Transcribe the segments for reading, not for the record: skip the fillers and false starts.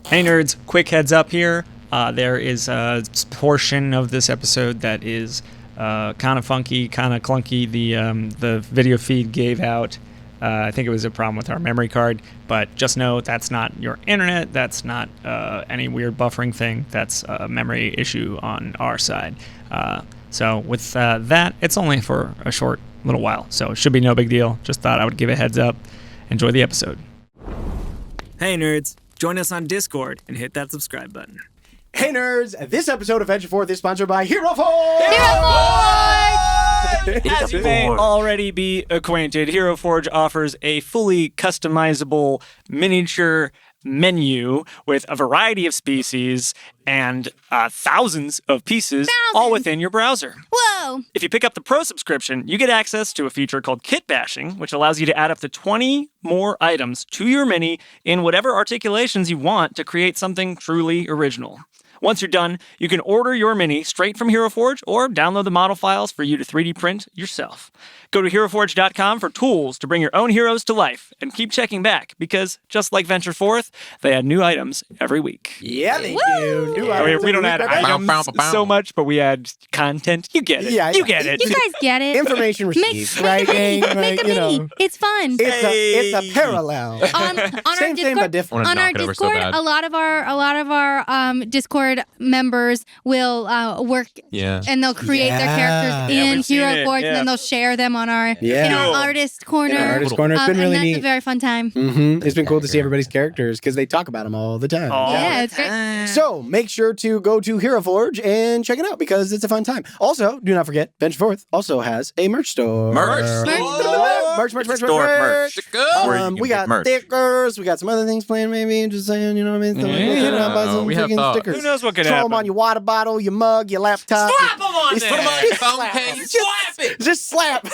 Hey nerds, quick heads up here. There is a portion of this episode that is kind of funky, kind of clunky. The video feed gave out. I think it was a problem with our memory card, but just know that's not your internet. That's not any weird buffering thing. That's a memory issue on our side. So with that, it's only for a short little while, so it should be no big deal. Just thought I would give a heads up. Enjoy the episode. Hey nerds, join us on Discord and hit that subscribe button. Hey nerds, this episode of Venture Forth is sponsored by Hero Forge! As you may already be acquainted, Hero Forge offers a fully customizable miniature menu with a variety of species and thousands of pieces all within your browser. Whoa! If you pick up the Pro subscription, you get access to a feature called Kit Bashing, which allows you to add up to 20 more items to your mini in whatever articulations you want to create something truly original. Once you're done, you can order your mini straight from Hero Forge or download the model files for you to 3D print yourself. Go to HeroForge.com for tools to bring your own heroes to life and keep checking back because, just like Venture Forth, they add new items every week. Yeah, they do. New items. We don't add items so much, but we add content. You get it. Yeah, you get it. You guys get it. Information received, right? Make a mini. It's fun. It's a parallel. On our Same but different. On our Discord, a lot of our Discord members will work and they'll create their characters in Hero Forge and then they'll share them on our in our artist corner. It's been really and neat. that's a very fun time. Mm-hmm. It's been cool to see everybody's characters because they talk about them all the time. Yeah, it's great. So make sure to go to Hero Forge and check it out because it's a fun time. Also, do not forget, Venture Forth also has a merch store. Merch. We got stickers. We got some other things planned, maybe. Just saying, you know what I mean? Buy some freaking stickers. Who knows what could Throw happen? them on your water bottle, your mug, your laptop. Slap them on there! Put them on your phone case. Slap it! Just slap.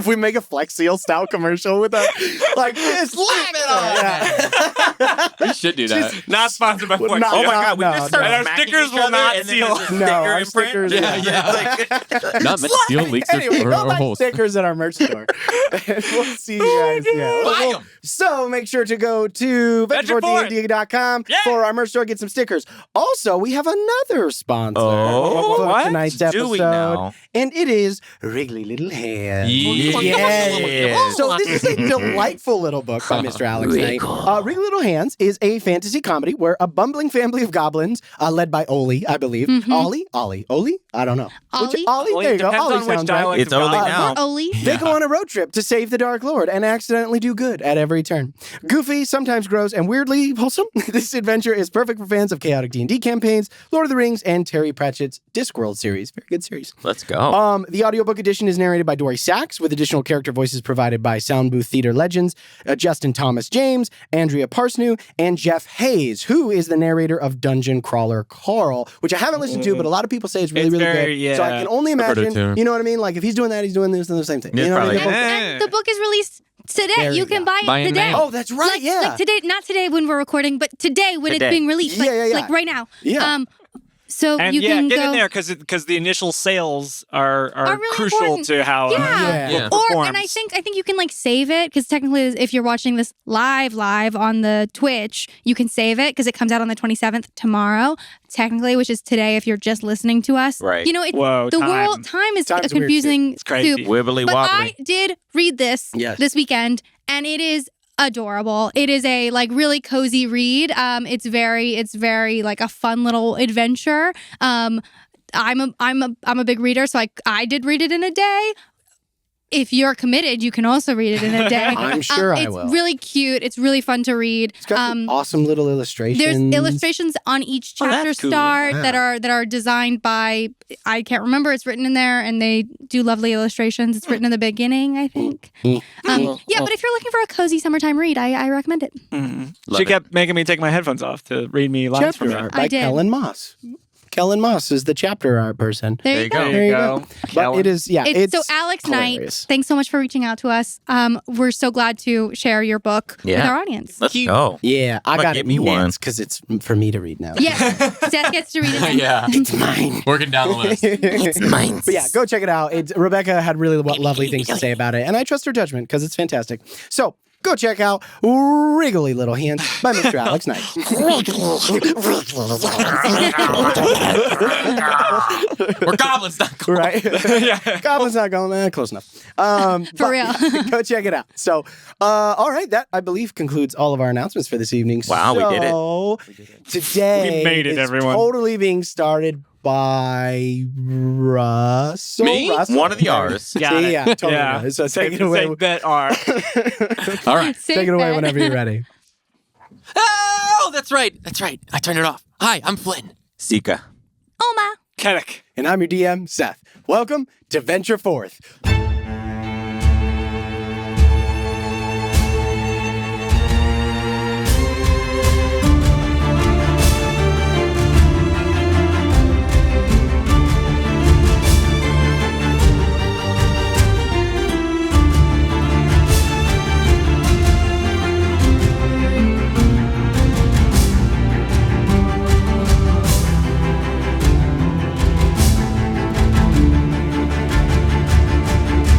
We make a Flex Seal style commercial with a like just slap it on. We should do that. Not sponsored by Flex. Oh my God, we just start and our stickers will not seal. No, our stickers. Not meant to steal leaks Anyway, or go buy holes. stickers at our merch store. And we'll see you guys. Buy 'em. So make sure to go to VentureForthDND.com for our merch store. Get some stickers. Also, we have another sponsor for what tonig's do episode, we now? and it is Wriggly Little Hands. Yeah. So this is a delightful little book by Mr. Alex Knight. Wriggly Little Hands is a fantasy comedy where a bumbling family of goblins, led by Oli, I believe. Oli? I don't know. Ollie? Oli? There you go. Depends Oli on which sounds dialect. right. It's Oli now. Or Oli. They go on a road trip to save the Dark Lord and accidentally do good at every turn. Goofy, sometimes gross, and weirdly wholesome, this adventure is perfect for fans of chaotic D&D campaigns, Lord of the Rings, and Terry Pratchett's Discworld series. Very good series. Let's go. The audiobook edition is narrated by Dory Sachs, with additional character voices provided by Sound Booth Theater legends Justin Thomas James, Andrea Parsnew, and Jeff Hayes, who is the narrator of Dungeon Crawler Carl, which I haven't listened to, but a lot of people say it's really good. Yeah. So I can only imagine, too. you know what I mean? Like, if he's doing that, he's doing this and the same thing. Yeah, You know what I mean? probably. And the book is released today. There You you can go. buy it today. Oh, that's right, Like today, not today when we're recording, but today when it's being released. Like, Yeah. like right now. Yeah. So And you can get go in there because the initial sales are really crucial important. to how Yeah. Yeah. book Or performs. and I think you can like save it because technically if you're watching this live on the Twitch, you can save it because it comes out on the 27th tomorrow, technically, which is today if you're just listening to us. Right. You know, Whoa, the time. world time is Time's a confusing It's crazy. soup. Wibbly But wobbly. I did read this Yes. this weekend, and it is adorable. It is a like really cozy read. It's very like a fun little adventure. I'm a big reader, so I did read it in a day. If you're committed, you can also read it in a day. I'm sure I will. It's really cute. It's really fun to read. It's got some awesome little illustrations. There's illustrations on each chapter that's cool. start Yeah. that are designed by I can't remember. It's written in there, and they do lovely illustrations. It's written in the beginning, I think. Yeah, but if you're looking for a cozy summertime read, I recommend it. She kept making me take my headphones off to read me lines from chapter it. art by I did. Kellen Moss. Kellen Moss is the chapter art person. There you go. There you go. But it is, It's so Alex hilarious. Knight, thanks so much for reaching out to us. We're so glad to share your book with our audience. Let's go. Yeah, I got get it me one. because it's for me to read now. Yeah, Seth gets to read it. Yeah. It's mine. Working down the list. It's mine. But yeah, go check it out. Rebecca had really lovely things to say about it, and I trust her judgment because it's fantastic. So go check out Wriggly Little Hands by Mr. Alex Knight. Or goblins not cool. Right? Goblin's not going, close enough. For real. Go check it out. So, all right, that I believe concludes all of our announcements for this evening. Wow, we did it. So, today We made it, is everyone. totally being started by Russell. Me? Russell? One of the R's. Got it. Yeah, totally. Yeah. Right. So take it away. Bet R. All right. Take it away whenever you're ready. Oh, that's right. That's right. I turned it off. Hi, I'm Flynn. Sika. Oma. Kennick. And I'm your DM, Seth. Welcome to Venture Forth.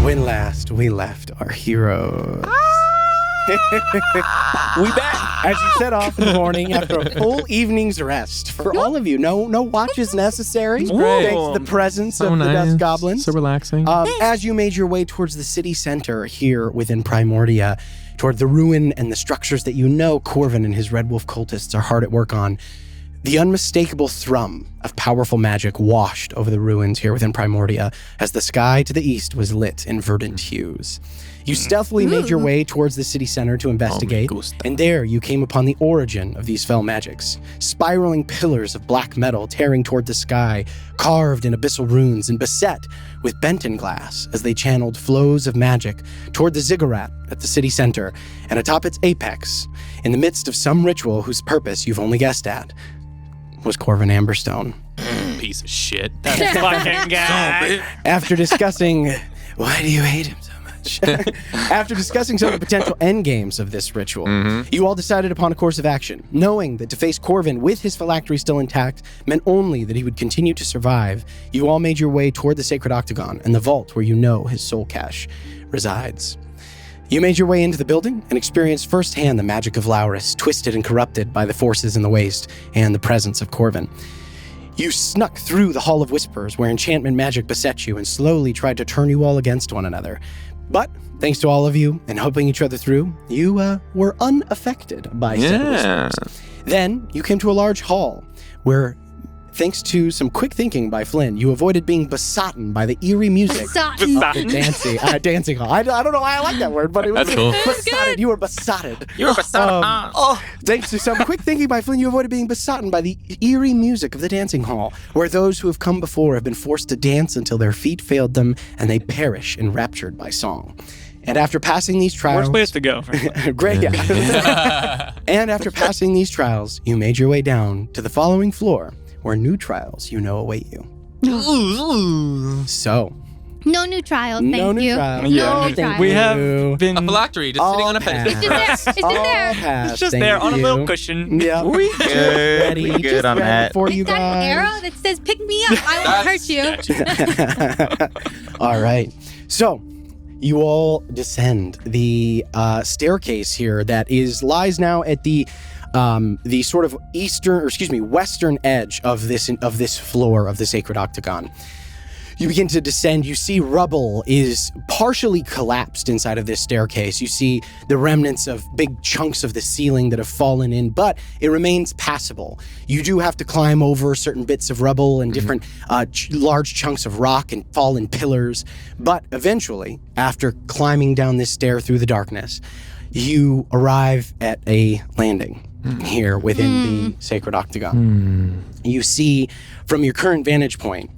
When last we left our heroes. We back. As you set off in the morning after a full evening's rest. For all of you, no watches necessary. great. Thanks to the presence So of the nice. Dust Goblins. So relaxing. As you made your way towards the city center here within Primordia, toward the ruin and the structures that you know Corvin and his Red Wolf cultists are hard at work on, the unmistakable thrum of powerful magic washed over the ruins here within Primordia as the sky to the east was lit in verdant hues. You stealthily made your way towards the city center to investigate, and there you came upon the origin of these fell magics. Spiraling pillars of black metal tearing toward the sky, carved in abyssal runes and beset with Benton glass as they channeled flows of magic toward the ziggurat at the city center and atop its apex, in the midst of some ritual whose purpose you've only guessed at, was Corvin Amberstone. Piece of shit. Fucking guy. After discussing, why do you hate him so much? After discussing some of the potential endgames of this ritual, you all decided upon a course of action, knowing that to face Corvin with his phylactery still intact meant only that he would continue to survive. You all made your way toward the Sacred Octagon and the vault where you know his soul cache resides. You made your way into the building and experienced firsthand the magic of Laurus, twisted and corrupted by the forces in the waste and the presence of Corvin. You snuck through the Hall of Whispers where enchantment magic beset you and slowly tried to turn you all against one another. But thanks to all of you and helping each other through, you were unaffected by said whispers. Then you came to a large hall where, thanks to some quick thinking by Flynn, you avoided being besotted by the eerie music Besotted. of the dancing hall. I don't know why I like that word, but it was That's cool. besotted. You were besotted. You were beside Thanks to some quick thinking by Flynn, you avoided being besotted by the eerie music of the dancing hall, where those who have come before have been forced to dance until their feet failed them and they perish enraptured by song. And after passing these trials... Worst place to go. frankly. Great, yeah. And after passing these trials, you made your way down to the following floor, where new trials you know await you. So, No new trials, thank no new you. trials. No Yeah. new Thank trials. We you. have been a phylactery just sitting on a pedestal. It's just there. It's just there. it's just there on a little cushion. Yeah. We good. Ready. We good Just on ready that. for you It's got an guys. arrow that says "Pick me up." I won't hurt you. All right. So, you all descend the staircase here that lies now at the sort of western edge of this floor of the Sacred Octagon. You begin to descend. You see rubble is partially collapsed inside of this staircase. You see the remnants of big chunks of the ceiling that have fallen in, but it remains passable. You do have to climb over certain bits of rubble and different large chunks of rock and fallen pillars. But eventually, after climbing down this stair through the darkness, you arrive at a landing here within the Sacred Octagon. You see, from your current vantage point,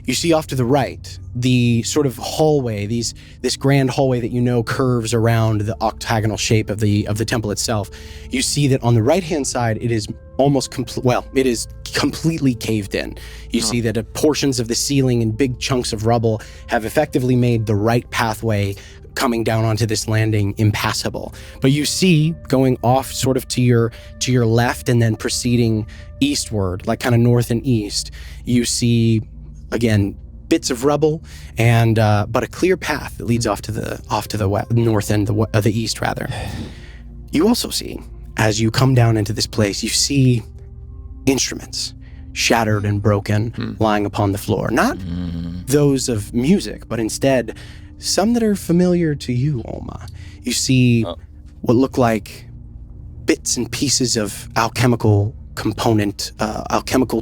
you see off to the right, the sort of hallway, this grand hallway that you know curves around the octagonal shape of the temple itself. You see that on the right-hand side, it is it is completely caved in. You see that portions of the ceiling and big chunks of rubble have effectively made the right pathway coming down onto this landing impassable. But you see, going off sort of to your left and then proceeding eastward, like kind of north and east, you see, again, bits of rubble and but a clear path that leads off to the north end of the east rather. You also see, as you come down into this place, you see instruments shattered and broken lying upon the floor. Not those of music, but instead some that are familiar to you, Oma. You see what look like bits and pieces of alchemical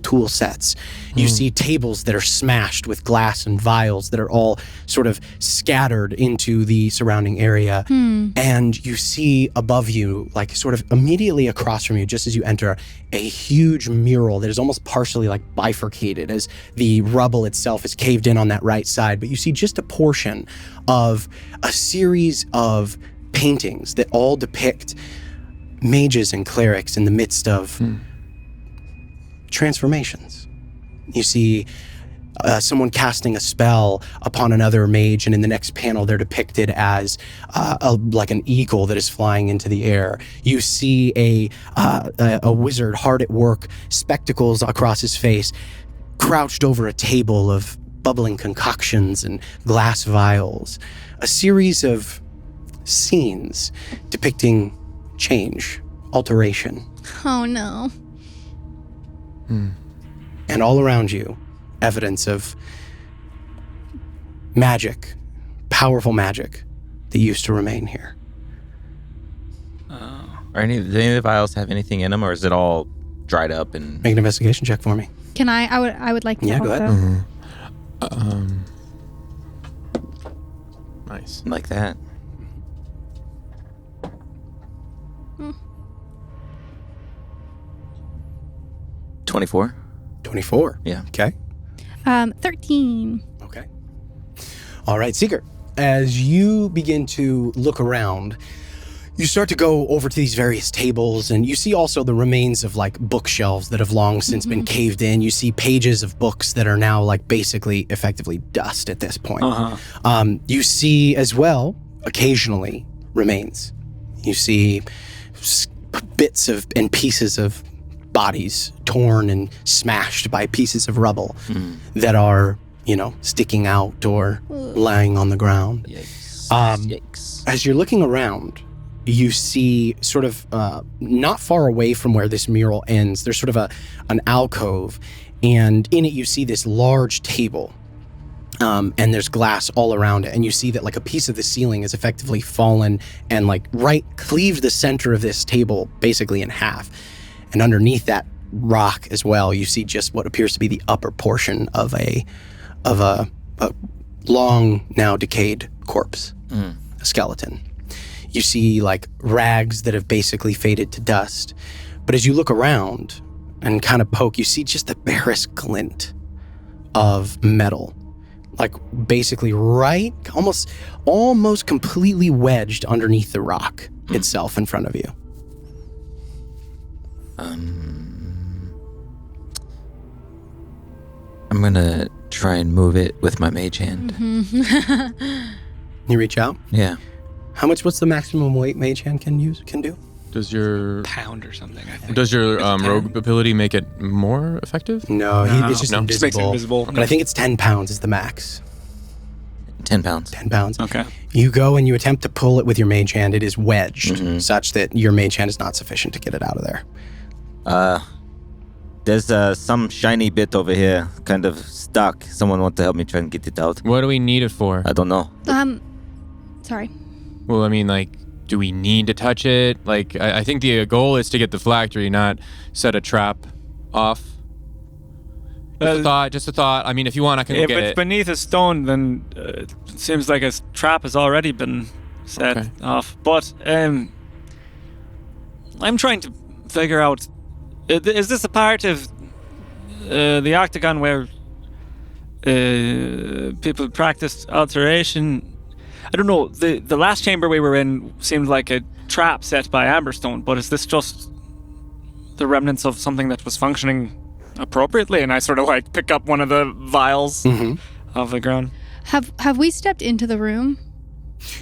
tool sets. You see tables that are smashed with glass and vials that are all sort of scattered into the surrounding area. And you see above you, like sort of immediately across from you, just as you enter, a huge mural that is almost partially like bifurcated as the rubble itself is caved in on that right side. But you see just a portion of a series of paintings that all depict mages and clerics in the midst of transformations. You see someone casting a spell upon another mage, and in the next panel they're depicted as like an eagle that is flying into the air. You see a wizard hard at work, spectacles across his face, crouched over a table of bubbling concoctions and glass vials. A series of scenes depicting change, alteration. Oh no. And all around you, evidence of magic, powerful magic that used to remain here. Do any of the vials have anything in them, or is it all dried up and... Make an investigation check for me. Can I would like to Yeah, go also. ahead. Nice. like that? 24? 24. Yeah. Okay. 13. Okay. All right, Seeker. As you begin to look around, you start to go over to these various tables, and you see also the remains of like bookshelves that have long since been caved in. You see pages of books that are now like basically effectively dust at this point. You see as well, occasionally, remains. You see bits of and pieces of bodies torn and smashed by pieces of rubble that are, sticking out or lying on the ground. Yikes. Yikes. As you're looking around, you see sort of not far away from where this mural ends, there's sort of an alcove, and in it you see this large table, and there's glass all around it, and you see that like a piece of the ceiling is effectively fallen and like cleaved the center of this table basically in half. And underneath that rock as well, you see just what appears to be the upper portion of a long, now decayed corpse, a skeleton. You see like rags that have basically faded to dust. But as you look around and kind of poke, you see just the barest glint of metal, like basically right, almost completely wedged underneath the rock itself in front of you. I'm gonna try and move it with my mage hand. You reach out? Yeah. What's the maximum weight mage hand can do? Does your Pound or something, I think. Does your rogue ability make it more effective? No, it's just No. invisible. Just makes it invisible. But I think it's 10 pounds is the max. 10 pounds. 10 pounds. Okay. You go and you attempt to pull it with your mage hand. It is wedged such that your mage hand is not sufficient to get it out of there. There's some shiny bit over here, kind of stuck. Someone want to help me try and get it out? What do we need it for? I don't know. Sorry. Well, I mean, like, do we need to touch it? Like, I think the goal is to get the phylactery, not set a trap off. Just a thought. I mean, if you want, I can go If get it's it. beneath a stone, then it seems like a trap has already been set off. But I'm trying to figure out, is this a part of the Octagon where people practice alteration? I don't know. The last chamber we were in seemed like a trap set by Amberstone, but is this just the remnants of something that was functioning appropriately? And I sort of like pick up one of the vials off the ground. Have we stepped into the room?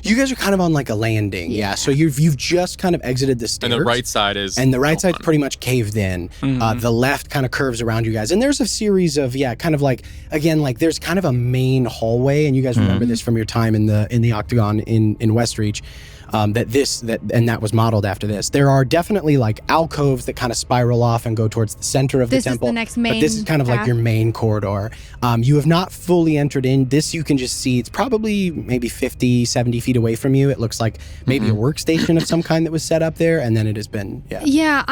You guys are kind of on like a landing, yeah. So you've just kind of exited the stairs. And the right side is... And the right side's pretty much caved in. The left kind of curves around you guys. And there's a series of, kind of like, again, like there's kind of a main hallway, and you guys remember this from your time in the Octagon in Westreach. that was modeled after this. There are definitely like alcoves that kind of spiral off and go towards the center of the temple. This is the next main But this is kind of like path. your main corridor. You have not fully entered in. This you can just see. It's probably maybe 50, 70 feet away from you. It looks like maybe a workstation of some kind that was set up there, and then it has been, Yeah,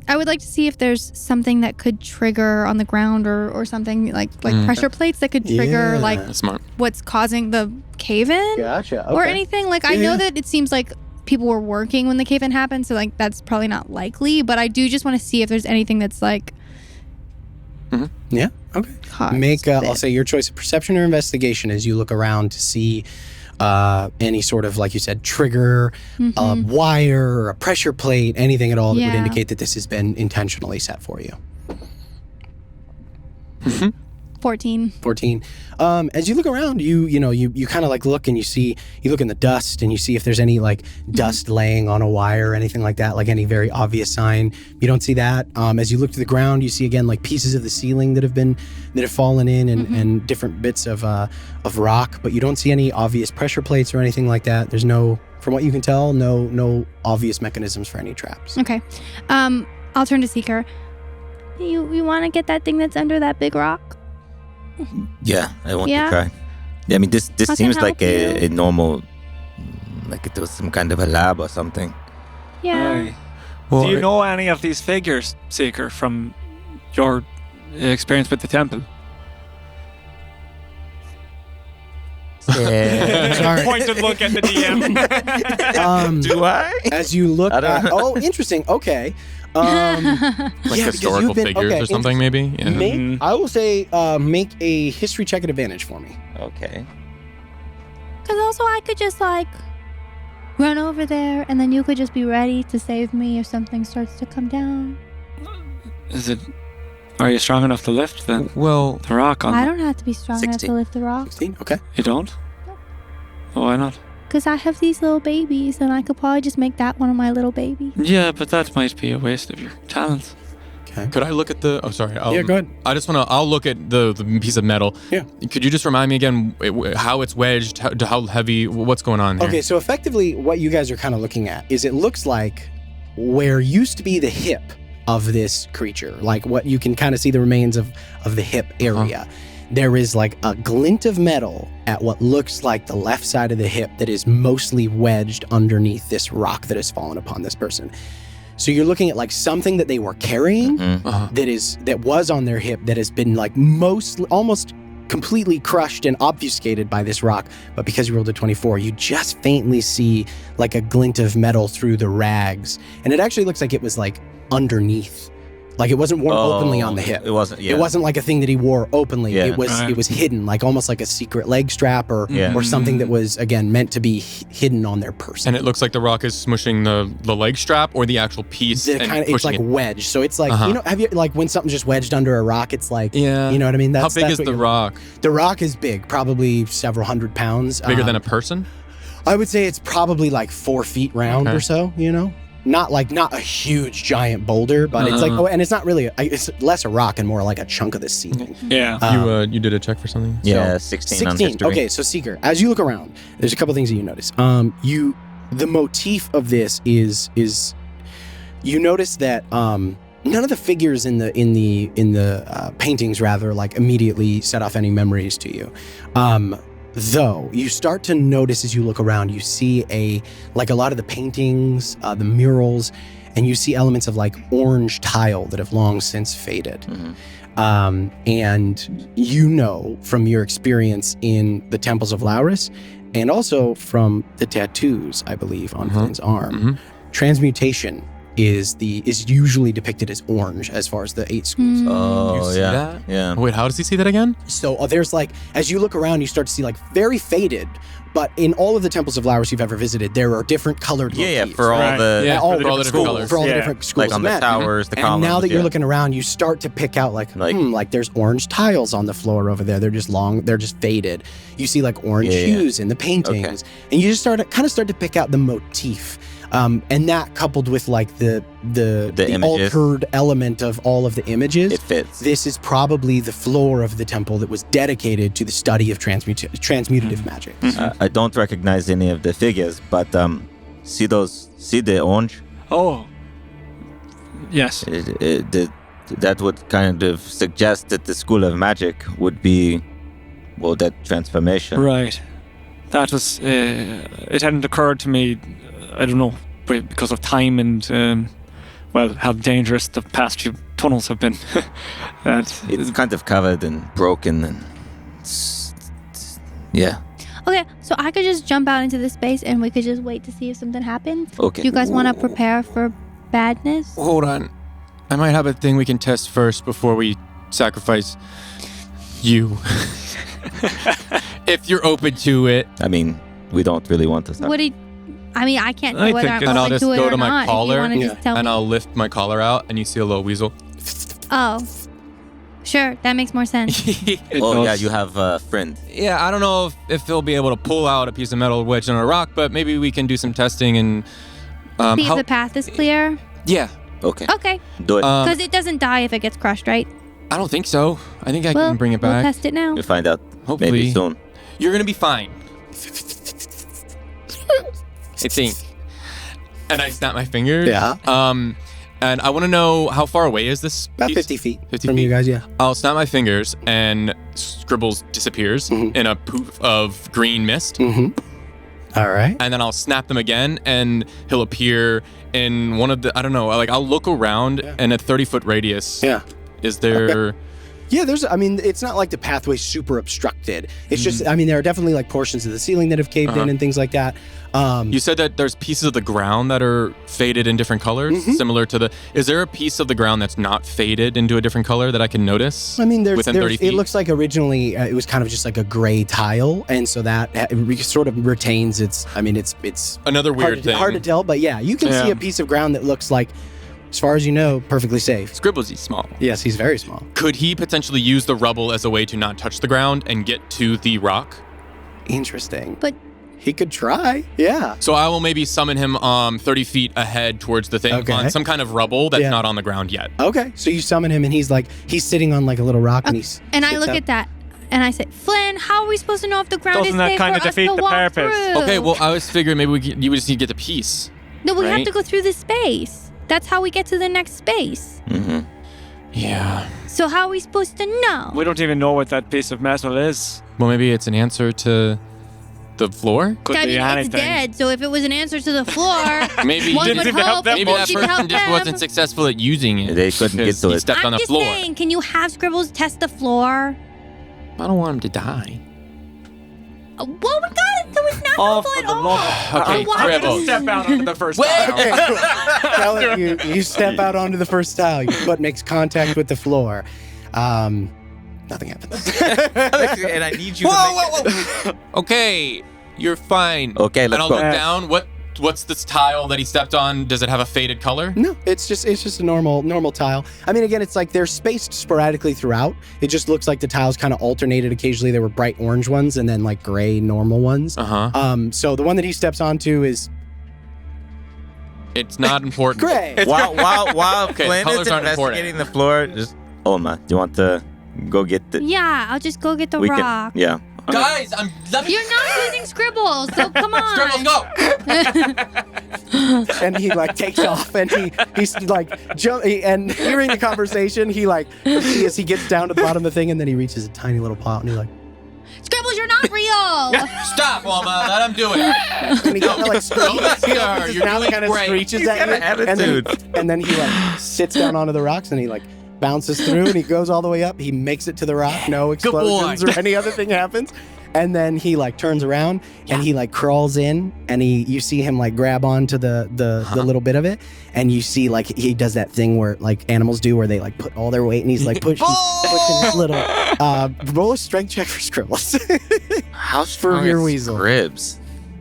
I would like to see if there's something that could trigger on the ground or something like pressure plates that could trigger like That's smart. what's causing the cave-in Gotcha. or okay. anything. Like I know that it seems like people were working when the cave-in happened, so like that's probably not likely. But I do just want to see if there's anything that's like. Yeah. Okay. caused Make I'll it. say your choice of perception or investigation as you look around to see any sort of, like you said, trigger, a wire, or a pressure plate, anything at all that would Yeah. indicate that this has been intentionally set for you. 14. 14. As you look around, you kind of like look and you look in the dust and you see if there's any like dust laying on a wire or anything like that, like any very obvious sign. You don't see that. As you look to the ground, you see again like pieces of the ceiling that have fallen in and different bits of rock, but you don't see any obvious pressure plates or anything like that. There's no, from what you can tell, no obvious mechanisms for any traps. Okay. I'll turn to Seeker. You want to get that thing that's under that big rock? Yeah, I want Yeah? to try. Yeah, I mean, this I can seems like help you. a normal, like it was some kind of a lab or something. Yeah. Do you know any of these figures, Seeker, from your experience with the temple? Yeah. Pointed look at the DM. Do I? As you look I don't at, know. interesting. Okay. Like yeah, because historical you've been- figures okay, or something, maybe? Yeah. I will say, make a history check at advantage for me. Okay. Because also I could just like run over there and then you could just be ready to save me if something starts to come down. Are you strong enough to lift the Well, rock on? I don't have to be strong enough 16. to lift the rock. 16? Okay. You don't? Oh, why not? Because I have these little babies and I could probably just make that one of my little babies. Yeah, but that might be a waste of your talents. Okay. could I look at the... Oh, sorry. Yeah, go ahead. I'll look at the piece of metal. Yeah. Could you just remind me again how it's wedged, how heavy, what's going on here? Okay, so effectively what you guys are kind of looking at is it looks like where used to be the hip of this creature, like what you can kind of see the remains of the hip area. There is like a glint of metal at what looks like the left side of the hip that is mostly wedged underneath this rock that has fallen upon this person. So you're looking at like something that they were carrying that was on their hip that has been like almost completely crushed and obfuscated by this rock. But because you rolled a 24, you just faintly see like a glint of metal through the rags. And it actually looks like it was like underneath. Like it wasn't worn openly on the hip. It wasn't. Yeah. It wasn't like a thing that he wore openly. Yeah. It was hidden, like almost like a secret leg strap or something that was again meant to be hidden on their person. And it looks like the rock is smushing the leg strap or the actual piece and It's pushing like it. wedged. So it's like have you like when something's just wedged under a rock? It's like you know what I mean. How big is what the you're- rock? The rock is big, probably several hundred pounds. Bigger than a person? I would say it's probably like 4 feet round Okay. or so. You know. Not a huge giant boulder, but it's like and it's not really it's less a rock and more like a chunk of the ceiling. Yeah. You did a check for something? Yeah, 16 on history. Okay, so Seeker, as you look around, there's a couple things that you notice. The motif of this is you notice that none of the figures in the paintings rather like immediately set off any memories to you. Though you start to notice as you look around, you see a lot of the paintings, the murals, and you see elements of like orange tile that have long since faded. And you know from your experience in the temples of Laurus, and also from the tattoos, I believe, on Flynn's arm, transmutation is usually depicted as orange as far as the 8 schools. Oh, You see yeah. that? Yeah. Wait, how does he see that again? So there's like, as you look around, you start to see like very faded, but in all of the temples of Laurus you've ever visited, there are different colored Yeah, motifs, for all Right. the Yeah, all for all the different schools, colors. for all the Yeah. different schools like on of the magic. towers, the columns. And now that you're yeah. looking around, you start to pick out like there's orange tiles on the floor over there. They're just faded. You see like orange hues in the paintings, and you just start to pick out the motif. And that coupled with like the images. altered element of all of the images, It fits. this is probably the floor of the temple that was dedicated to the study of transmutative magic. I don't recognize any of the figures, but see the orange? Oh. Yes. That would kind of suggest that the School of Magic would be, well, that transformation. Right. That was. It hadn't occurred to me. I don't know, because of time and how dangerous the past few tunnels have been. It's kind of covered and broken and. Yeah. Okay, so I could just jump out into the space and we could just wait to see if something happens. Okay. Do you guys want to prepare for badness? Hold on. I might have a thing we can test first before we sacrifice you. If you're open to it. I mean, we don't really want to. I can't say whether I'm And I'll open just to it go or to my not. If you collar wanna just tell and me. I'll lift my collar out and you see a little weasel. Oh. Sure, that makes more sense. Yeah, you have a friend. Yeah, I don't know if he'll be able to pull out a piece of metal wedged on a rock, but maybe we can do some testing and See if the path is clear. Yeah. Okay. Okay. Do it. Because it doesn't die if it gets crushed, right? I don't think so. I think I can bring it back. We'll test it now. We'll find out. Hopefully. Maybe soon. You're gonna be fine. I think. And I snap my fingers. Yeah. And I want to know how far away is this? About piece? 50 feet 50 from feet. you guys, yeah. I'll snap my fingers and Scribbles disappears in a poof of green mist. All right. And then I'll snap them again and he'll appear in one of the, I don't know, like I'll look around in a 30-foot radius. Yeah. Is there... Yeah, it's not like the pathway's super obstructed. It's just, there are definitely like portions of the ceiling that have caved in and things like that. You said that there's pieces of the ground that are faded in different colors, similar to the... Is there a piece of the ground that's not faded into a different color that I can notice? Within 30 feet? It looks like originally it was kind of just like a gray tile, and so that sort of retains its. It's another weird thing. Hard to tell, but yeah, you can see a piece of ground that looks like, as far as you know, perfectly safe. Scribbles is small. Yes, he's very small. Could he potentially use the rubble as a way to not touch the ground and get to the rock? Interesting. But he could try. Yeah. So I will maybe summon him 30 feet ahead towards the thing on some kind of rubble that's not on the ground yet. Okay. So you summon him and he's sitting on like a little rock and he's. And I look at that and I say, Flynn, how are we supposed to know if the ground is safe for us to walk through? Okay, well, I was figuring maybe you would just need to get the piece. No, we have right? to go through the space. That's how we get to the next space. Yeah. So how are we supposed to know? We don't even know what that piece of metal is. Well, maybe it's an answer to the floor? Could be anything. It's dead, so if it was an answer to the floor, Maybe one would hope maybe that she would help person just them. wasn't successful at using it. They couldn't get to he it. stepped on I'm the just floor. saying, can you have Scribbles test the floor? I don't want him to die. Well, we got it, so it's not Oh, helpful for at the all. love Okay, why Scribbles. Step out onto the first tile. Tell it, you step out onto the first tile. Your foot makes contact with the floor. Nothing happens. And I need you Whoa. Okay, you're fine. Okay, let's and I'll go. look down. What's this tile that he stepped on? Does it have a faded color? No, it's just a normal tile. Again, it's like they're spaced sporadically throughout. It just looks like the tiles kind of alternated. Occasionally there were bright orange ones and then like gray normal ones. So the one that he steps onto is It's not important. gray. While Okay, Flynn colors is aren't investigating the floor, just Olma, do you want to go get the? Yeah, I'll just go get the we rock. can. Yeah. Guys, You're not using Scribbles, so come on. Scribbles, go! And he like takes off and he's like and hearing the conversation, he as he gets down to the bottom of the thing and then he reaches a tiny little pot and he's like, Scribbles, you're not real. Stop, Alma. Let him do it. and he kind of like sir. You're now doing kind of great. screeches at you, and then he like sits down onto the rocks and he like bounces through and he goes all the way up. He makes it to the rock. No explosions or any other thing happens. And then he like turns around and he like crawls in and you see him like grab onto the little bit of it and you see like he does that thing where like animals do where they like put all their weight and he's like pushing this little roll a strength check for Scribbles. How strong your weasel? Ribs.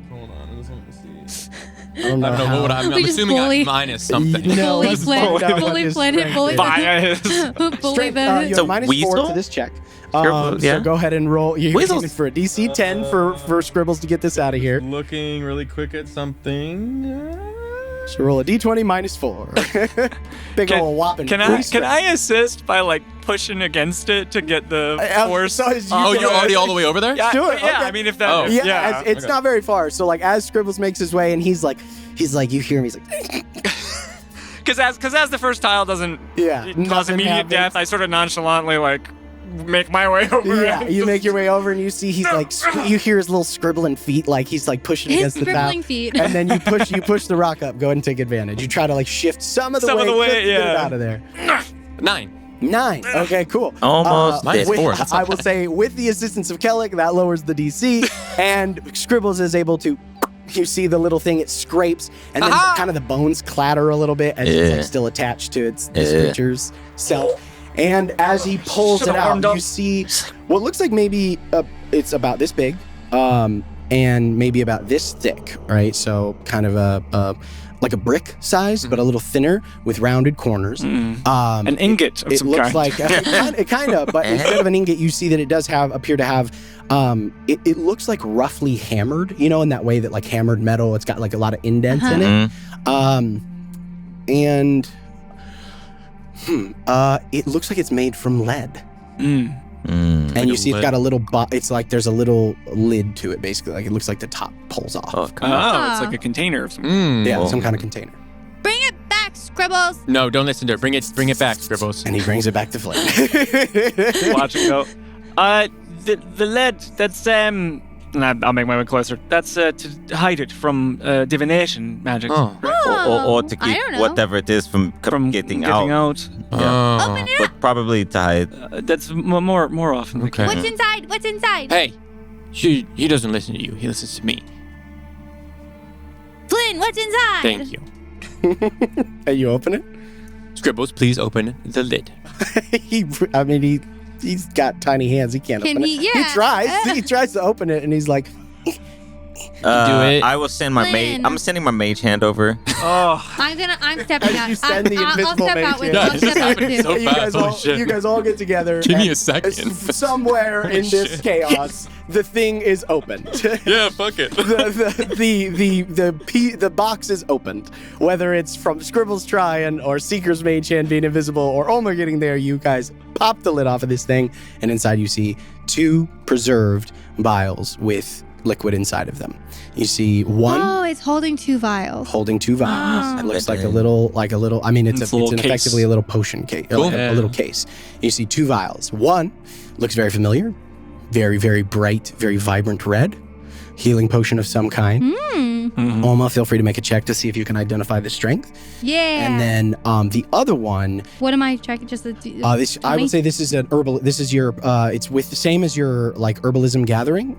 Hold on, I just want to see. I don't know. I don't know what would happen. I'm We just assuming bully- I'm minus something. No, Bully let's Flynn, find out what bully his Flynn, strength bully is. Bias. Bully Strength, them. you It's have a minus weasel? 4 to this check. Scribbles, yeah. So go ahead and roll. You're Weasels. aiming for a DC 10 for Scribbles to get this out of here. Looking really quick at something. So roll a d20 minus 4. Big ol' whopping. Can I assist by like pushing against it to get the force? So you're already all the way over there? Yeah, do it. Yeah, Okay. I mean if that. It's not very far. So like as Scribbles makes his way, and he's like, you hear him. He's like, Because as the first tile doesn't cause immediate death, I sort of nonchalantly like make my way over. Yeah, you make your way over, and you see he's like, you hear his little scribbling feet, like he's like pushing against the scribbling top. feet. And then you push the rock up. Go ahead and take advantage. You try to like shift some of the weight, just to get it out of there. 9. Okay, cool. Almost. Minus 4. I will say, with the assistance of Kellic, that lowers the DC, and Scribbles is able to. You see the little thing, it scrapes, and then kind of the bones clatter a little bit as it's like still attached to this creature's self. And as he pulls it out, you see what looks like maybe it's about this big, and maybe about this thick, right? So kind of like a brick size, but a little thinner with rounded corners. An ingot of some looks kind. like it kind of, but instead of an ingot, you see that it does appear to have. It looks like roughly hammered, in that way that like hammered metal. It's got like a lot of indents in it, and it looks like it's made from lead. And Like you see lead. it's got a little, it's like there's a little lid to it, basically. Like it looks like the top pulls off. Oh, come on. It's like a container of some kind. Yeah, some kind of container. Bring it back, Scribbles. No, don't listen to her. Bring it back, Scribbles. And he brings it back to Flynn. Watch it go. The lead, that's I'll make my way closer. That's to hide it from divination magic. Oh. Or to I keep don't know. whatever it is from getting out. Oh. Open it But probably to hide. That's more often the Okay. case. What's inside? What's inside? Hey, he doesn't listen to you. He listens to me. Flynn, what's inside? Thank you. And you open it? Scribbles, please open the lid. He's got tiny hands. He can't Can open he? it. Yeah. He tries. He tries to open it, and he's like, Do it. I will send my mage. Flynn. I'm sending my mage hand over. I'm stepping out. you send the I'll invisible step out mage with hand. I'll step out with you. So you fast, guys holy all shit. you guys all get together. Give me and a second. Somewhere in this chaos, the thing is opened. Yeah, fuck it. The box is opened. Whether it's from Scribbles trying or Seeker's mage hand being invisible or Omer getting there, you guys pop the lid off of this thing, and inside you see 2 preserved vials with liquid inside of them. You see one Oh, it's holding 2 vials. holding 2 vials. Oh. It looks like a little. I mean, it's a little case. effectively a little potion case, Cool. a little case. You see 2 vials. One looks very familiar, very, very bright, very vibrant red. Healing potion of some kind. Oma, feel free to make a check to see if you can identify the strength. Yeah. And then the other one, What am I checking? Just I would say this is an herbal. This is your. It's with the same as your like herbalism gathering,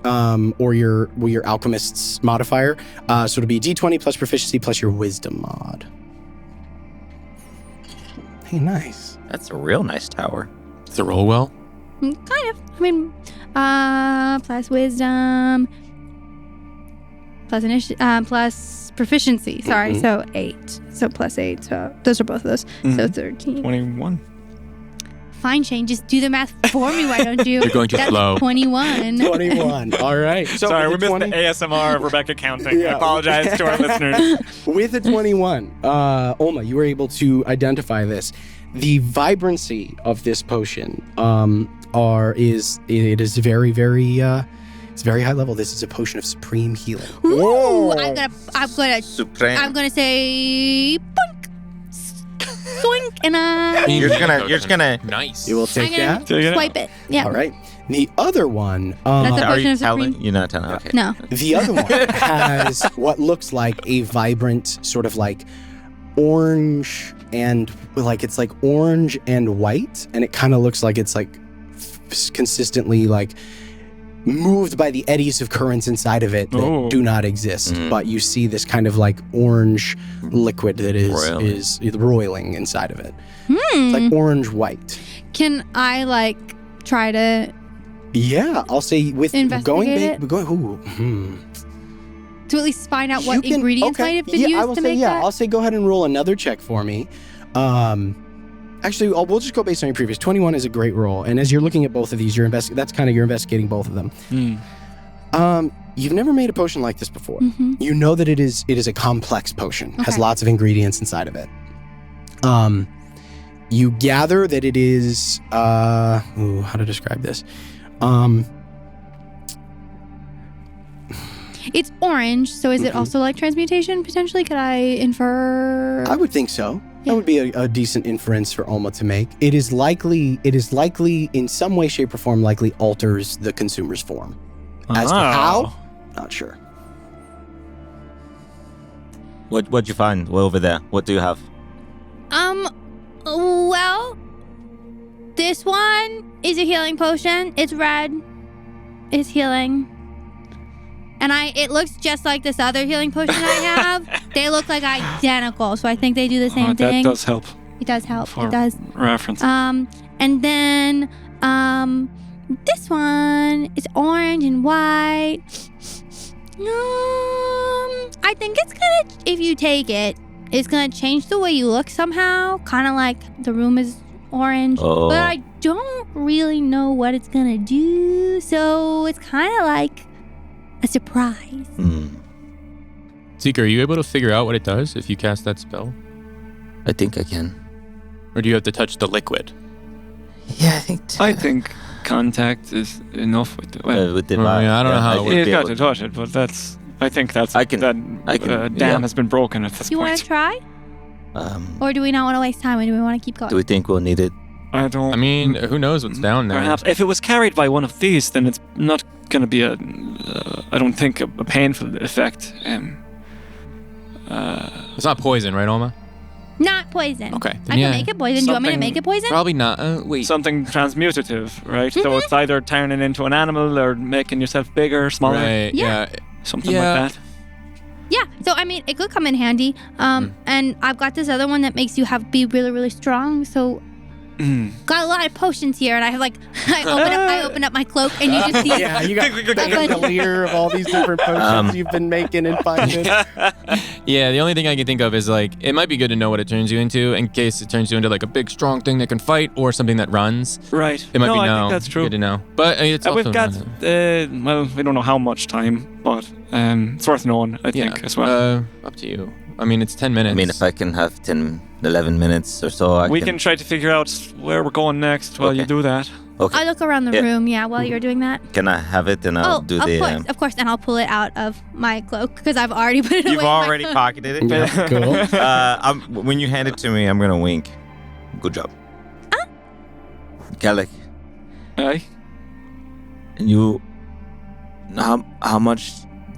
or your alchemist's modifier. So it'll be D20 plus proficiency plus your wisdom mod. Hey, nice. That's a real nice tower. Does it roll well? Kind of. I mean, plus wisdom, plus proficiency. Sorry, so 8. So plus 8. So those are both of those. So 13. 21. Fine, Shane. Just do the math for me. Why don't you? You're going too That's slow. 21. 21. All right. So Sorry, we with a missed the ASMR of Rebecca counting. Yeah. I apologize to our listeners. With a 21, Oma, you were able to identify this. The vibrancy of this potion is very, very it's very high level. This is a potion of supreme healing. Ooh, I'm gonna Supreme. say boink, soink, and You're just gonna. Nice. You will take I'm that. gonna swipe it. Yeah. All right. The other one, That's a Are potion you of supreme. telling? You're not telling. Okay. No. the other one has what looks like a vibrant sort of like orange and like it's like orange and white, and it kind of looks like it's like consistently like moved by the eddies of currents inside of it that Oh. do not exist. But you see this kind of like orange liquid that is roiling inside of it. It's like orange white. Can I like try to Yeah, I'll say with Investigate to at least find out You what can- ingredients okay. might have been yeah, used I will to say, make yeah, that? I'll say go ahead and roll another check for me. Actually, we'll just go based on your previous. 21 is a great roll, and as you're looking at both of these, you're investigating both of them. You've never made a potion like this before. Mm-hmm. You know that it is a complex potion. Has lots of ingredients inside of it. You gather that it is how to describe this? It's orange, so is it also like transmutation potentially? Could I infer? I would think so. Yeah. That would be a decent inference for Alma to make. It is likely in some way, shape, or form likely alters the consumer's form. As to how, not sure. What'd you find? Well, over there. What do you have? Well, this one is a healing potion. It's red. It's healing. And it looks just like this other healing potion I have. They look like identical, so I think they do the same thing. That does help. It does help. For It does. reference. And then this one is orange and white. I think it's gonna, if you take it, it's gonna change the way you look somehow. Kind of like the room is orange, Oh. but I don't really know what it's gonna do. So it's kind of like a surprise. Seeker, are you able to figure out what it does if you cast that spell? I think I can. Or do you have to touch the liquid? Yeah, I think contact is enough with the. with the I don't know how it works. You've got to touch it, but I think that's. I can- dam has been broken at this You want point. to try? Or do we not want to waste time and do we want to keep going? Do we think we'll need it? I don't. I mean, who knows what's down there? Perhaps if it was carried by one of these, then it's not going to be I don't think a painful effect. It's not poison, right, Alma? Not poison. Okay, I then yeah. can make it poison. Do you want me to Something- make it poison? Probably not. Wait. Something transmutative, right? So it's either turning into an animal or making yourself bigger, smaller, Right, Yeah. something Yeah. like that. Yeah. So I mean, it could come in handy. And I've got this other one that makes you be really, really strong. So got a lot of potions here, and I have I open up my cloak, and you just see. Yeah, you got bandolier of all these different potions you've been making and finding. Yeah, the only thing I can think of is like, it might be good to know what it turns you into in case it turns you into like a big, strong thing that can fight or something that runs. Right. It might be I no. think that's true. Good to know. But it's also We've got, we don't know how much time, but it's worth knowing, I think, as well. Up to you. I mean, it's 10 minutes. I mean, if I can have 10, 11 minutes or so, We can try to figure out where we're going next while you Okay. do that. Okay. I look around the Yeah. room, while you're doing that. Can I have it and I'll do the... Of course, and I'll pull it out of my cloak because I've already put it away. You've already pocketed it? Yeah, cool. When you hand it to me, I'm going to wink. Good job. Kellic, Aye. and you... How much...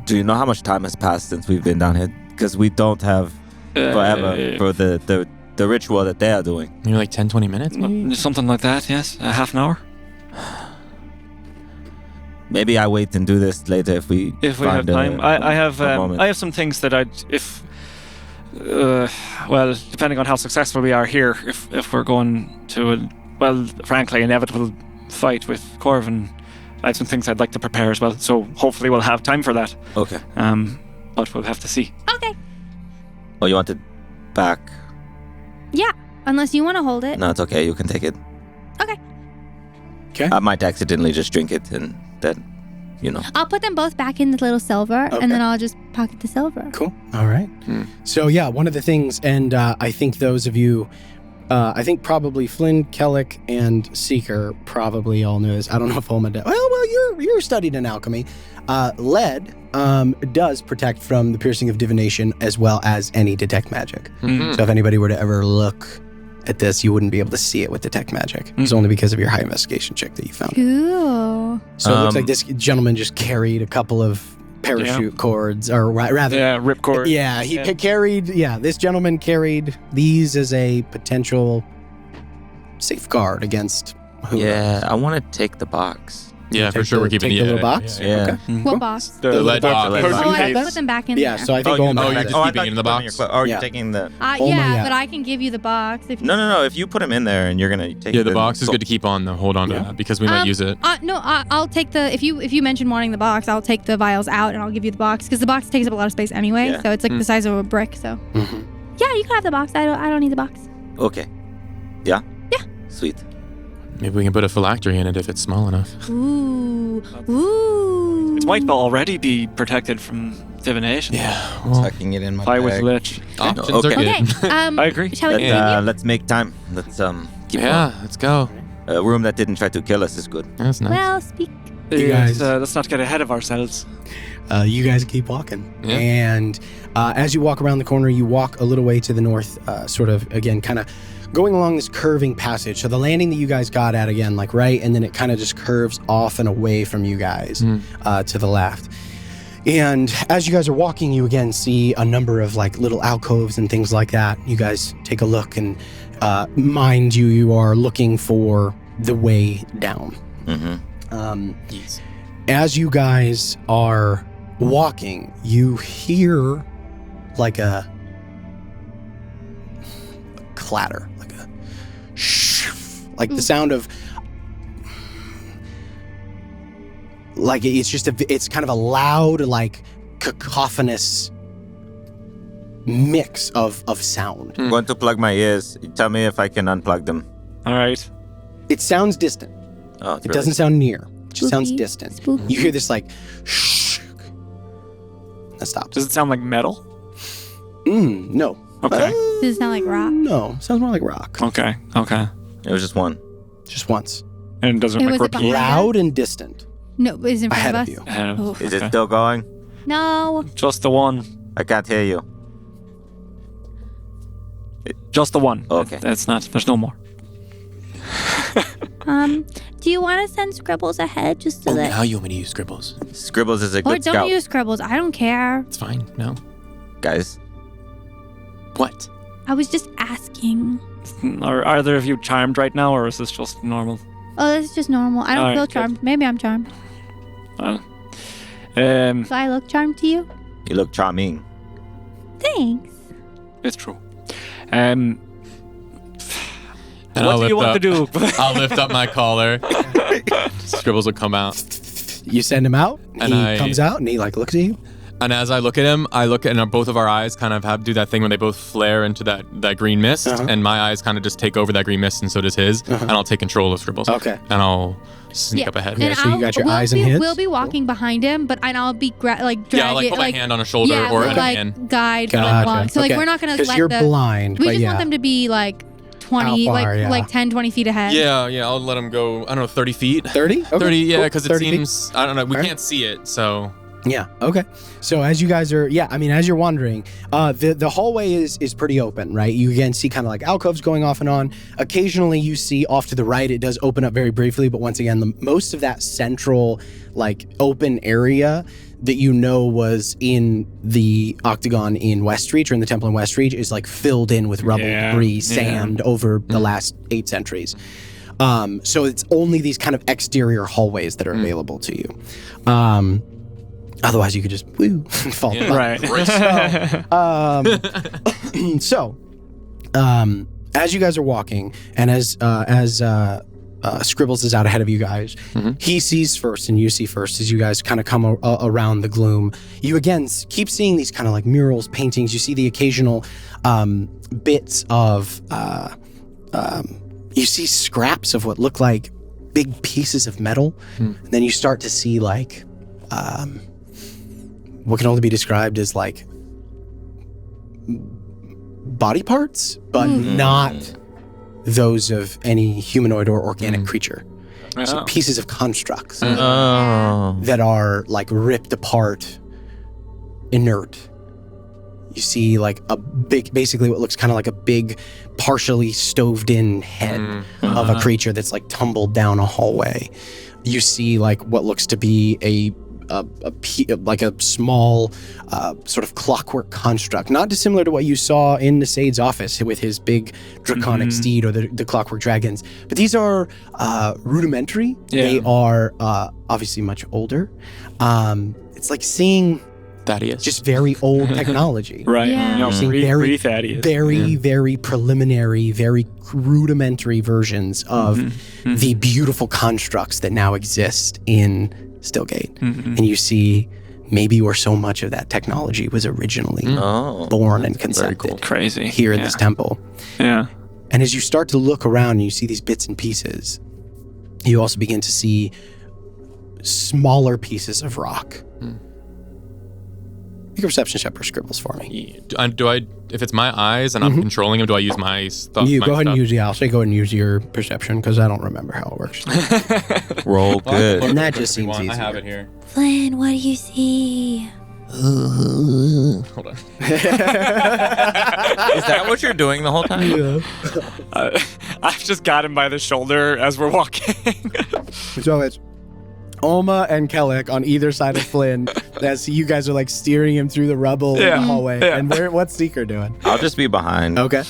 Do you know how much time has passed since we've been down here? Because we don't have forever for the ritual that they are doing. Maybe like 10, 20 minutes? Something like that, yes. A half an hour. Maybe I wait and do this later if we If we have find time. I have moment. I have some things that depending on how successful we are here, if we're going to frankly, inevitable fight with Corvin, I have some things I'd like to prepare as well. So hopefully we'll have time for that. Okay. But we'll have to see. Okay. Oh, you want it back? Yeah. Unless you want to hold it. No, it's okay. You can take it. Okay. Okay. I might accidentally just drink it and then, I'll put them both back in the little silver, Okay. and then I'll just pocket the silver. Cool. All right. So yeah, one of the things, and I think those of you, I think probably Flynn, Kellic, and Seeker probably all know this. I don't know if Olma does. Well, you're studied in alchemy. Lead does protect from the piercing of divination as well as any detect magic. So if anybody were to ever look at this, you wouldn't be able to see it with detect magic. It's only because of your high investigation check that you found. Cool. So it looks like this gentleman just carried a couple of parachute cords, or rather, ripcord. Yeah, he carried. Yeah, this gentleman carried these as a potential safeguard against. Who knows? I want to take the box. Yeah, for sure we're keeping the little box. Yeah. Okay. What box? The lead box. lead Oh, box. I that? put them back in Yeah, there. so I think Olma you're has just it. keeping it in the box? You're Yeah. taking the... yeah. But I can give you the box if you. No. If you put them in there and you're going to take Yeah, the box is good to keep on. Hold on to Yeah. that because we might use it. I'll take the if you mention wanting the box, I'll take the vials out and I'll give you the box because the box takes up a lot of space anyway. Yeah. So it's like the size of a brick. So yeah, you can have the box. I don't need the box. Okay. Yeah? Yeah. Sweet. Maybe we can put a phylactery in it if it's small enough. Ooh. It's might already be protected from divination. Yeah. Well, Tucking it in my I was bag. lich. options Okay. are good. Okay. I agree. Shall we continue? Let's make time. Let's keep Yeah, let's go. A room that didn't try to kill us is good. That's nice. Well, speak. You guys- Let's not get ahead of ourselves. You guys keep walking. Yeah. And as you walk around the corner, you walk a little way to the north, sort of, again, kind of going along this curving passage. So the landing that you guys got at, again, like right, and then it kind of just curves off and away from you guys to the left. And as you guys are walking, you again see a number of like little alcoves and things like that. You guys take a look, and mind you, you are looking for the way down. Yes. As you guys are walking, you hear like a clatter, like a like the sound of like it's kind of a loud, like cacophonous mix of sound. I'm going to plug my ears. You tell me if I can unplug them. All right. It sounds distant. Oh, it's It really- doesn't sound near. It just sounds Spooky. distant. Spooky. You hear this like that stops. Does it sound like metal? No. Okay. Does it sound like rock? No, sounds more like rock. Okay. It was just one. Just once. And doesn't It like was repeat. behind us? Loud and distant. No, is in front Ahead of of us. you. Ahead of- Oh. Is okay. it still going? No. Just the one. I can't hear you. Just the one. Okay. That's not. There's no more. Do you want to send Scribbles ahead just so Oh, that? now you want me to use scribbles. Scribbles is a Or good don't scout. use Scribbles. I don't care. It's fine. No. Guys, What? I was just asking. Are either of you charmed right now, or is this just normal? Oh, this is just normal. I don't Alright, feel good. charmed. Maybe I'm charmed. Well, Do I look charmed to you? you look charming. Thanks. it's true. And What do you want to do? I'll lift up my collar. Scribbles will come out. You send him out, And he comes out, and he like looks at you. And as I look at him, and both of our eyes kind of do that thing where they both flare into that green mist, and my eyes kind of just take over that green mist, and so does his, and I'll take control of Scribbles. Okay. And I'll sneak up ahead. Yeah, so you got your eyes and hits? We'll be walking behind him, but I'll be dragging. Yeah, I'll like put my hand on a shoulder yeah, or we'll, a like hand. guide Gotcha. along. So like Okay. we're not gonna let Because you're blind, We but just yeah. want them to be like 20, How far, yeah. like 10, 20 feet ahead. Yeah, I'll let him go, I don't know, 30 feet. 30? Okay, 30, yeah, cool. because it 30 feet. seems, I don't know, we Alright. can't see it, so. Yeah. Okay. So as you guys are, as you're wandering, the hallway is pretty open, right? You again see kind of like alcoves going off and on. Occasionally, you see off to the right, it does open up very briefly, but once again, most of that central like open area that you know was in the Octagon in Westreach or in the Temple in Westreach is like filled in with rubble, debris, sand over the last 8 centuries. So it's only these kind of exterior hallways that are available to you. Otherwise, you could just fall. Yeah. Right. So, as you guys are walking, and as Scribbles is out ahead of you guys, he sees first, and you see first as you guys kind of come around the gloom. You again keep seeing these kind of like murals, paintings. You see the occasional bits of. You see scraps of what look like big pieces of metal, and then you start to see like. What can only be described as like body parts, but not those of any humanoid or organic creature. So pieces of constructs that are like ripped apart, inert. You see like a big, basically what looks kind of like a big, partially stoved in head of a creature that's like tumbled down a hallway. You see like what looks to be a small sort of clockwork construct, not dissimilar to what you saw in Nasaid's office with his big draconic steed or the clockwork dragons. But these are rudimentary. Yeah. They are obviously much older. It's like seeing Thaddeus. just very old technology. Right. Yeah. You know, Seeing Thaddeus. very preliminary, very rudimentary versions of the beautiful constructs that now exist in Stillgate. And you see maybe where so much of that technology was originally born and concepted Crazy. here in this temple. Yeah. And as you start to look around and you see these bits and pieces, you also begin to see smaller pieces of rock. Make a perception check for scribbles for me. Do I? If it's my eyes and I'm controlling them, do I use my stuff? You my go ahead stuff? and use. Yeah, I'll say go ahead and use your perception because I don't remember how it works. Roll good. And that just seems easier. I have it here. Flynn, what do you see? Hold on. Is that what you're doing the whole time? I've just got him by the shoulder as we're walking. So it's Oma and Kellic on either side of Flynn as you guys are like steering him through the rubble in the hallway. Yeah. And what's Seeker doing? I'll just be behind. Okay.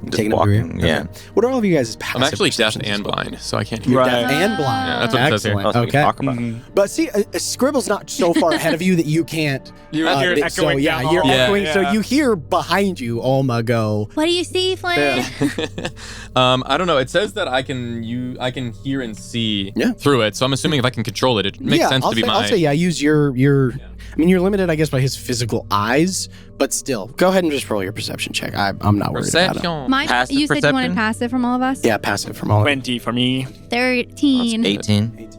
Just Taking up the rear? walking. Yeah. Okay. What are all of you guys' passive I'm actually deaf perceptions and as well? blind, so I can't hear. You're Right. deaf and blind. Yeah, that's what it says here. Excellent. That's what we Okay. talk about. But see, Scribble's not so far ahead of you that you can't. You hear it so echoing yeah, down the you're hall. echoing. Yeah. So you hear behind you, Alma go. What do you see, Flynn? I don't know. It says that I can hear and see Yeah. through it. So I'm assuming if I can control it, it makes sense to be I'll say use your. I mean, you're limited, I guess, by his physical eyes, but still, go ahead and just roll your perception check. I'm not worried about it. perception. Mine, Passive you said you wanted perception? passive from all of us? Yeah, passive from all of 20 for me. 13. 18.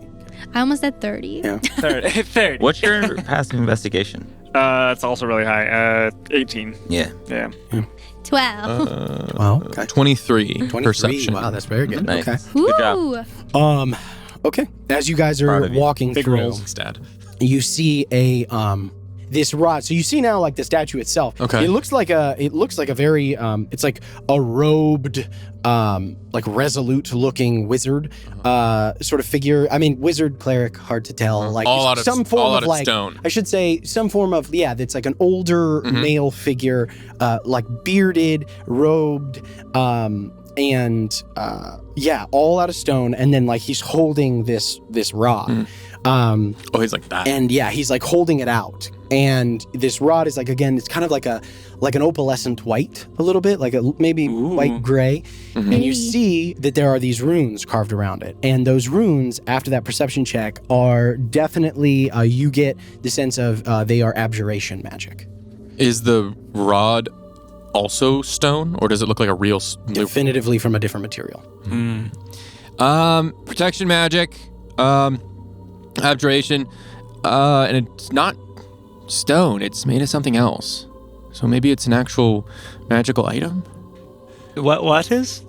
I almost said 30. Yeah. 30. What's your passive investigation? It's also really high. 18. Yeah. Yeah. 12. Well, okay. 23 23. perception. Wow, that's very good. Nice. Okay. Good job. Woo! Okay. As you guys are Proud of you. walking Big through, rolls. Stat. you see a this rod. So you see now like the statue itself. Okay. It looks like a very it's like a robed like resolute looking wizard sort of figure. I mean wizard, cleric, hard to tell. Like All out of- some form all of out of like stone. I should say some form of that's like an older male figure like bearded, robed and all out of stone, and then like he's holding this rod. Oh, he's like that. And he's like holding it out. And this rod is like, again, it's kind of like an opalescent white, a little bit, like a maybe white gray. And you see that there are these runes carved around it. And those runes, after that perception check, are definitely, you get the sense of they are abjuration magic. Is the rod also stone, or does it look like a real? Definitively from a different material. Protection magic, abjuration, and it's not stone. It's made of something else. So maybe it's an actual magical item. What is?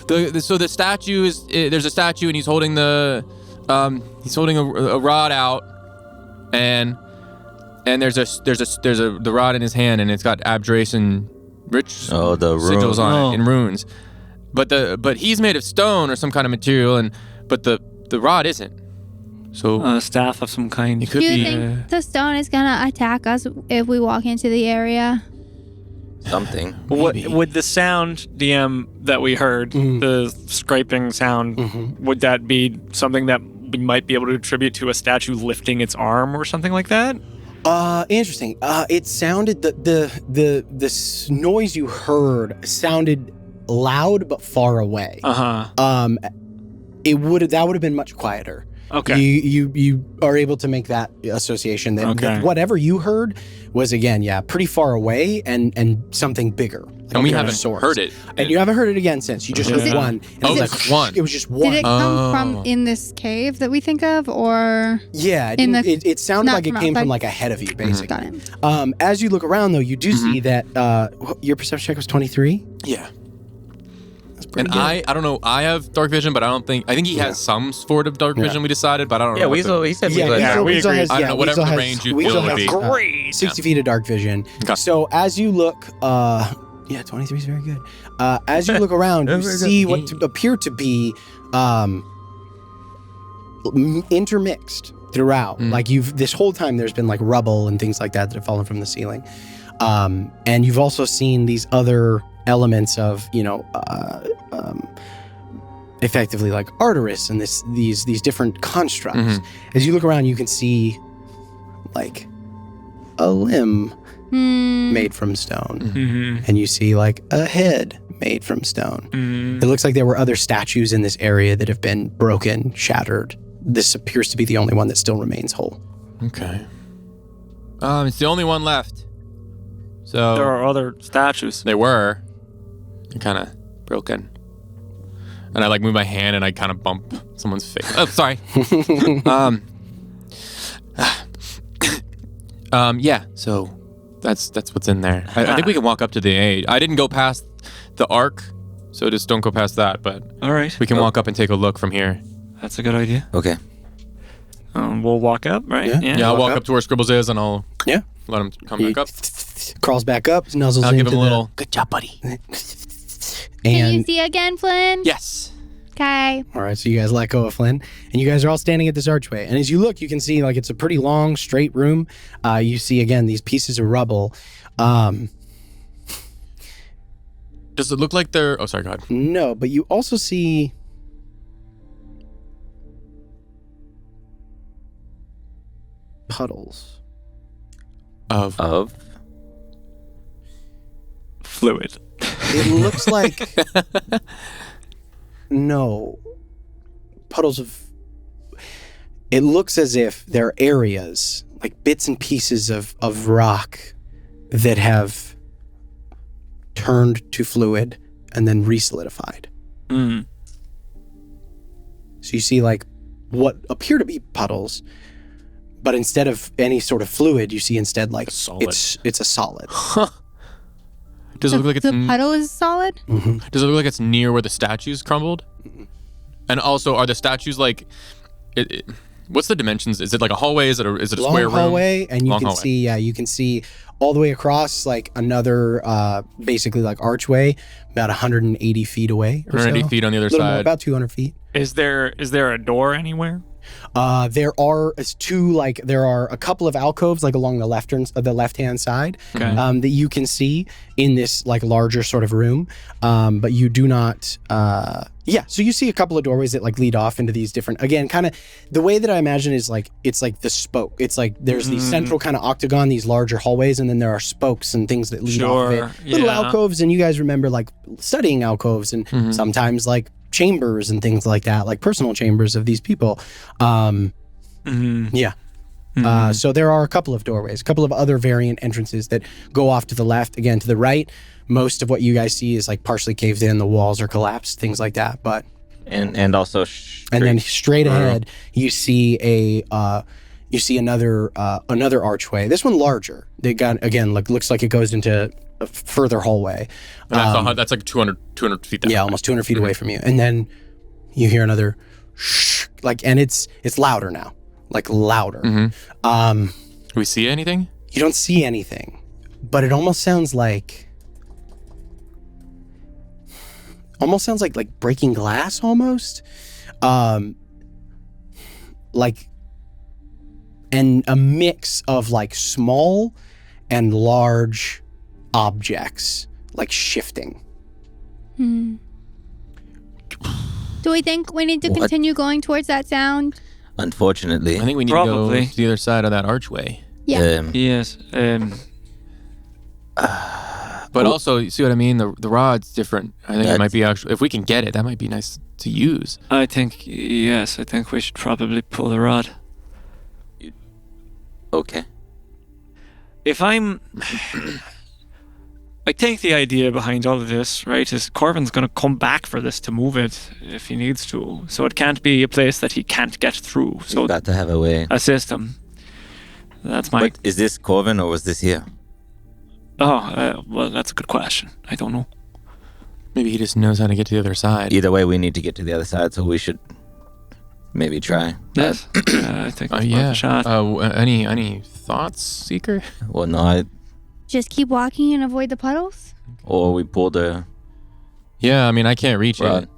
So the statue is there's a statue and he's holding a rod out, and there's the rod in his hand and it's got abjuration the sigils on it in runes. But he's made of stone or some kind of material, but the rod isn't. So A staff of some kind. it could Do you be. think the stone is going to attack us if we walk into the area? Something. What Maybe. would the sound, DM, that we heard, the scraping sound, would that be something that we might be able to attribute to a statue lifting its arm or something like that? Interesting. It sounded the noise you heard sounded loud but far away. Uh-huh. That would have been much quieter. Okay. You are able to make that association that, Okay. that whatever you heard was again pretty far away and something bigger. Like And we a haven't source. heard it. And you haven't heard it again since. You just heard Yeah. one. And Oh, it was that's one. It was just one. Did it come Oh. from in this cave that we think of, or Yeah, it, in didn't- the- it sounded not like it from came from outside? like ahead of you, basically. got it? As you look around, though, you do see that your perception check was 23. Yeah. That's pretty And good. I don't know. I have dark vision, but I think he has some sort of dark vision. We decided, but I don't know. Yeah, what Weasel. He said Yeah, Weasel. Yeah, we Weasel agree. has, I don't know, whatever Weasel the has- range you Weasel feel would has, be. Great. 60 feet of dark vision. Okay. So as you look, 23 is very good. As you look around, you see what appear to be intermixed throughout. Like this whole time there's been like rubble and things like that have fallen from the ceiling. And you've also seen these other elements of, effectively like Arteris and these different constructs. As you look around, you can see like a limb made from stone. And you see like a head made from stone. It looks like there were other statues in this area that have been broken, shattered. This appears to be the only one that still remains whole. Okay. It's the only one left. So There are other statues. they were. They're kind of broken. And I like move my hand and I kind of bump someone's face. Oh, sorry. Yeah. So that's what's in there. I think we can walk up to the A. I didn't go past the arc, so just don't go past that. But All right. we can walk up and take a look from here. That's a good idea. Okay. We'll walk up, right? Yeah, I'll walk up to where Scribbles is, and I'll Yeah. let him come back up. Crawls back up, nuzzles I'll give into him a little. Good job, buddy. Can you And see again, Flynn? Yes. Okay. all right, so you guys let go of Flynn, and you guys are all standing at this archway. And as you look, you can see like it's a pretty long, straight room. You see again these pieces of rubble. Does it look like they're? Oh, sorry, go ahead. No, but you also see puddles. Of Fluid. It looks like no puddles of. It looks as if there are areas, like bits and pieces of rock that have turned to fluid and then re-solidified. Mm. So you see like what appear to be puddles, but instead of any sort of fluid, you see instead like solid. it's a solid. Does it look like it's? The puddle is solid? Does it look like it's near where the statues crumbled? And also, are the statues like? What's the dimensions? Is it like a hallway? Is it a Long square room? hallway, and you Long can hallway. see you can see all the way across like another basically like archway about 180 feet away or 180 so. feet on the other A little more, side. about 200 feet. Is there a door anywhere? There are a couple of alcoves like along the left hand side that you can see in this like larger sort of room, but you do not. So you see a couple of doorways that like lead off into these different. Again, kind of the way that I imagine is like it's like the spoke. It's like there's the central kind of octagon, these larger hallways, and then there are spokes and things that lead off of it. Little alcoves, and you guys remember like studying alcoves and sometimes like chambers and things like that, like personal chambers of these people. So there are a couple of doorways, a couple of other variant entrances that go off to the left. Again, to the right, most of what you guys see is like partially caved in, the walls are collapsed, things like that. But and also and then straight ahead, you see another archway. This one larger. They got again looks like it goes into a further hallway. And that's like 200 feet down. Yeah, almost 200 feet away from you. And then you hear another shh, like, and it's louder now, like louder. Do we see anything? You don't see anything, but it almost sounds like breaking glass almost. Like, and a mix of like small and large objects like shifting. Do we think we need to continue going towards that sound? Unfortunately. I think we need Probably. to go to the other side of that archway. Yeah. Yes. But also, you see what I mean? The rod's different. I think it might be actually, if we can get it, that might be nice to use. I think we should probably pull the rod. Okay. I think the idea behind all of this, right, is Corvin's going to come back for this to move it if he needs to. So it can't be a place that he can't get through. So You've got to have a way. a system. That's my... But is this Corvin or was this here? well, that's a good question. I don't know. Maybe he just knows how to get to the other side. Either way, we need to get to the other side, so we should maybe try. Yes. I think that's worth a shot. Any thoughts, Seeker? Well, no, Just keep walking and avoid the puddles? or we pull the Yeah, I mean, I can't reach rod. it.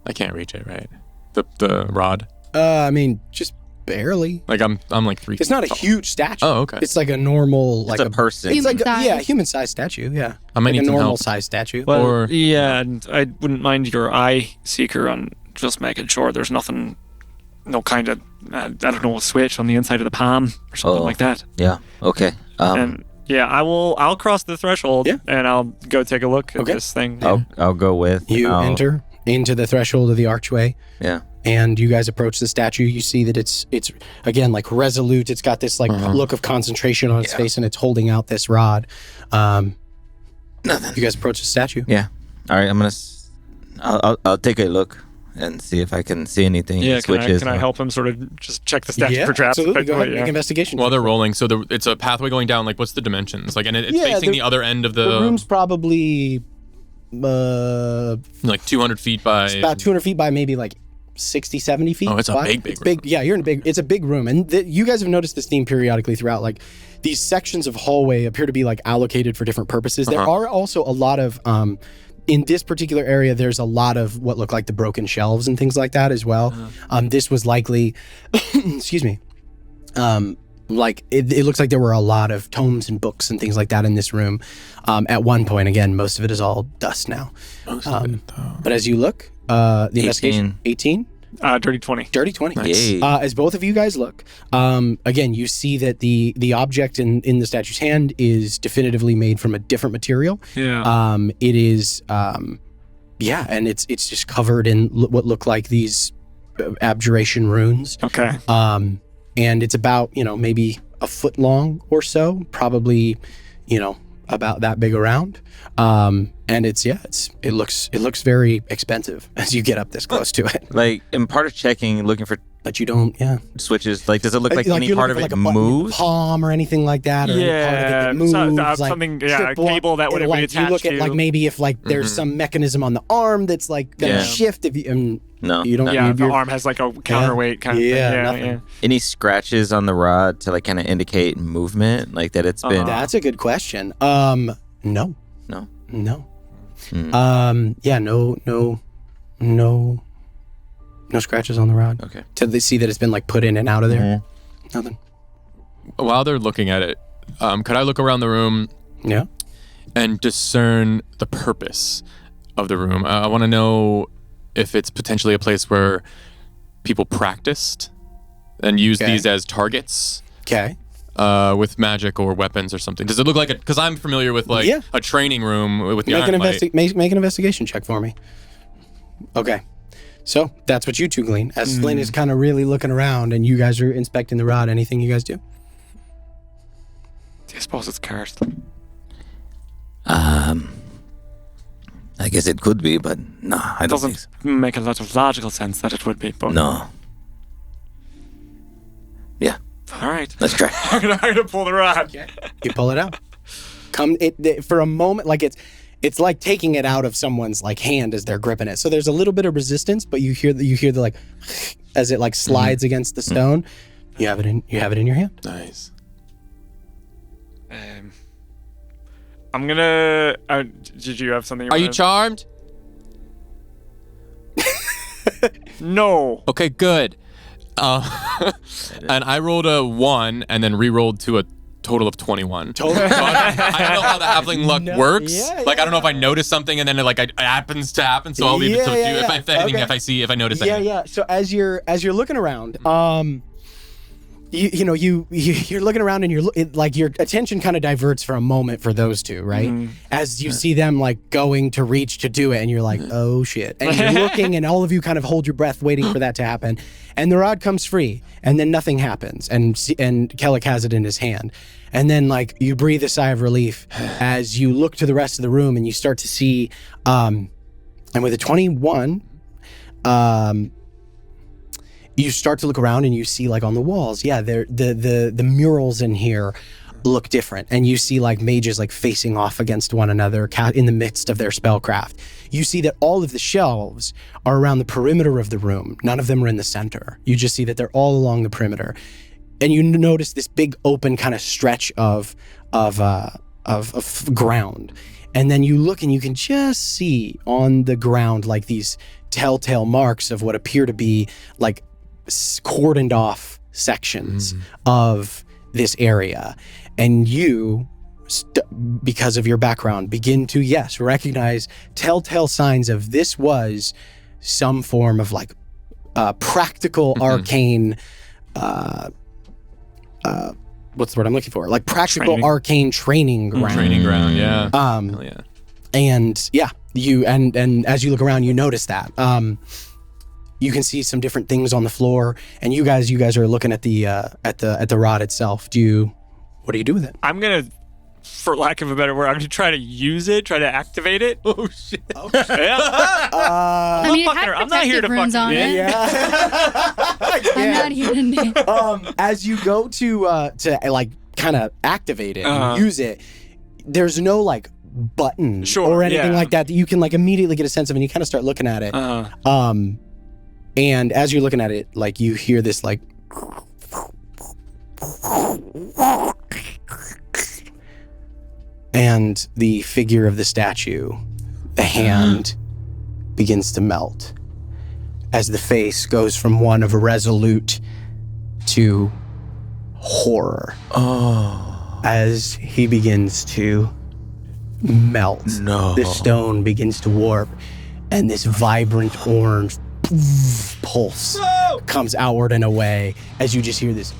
I can't reach it, right? The rod. I mean, just barely. Like I'm like 3 It's not a tall. huge statue. Oh, okay. It's like a normal, like It's a person. It's like Human-sized. human-sized statue. Yeah, I might like need a some normal help. size statue. Well, or- yeah, and I wouldn't mind your eye, Seeker, on just making sure there's nothing, no kind of, I don't know, switch on the inside of the palm or something like that. Yeah. Okay. And yeah, I'll cross the threshold and I'll go take a look at this thing. I'll go with. You I'll- enter into the threshold of the archway. Yeah. And you guys approach the statue. You see that it's again like resolute. It's got this like look of concentration on its face, and it's holding out this rod. Nothing. You guys approach the statue. Yeah. All right. I'll take a look and see if I can see anything. Yeah, Switches. can I help him sort of just check the stats for traps? Absolutely. Go ahead, Yeah. make investigation. While they're rolling, so it's a pathway going down. Like, what's the dimensions? Like, and it's facing the other end of The room's probably like 200 feet by about 200 feet by maybe like 60, 70 feet. Oh, it's wide. a big It's big. room. Yeah, it's a big room. And you guys have noticed this theme periodically throughout. Like, these sections of hallway appear to be like allocated for different purposes. There are also a lot of, in this particular area, there's a lot of what look like the broken shelves and things like that as well. This was likely, excuse me, like it looks like there were a lot of tomes and books and things like that in this room. At one point, again, most of it is all dust now. But as you look, the investigation, 18? Dirty 20. Dirty 20. Nice. As both of you guys look, again, you see that the object in the statue's hand is definitively made from a different material. Yeah. It is, and it's just covered in what look like these abjuration runes. Okay. And it's about, maybe a foot long or so, probably, about that big around. And it looks very expensive as you get up this close to it. Like, in part of checking, looking for But you don't, switches, like, does it look like any you're part of looking it for, like, a button moves? palm or anything like that, or any part of it that moves, something, a cable that would be attached to. You look at like maybe if like there's some mechanism on the arm that's like gonna shift if you. No. You don't. Yeah, the arm has like a counterweight kind of thing. nothing. Any scratches on the rod to like kind of indicate movement, like that it's been? That's a good question. No. No scratches on the rod. Okay. To they see that it's been like put in and out of there. Nothing. While they're looking at it, could I look around the room? Yeah. And discern the purpose of the room? I want to know if it's potentially a place where people practiced and used these as targets. Okay. With magic or weapons or something. Does it look like it? Because I'm familiar with like a training room with the iron light. Make an investigation check for me. Okay. So that's what you two glean. As Flynn is kind of really looking around and you guys are inspecting the rod, anything you guys do? I suppose it's cursed. I guess it could be, but no, I don't think so. Doesn't make a lot of logical sense that it would be, but No. Yeah, all right. let's try. I'm gonna pull the rod. You pull it out. For a moment, like it's like taking it out of someone's like hand as they're gripping it. So there's a little bit of resistance, but you hear the like as it like slides against the stone. You have it in your hand. Nice. I'm gonna. Did you have something? Are you charmed? No. Okay, good. And I rolled a 1 and then re-rolled to a total of 21. Total. So I don't know how the halfling luck works. Yeah, like I don't know if I notice something and then it happens to happen. So I'll leave it to you if I notice anything. Yeah. So as you're looking around, you're looking around and your attention kind of diverts for a moment for those two, right? As you see them like going to reach to do it, and you're like, oh shit, and you're looking, and all of you kind of hold your breath, waiting for that to happen, and the rod comes free, and then nothing happens, and Kellic has it in his hand, and then like you breathe a sigh of relief as you look to the rest of the room, and you start to see, and with a 21, you start to look around and you see like on the walls, the murals in here look different. And you see like mages like facing off against one another in the midst of their spellcraft. You see that all of the shelves are around the perimeter of the room. None of them are in the center. You just see that they're all along the perimeter. And you notice this big open kind of stretch of ground. And then you look and you can just see on the ground like these telltale marks of what appear to be like cordoned off sections of this area, and you because of your background begin to recognize telltale signs of this was some form of like practical arcane what's the word I'm looking for, like practical arcane training ground. Training ground, yeah. Hell yeah. And you and as you look around you notice that you can see some different things on the floor, and you guys are looking at the rod itself. What do you do with it? I'm gonna for lack of a better word, I'm gonna try to use it, try to activate it. Oh shit! Yeah. I mean, it had I'm not here to protective runes fuck on you. it. Yeah. I'm not here to name. As you go to like kind of activate it and use it, there's no like button or anything like that you can like immediately get a sense of, and you kind of start looking at it. And as you're looking at it, like you hear this like and the figure of the statue, the hand, begins to melt as the face goes from one of resolute to horror. As he begins to melt, the stone begins to warp, and this vibrant orange pulse comes outward and away as you just hear this.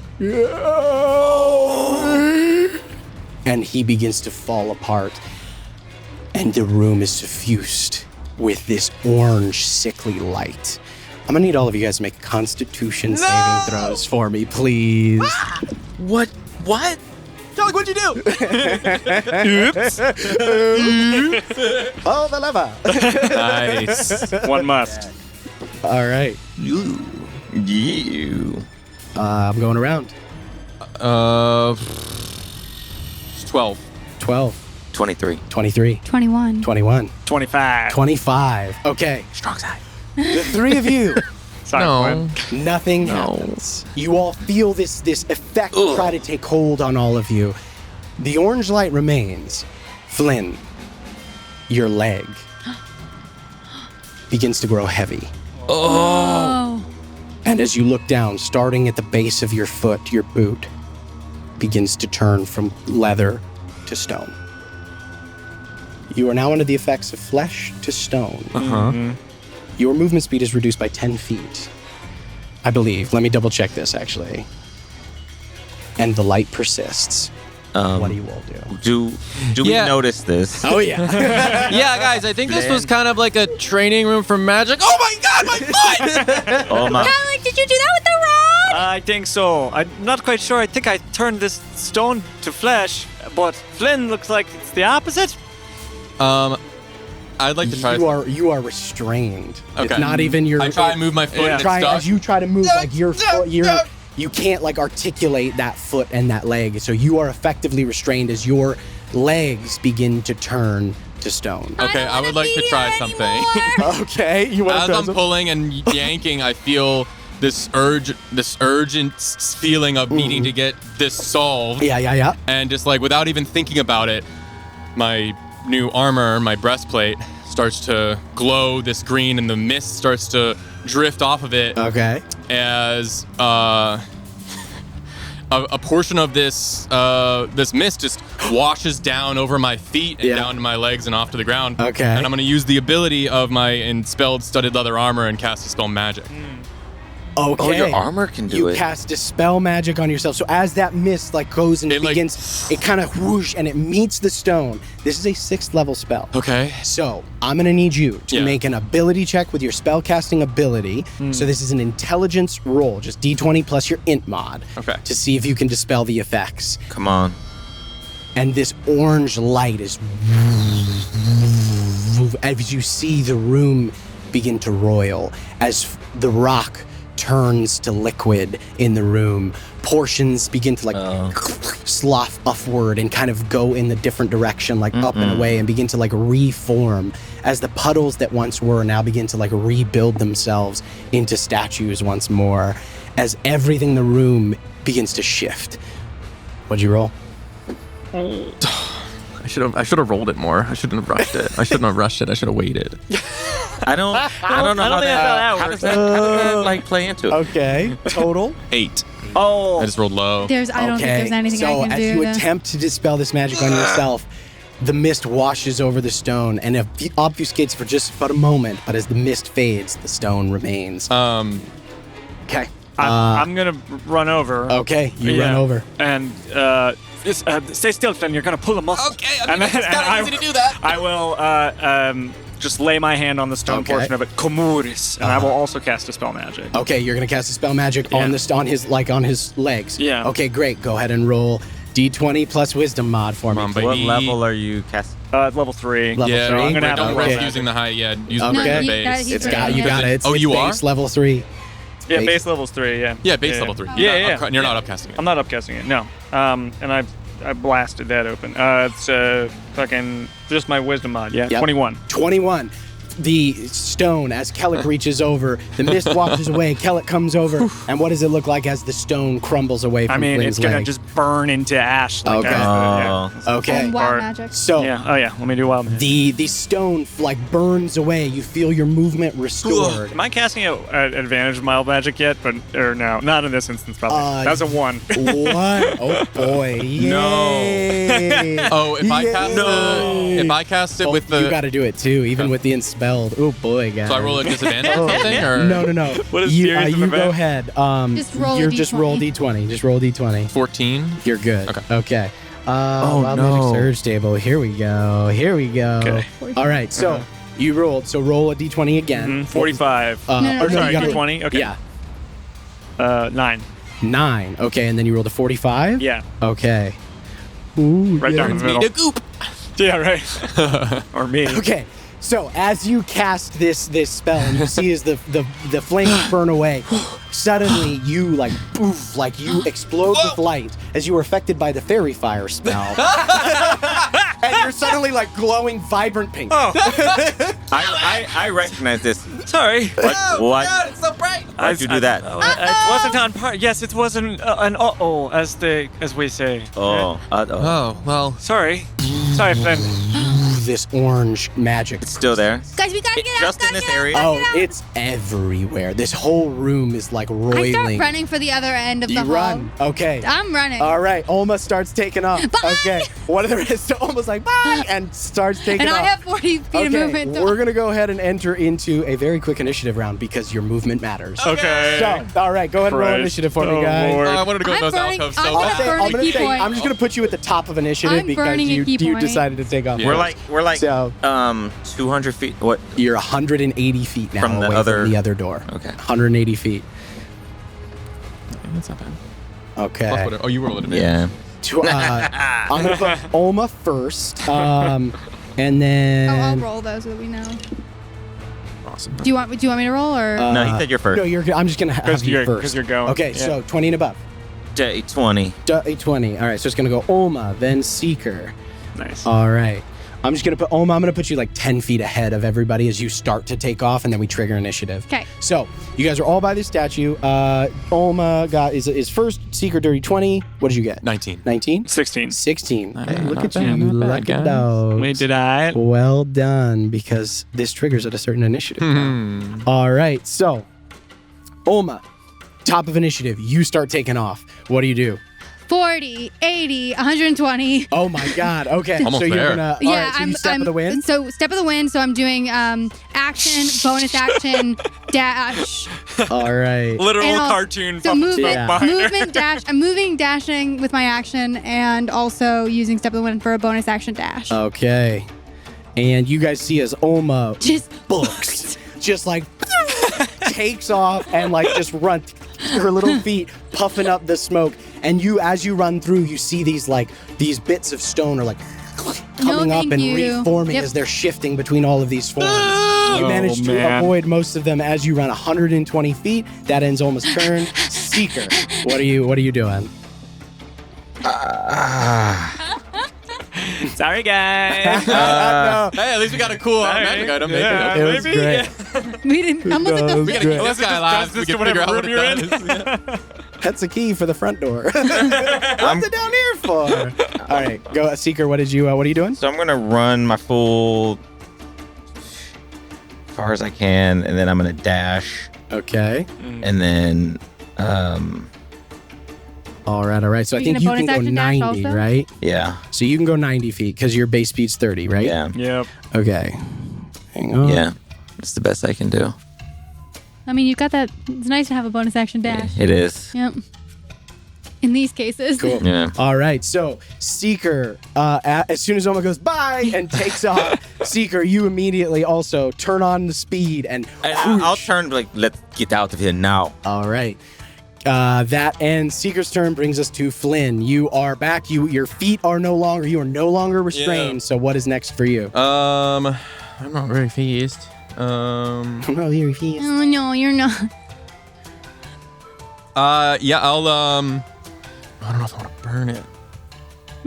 And he begins to fall apart, and the room is suffused with this orange, sickly light. I'm gonna need all of you guys to make Constitution saving throws for me, please. What? Kelly, what'd you do? Oops. Oh, the lever. Nice. One must. All right. You. I'm going around. 12. 12, 23. 23, 21. 21, 25. 25. Okay. Strong side. The three of you, Sorry, No. Glenn. nothing happens. You all feel this effect try to take hold on all of you. The orange light remains. Flynn, your leg begins to grow heavy. Oh. And as you look down, starting at the base of your foot, your boot begins to turn from leather to stone. You are now under the effects of flesh to stone. Your movement speed is reduced by 10 feet. I believe. Let me double check this, actually. And the light persists. What do you all do? Do we notice this? Oh, yeah. Yeah, guys, I think this was kind of like a training room for magic. Oh my god, my foot! Oh my. Alec, did you do that with the rod? I think so. I'm not quite sure. I think I turned this stone to flesh, but Flynn looks like it's the opposite. I'd like to try. You are restrained. Okay. It's not even your... I try and move my foot. And it's stuck. As you try to move, like your foot, you can't like articulate that foot and that leg. So you are effectively restrained as your legs begin to turn to stone. Okay, I would like to try something. Okay, you want As I'm pulling and yanking, I feel this urgent feeling of needing to get this solved. Yeah. And just like without even thinking about it, my new armor, my breastplate, starts to glow this green, and the mist starts to drift off of it. Okay. As a portion of this mist just washes down over my feet and down to my legs and off to the ground. Okay. And I'm going to use the ability of my enspelled studded leather armor and cast Dispel Magic. Okay. Oh, your armor can do it. You cast Dispel Magic on yourself. So as that mist like goes and begins, it kind of whoosh and it meets the stone. This is a 6th level spell. Okay. So I'm going to need you to make an ability check with your spell casting ability. So this is an intelligence roll, just D20 plus your int mod. Okay. To see if you can dispel the effects. Come on. And this orange light is as you see the room begin to roil as the rock turns to liquid in the room. Portions begin to like slough upward and kind of go in the different direction, like up and away, and begin to like reform as the puddles that once were now begin to like rebuild themselves into statues once more as everything in the room begins to shift. What'd you roll? I should have rolled it more. I shouldn't have rushed it. I shouldn't have rushed it. I should have waited. I don't know how does that like play into it. Okay, total 8. Oh. I just rolled low. I don't think there's anything I can as do. you attempt to dispel this magic on yourself, the mist washes over the stone and obfuscates for just but a moment, but as the mist fades, the stone remains. Okay. I'm gonna run over. Okay, you run over. And stay still, Flynn. You're gonna pull a muscle. Okay, I mean, it's kind of easy to do that. I will just lay my hand on the stone portion of it, Komuris, and I will also cast a spell magic. Okay, you're gonna cast a spell magic on his legs. Yeah. Okay, great. Go ahead and roll D20 plus wisdom mod for me. Come on, What baby. level are you casting? Level 3. Level Yeah, three? I'm gonna have don't to rush okay. using the high. Yeah, using Okay. the No, base. he's It's right. got you got it. It's, Oh, it's you are? base level 3. Yeah, Base- base level's 3, yeah. Yeah, base Yeah. level 3. Yeah. You're not upcasting it. I'm not upcasting it, no. And I blasted that open. It's fucking just my wisdom mod, yeah. Yep. 21. 21. The stone, as Kellic reaches over, the mist washes away. Kellic comes over, and what does it look like as the stone crumbles away from I mean, Flynn's it's gonna leg? just burn into ash. Like Okay. that. Okay. And wild Or- magic. So Yeah. Oh yeah. Let me do wild magic. the stone like burns away. You feel your movement restored. Am I casting at advantage of mild magic yet? Or no, not in this instance. Probably. That's a 1. What? Oh boy! Yay. Oh, if I cast Yay. if I cast it Oh, with the, you got to do it too, even with the unspelled. Oh boy, guys. so I roll a disadvantage or something, or No. What is you series of you events? go ahead. Just roll a You're just roll D20. D20. Just roll D20. 14. You're good. Okay. Okay. Oh, Wild no. Magic Surge table. Here we go. Okay. All right. So you rolled. So roll a D20 again. 45. Uh, No, or no, Sorry, you gotta- 20. Okay. Yeah. 9. 9. Okay, and then you rolled a 45. Yeah. Okay. Ooh. Right down in the middle. The goop. Yeah. Right. Or me. Okay. So as you cast this spell, and you see as the flames burn away, suddenly you like poof, like you explode with light as you were affected by the fairy fire spell, and you're suddenly like glowing vibrant pink. Oh. I recognize this. Sorry. What? It's so bright. Why'd you do that? It wasn't on part. Yes, it wasn't an uh-oh, as we say. Oh, Oh well. Sorry, Flynn. This orange magic. it's still there. Guys, we gotta get out. Just in gotta this get out, area? gotta Oh, get out. it's everywhere. This whole room is like I roiling. start running for the other end of You the hall. run. Okay. I'm running. All right. Alma starts taking off. Bye. Okay. One of the rest almost like bye and starts taking and off. I have 40 feet of Okay, movement. So we're gonna go ahead and enter into a very quick initiative round because your movement matters. Okay. So, all right, go ahead and roll Christ. initiative for me, Oh, guys. Lord. I wanted to go in I'm those burning- alcoves I'm so gonna bad. burn a key point. I'm just gonna put you at the top of initiative I'm because burning a you key point. decided to take off. Yeah. We're like So- 200 feet. What? You're 180 feet now From the away other- from the other door. Okay. 180 feet. That's not bad. Okay. Plus whatever. Oh, you rolled it. Yeah. I'm gonna put Oma first, and then. I'll roll those so that we know. Awesome. Do you want me to roll or? No, he said you're first. No, I'm just gonna have you you're- first. 'cause you're going. Okay, Yeah. so 20 and above. Day 20. 20. All right, so it's gonna go Oma, then Seeker. Nice. All right. I'm just gonna put Oma. I'm gonna put you like 10 feet ahead of everybody as you start to take off, and then we trigger initiative. 'Kay. So you guys are all by the statue. Oma got is first. Seeker dirty 20. What did you get? 19. 19. 16. 16. Hey, look not at bad, you, not bad, lucky guys. dogs. Wait, did I? Well done, because this triggers at a certain initiative. All right, so Oma, top of initiative. You start taking off. What do you do? 40, 80, 120. Oh my God. Okay, Almost so you're there. gonna. all right, so you step of the wind. So step of the wind. So I'm doing action, bonus action, dash. All right. Literal And I'll- cartoon. So fucking movement, Yeah. behind her. movement, dash. I'm moving, dashing with my action, and also using step of the wind for a bonus action dash. Okay. And you guys see as Oma Just books, just like takes off and like just run her little feet puffing up the smoke. And you, as you run through, you see these bits of stone are like coming up thank and you. reforming Yep. as they're shifting between all of these forms. You manage to man. avoid most of them as you run 120 feet. That ends Oma's turn. Seeker, what are you doing? Sorry, guys. No. Hey, at least we got a cool magic item. Yeah. Maybe. It was Maybe. great. we didn't. Almost like No, the We gotta keep this guy alive so we can figure out what it does. That's a key for the front door. What's it down here for? All right, go, Seeker. What are you doing? So I'm gonna run my full far as I can, and then I'm gonna dash, Okay. and then All right. So I You think get a you bonus can go action dash 90, also? right? yeah, So you can go 90 feet because your base speed's 30, right? yeah, Yep. Okay. Hang on. yeah. It's the best I can do. I mean, you got that. It's nice to have a bonus action dash. It is. Yep. In these cases. Cool. Yeah. All right. So Seeker, as soon as Oma goes bye and takes off, Seeker, you immediately also turn on the speed and. I'll turn like, let's get out of here now. All right. That ends Seeker's turn. Brings us to Flynn. You are back. Your feet are no longer restrained. Yeah. So what is next for you? I'm not very phased. Oh no, you're not. Yeah, I'll I don't know if I want to burn it.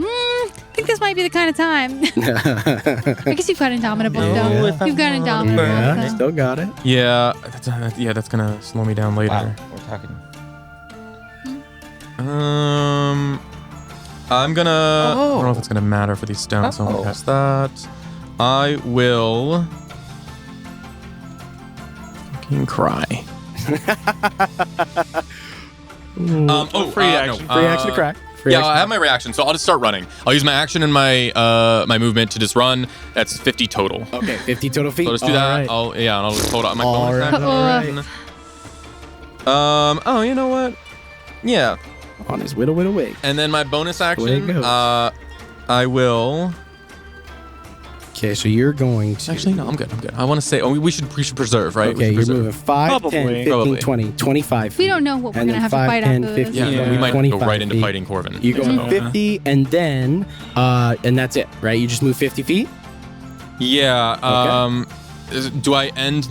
I think this might be the kind of time. I guess you've got Indomitable though. Yeah. You've got Indomitable. Yeah, so. still got it. Yeah, that's gonna slow me down later. Wow, we're talking. I'm gonna. I don't know if it's gonna matter for these stones, so I'm gonna cast that. I will. Fucking cry. Free action. Free action to crack. Free action I have my reaction, so I'll just start running. I'll use my action and my my movement to just run. That's 50 total. Okay, 50 total feet. So let's do that. Right. I'll just hold out my All bonus right. action. Oh, you know what? Yeah. On his whittle wig. And then my bonus Way action, it goes. I will. Okay, so you're going to. Actually, no, I'm good. I want to say, we should preserve, right? Okay, We you're should moving 5, Probably. 10, 15, Probably. 20, 25 We feet. don't know what we're And gonna then have to 5, fight 10, after 15, this. Yeah, we might go 25 right into feet. fighting Corvin. You go Mhm. 50, and then, and that's it, right? You just move 50 feet? Yeah. Do I end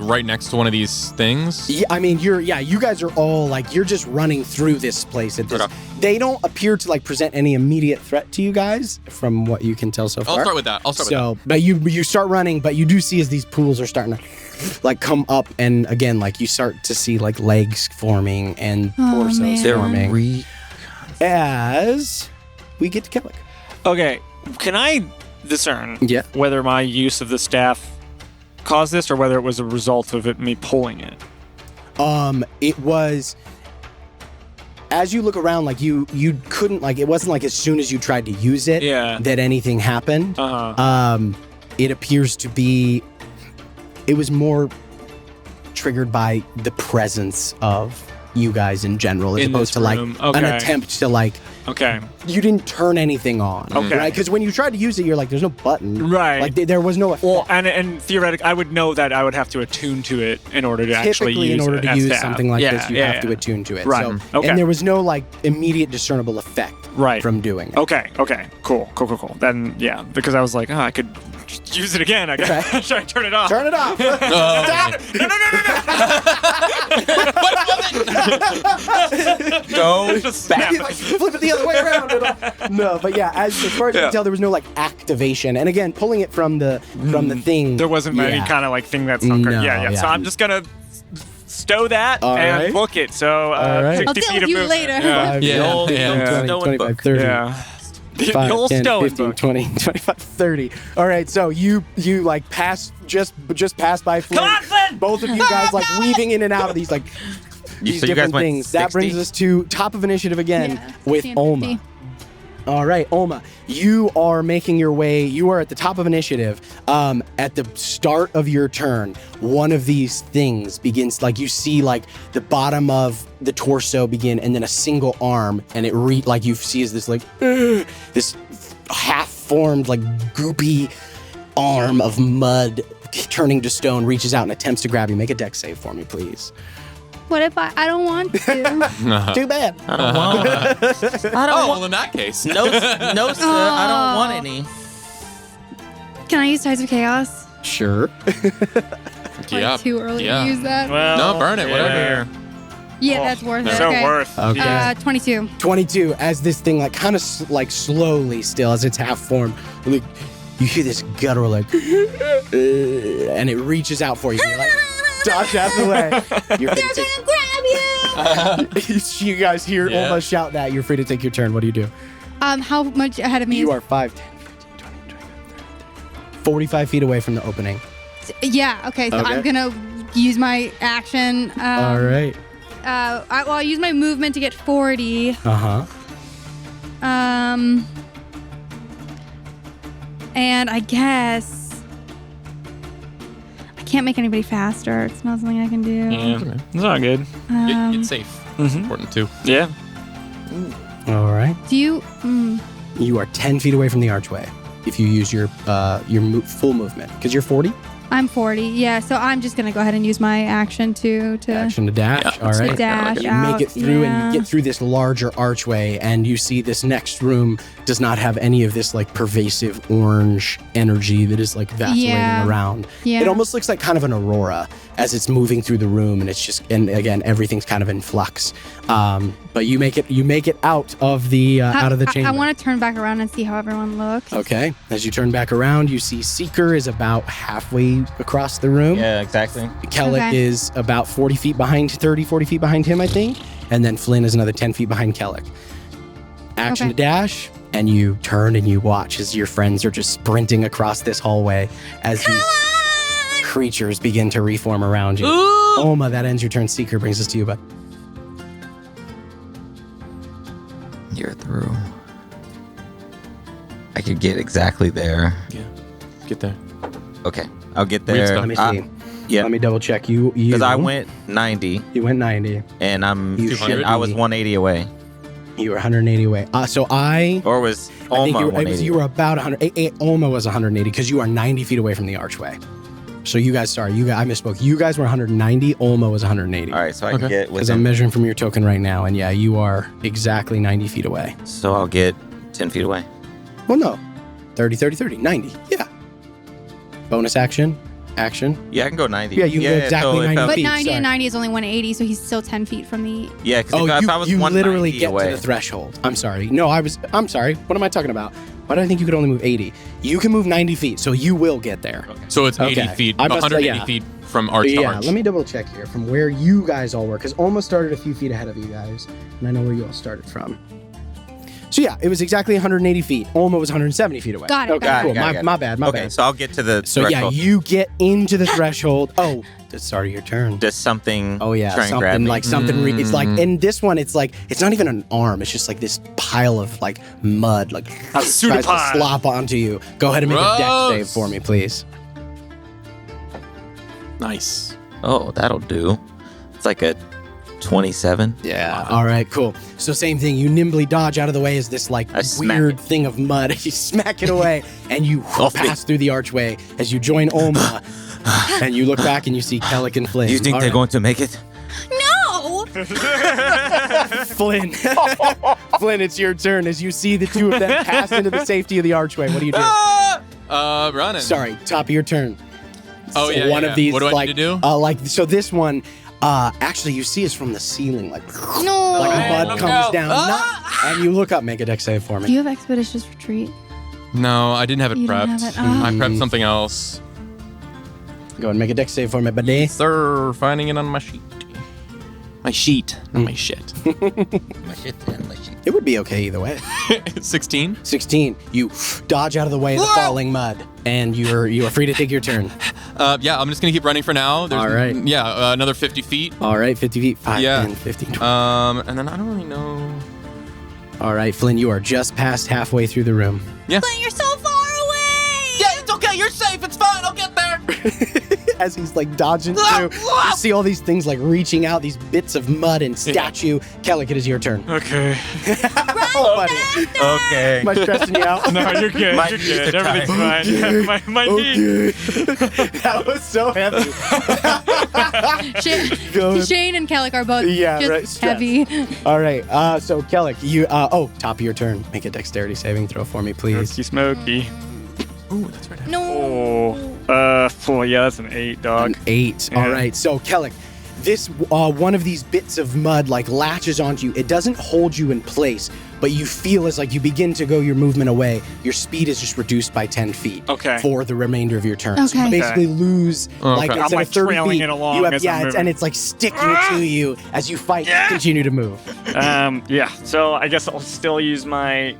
right next to one of these things? Yeah, I mean, you guys are all, you're just running through this place at this. Okay. They don't appear to, present any immediate threat to you guys, from what you can tell so far. I'll start with that. But you start running, but you do see as these pools are starting to come up, and again, you start to see legs forming and torsos man. forming. As we get to Kellic. Okay, can I discern Yeah. whether my use of the staff caused this or whether it was a result of me pulling it? It was. As you look around, you couldn't it wasn't as soon as you tried to use it that anything happened. It appears to be. It was more triggered by the presence of you guys in general, as In opposed this to room. an Okay. attempt to Okay. You didn't turn anything on, Okay. right? Because when you tried to use it, you're there's no button, Right. There was no effect. Well, and theoretically, I would know that I would have to attune to it in order to actually Typically, use in order it to as use staff. something like Yeah, this, you yeah, have to attune to it. Right. So, Okay. And there was no immediate discernible effect Right. from doing it. Okay. Cool. Then, yeah, because I was like, I could just use it again. I guess. Okay. Should I turn it off? Turn it off. Stop. Go Just back. snap. Flip it the other way around. No, but yeah, as far as you can tell, there was no activation. And again, pulling it from the thing. There wasn't any kind of thing that's not No, yeah. So yeah. I'm just gonna stow that All and right. book it. So All right. 60 I'll feet deal of with you movement. later. Yeah. 5, Yeah, 10, yeah. 20, 25, 30. Yeah. The 5, old 10, stowing 15, book. 20, 25, 30. All right, so you pass just pass by Flynn. Come on, Flynn! Both of you guys weaving in and out of these these So you guys different went things. That 60? brings us to top of initiative again Yeah, with 60 and Oma. 50. All right, Oma, you are making your way. You are at the top of initiative. At the start of your turn, one of these things begins. You see, the bottom of the torso begin, and then a single arm, and it you see as this this half-formed goopy arm of mud turning to stone reaches out and attempts to grab you. Make a dex save for me, please. What if I don't want to? Too bad. I don't want. I don't want. in that case. No, sir. I don't want any. Can I use Tides of Chaos? Sure. Yeah. Too early Yeah. to use that. Well, No, burn it, whatever. Yeah, Oh, that's worth it. So Okay. worth. Okay. 22. 22, as this thing kind of slowly still, as it's half formed, you hear this guttural and it reaches out for you. You're dodge out of the way. You're free to take, Gonna grab you! you guys hear Yeah. almost shout that. You're free to take your turn. What do you do? How much ahead of me You is... are 5, 10, 15, 20, 25, 30, 45 feet away from the opening. Yeah, okay, so Okay. I'm gonna use my action. All right. I'll use my movement to get 40. Uh-huh. And I guess... I can't make anybody faster. It's not something I can do. Yeah. It's not good. It's safe. Mm-hmm. It's important too. Yeah. All right. Do you... You are 10 feet away from the archway if you use your full movement. Because you're 40? I'm 40. Yeah, so I'm just gonna go ahead and use my action to Action to dash. Yeah, All right. to dash You out. make it through yeah. and you get through this larger archway, and you see this next room does not have any of this like pervasive orange energy that is like vacillating around. Yeah. It almost looks like kind of an aurora as it's moving through the room, and it's just, and again, everything's kind of in flux. But you make it out of the chamber. I want to turn back around and see how everyone looks. Okay. As you turn back around, you see Seeker is about halfway across the room. Yeah, exactly. Kellic Okay. is about 40 feet behind him, I think. And then Flynn is another 10 feet behind Kellic. Action Okay. to dash, and you turn and you watch as your friends are just sprinting across this hallway as these creatures begin to reform around you. Oma, that ends your turn. Seeker brings us to you, bud. You're through. I could get exactly there. Get there. Okay, I'll get Weird there. stuff. Let me see. Yeah, Let me double check. You because I went 90 You went 90. and I'm. You should I was be. 180 away, You were 180 away. So I or was think almost you were, 180. you were about 100. Olma was 180 because you are 90 feet away from the archway. So you guys, I misspoke. You guys were 190. Olma was 180. All right, so I can Okay. get Because I'm within. measuring from your token right now, and yeah, you are exactly 90 feet away. So I'll get 10 feet away. Well, no. 30, 30, 30. 90. Yeah. Bonus action. Yeah, I can go 90. Yeah, you can go exactly 90 But feet, 90 sorry. and 90 is only 180, so he's still 10 feet from the. Yeah, because Oh, if I was you 190 literally get away, to the threshold. I'm sorry. No, I'm sorry. What am I talking about? Why do I think you could only move 80? You can move 90 feet, so you will get there. So it's 80 Okay. feet, I must say, 180 yeah. feet from arch to Yeah, arch. let me double check here from where you guys all were, because Alma started a few feet ahead of you guys, and I know where you all started from. So yeah, it was exactly 180 feet. Alma was 170 feet away. Got it, Okay, got it. cool. Got it. My bad. okay, so I'll get to the So yeah, threshold. you get into the threshold. Oh, the start of your turn. Does something Oh yeah, try and grab something me? like something. It's like in this one, it's like it's not even an arm. It's just like this pile of like mud, like A tries to pseudopod. slop onto you. Go ahead and make a dex Gross. save for me, please. Nice. Oh, that'll do. It's like a 27. Yeah. All right, cool. So same thing. You nimbly dodge out of the way as this like I smack weird it. thing of mud. You smack it away, and you Off me. pass through the archway as you join Olma. And you look back and you see Kellic and Flynn. Do you think All they're right. going to make it? No! Flynn. Flynn, it's your turn as you see the two of them pass into the safety of the archway. What do you do? Running. Sorry, top of your turn. Oh, yeah, one yeah. of these. What do I like, need to do? Like so, this one. Actually, you see is from the ceiling, like No! mud look comes out. down, and you look up. Make a dex save for Do me. you have Expeditious Retreat? No, I didn't have it You don't prepped. have it. Oh. I prepped something else. Go and make a dex save for me, buddy. Sir, finding it on my sheet. My sheet, not my shit. It would be okay either way. 16. 16. You dodge out of the way of the falling mud, and you are free to take your turn. Yeah, I'm just gonna keep running for now. All right. Yeah, another 50 feet. All right, 50 feet, 5, Yeah. 10, 15, 20. And then I don't really know. All right, Flynn, you are just past halfway through the room. But you're so far away! Yeah, it's okay. You're safe. It's fine. I'll get there. As he's like dodging through, you see all these things like reaching out, these bits of mud and statue. Kellic, it is your turn. Okay. Oh, buddy. Okay. Am I stressing you out? No, you're good. My You're knees good. are Everything's fine. my knee. That was so heavy. Go ahead. Shane and Kellic are both Yeah, just right, stress. heavy. All right, so Kellic, you, top of your turn. Make a dexterity saving throw for me, please. Smoky, smoky. Ooh, that's right. No. Yeah, that's an 8, dog. An 8. Yeah. All right, so Kellic, this one of these bits of mud like latches onto you. It doesn't hold you in place, but you feel as like you begin to go your movement away, your speed is just reduced by 10 feet Okay. for the remainder of your turn. So Okay. you basically lose like Okay. instead I'm, like, of 30 trailing feet, it along you have, as yeah, I'm it's, moving. and it's like sticking to you as you fight to continue to move. Yeah. So I guess I'll still use my.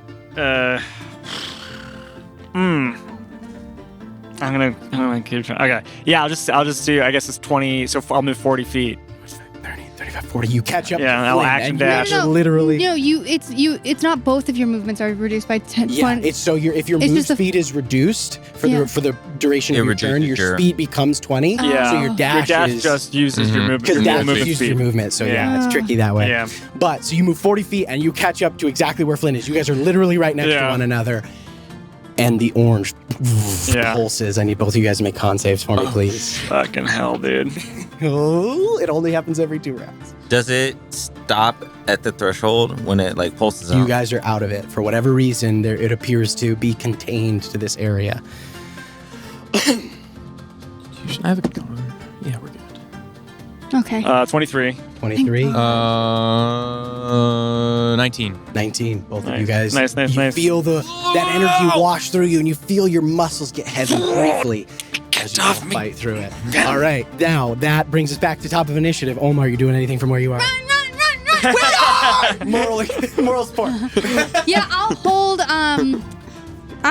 I'm gonna keep trying. Okay. Yeah. I'll just do. I guess it's 20. So I'll move 40 feet. 30, 35, 40. You catch up. Yeah, to I'll Flynn, action and you dash. guys are literally. No, it's not both of your movements are reduced by 10. Yeah, it's so if your It's move just a- speed is reduced for Yeah. the duration of It your turn, reduces your your- speed becomes 20. Yeah. So your dash, is just uses your movement. because Your dash movement uses speed. your movement. So yeah, Yeah. it's tricky that way. Yeah. But so you move 40 feet and you catch up to exactly where Flynn is. You guys are literally right next to Yeah. one another. and the orange pulses. I need both of you guys to make con saves for me, please. Fucking hell, dude. Oh, it only happens every 2 rounds. Does it stop at the threshold when it like pulses out? You guys are out of it. For whatever reason, it appears to be contained to this area. I have a gun. Yeah, we're good. Okay. 23. 23. 19. 19. Both of Nice. you guys. Nice. You feel that energy wash through you, and you feel your muscles get heavy briefly as you fight through it. All right. Now, that brings us back to top of initiative. Omar, are you doing anything from where you are? Run! Moral support. Yeah, I'll hold. I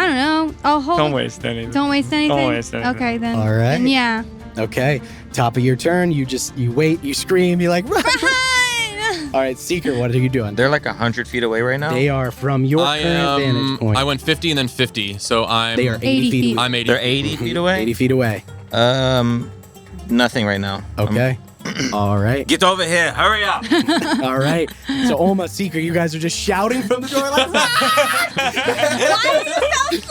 don't know. I'll hold. Don't waste anything. Don't waste anything. Don't waste anything. Okay then. All right. Then yeah. Okay. Top of your turn. You wait. You scream. You're like, run! Run! All right, Seeker, what are you doing? They're like 100 feet away right now. They are from your current vantage point. I went 50 and then 50, so I'm. They are 80 feet away. I'm 80. They're 80 feet away. 80 feet away. Nothing right now. Okay. All right. Get over here! Hurry up! All right. So, Oma, Seeker, you guys are just shouting from the door like, run! Why are you so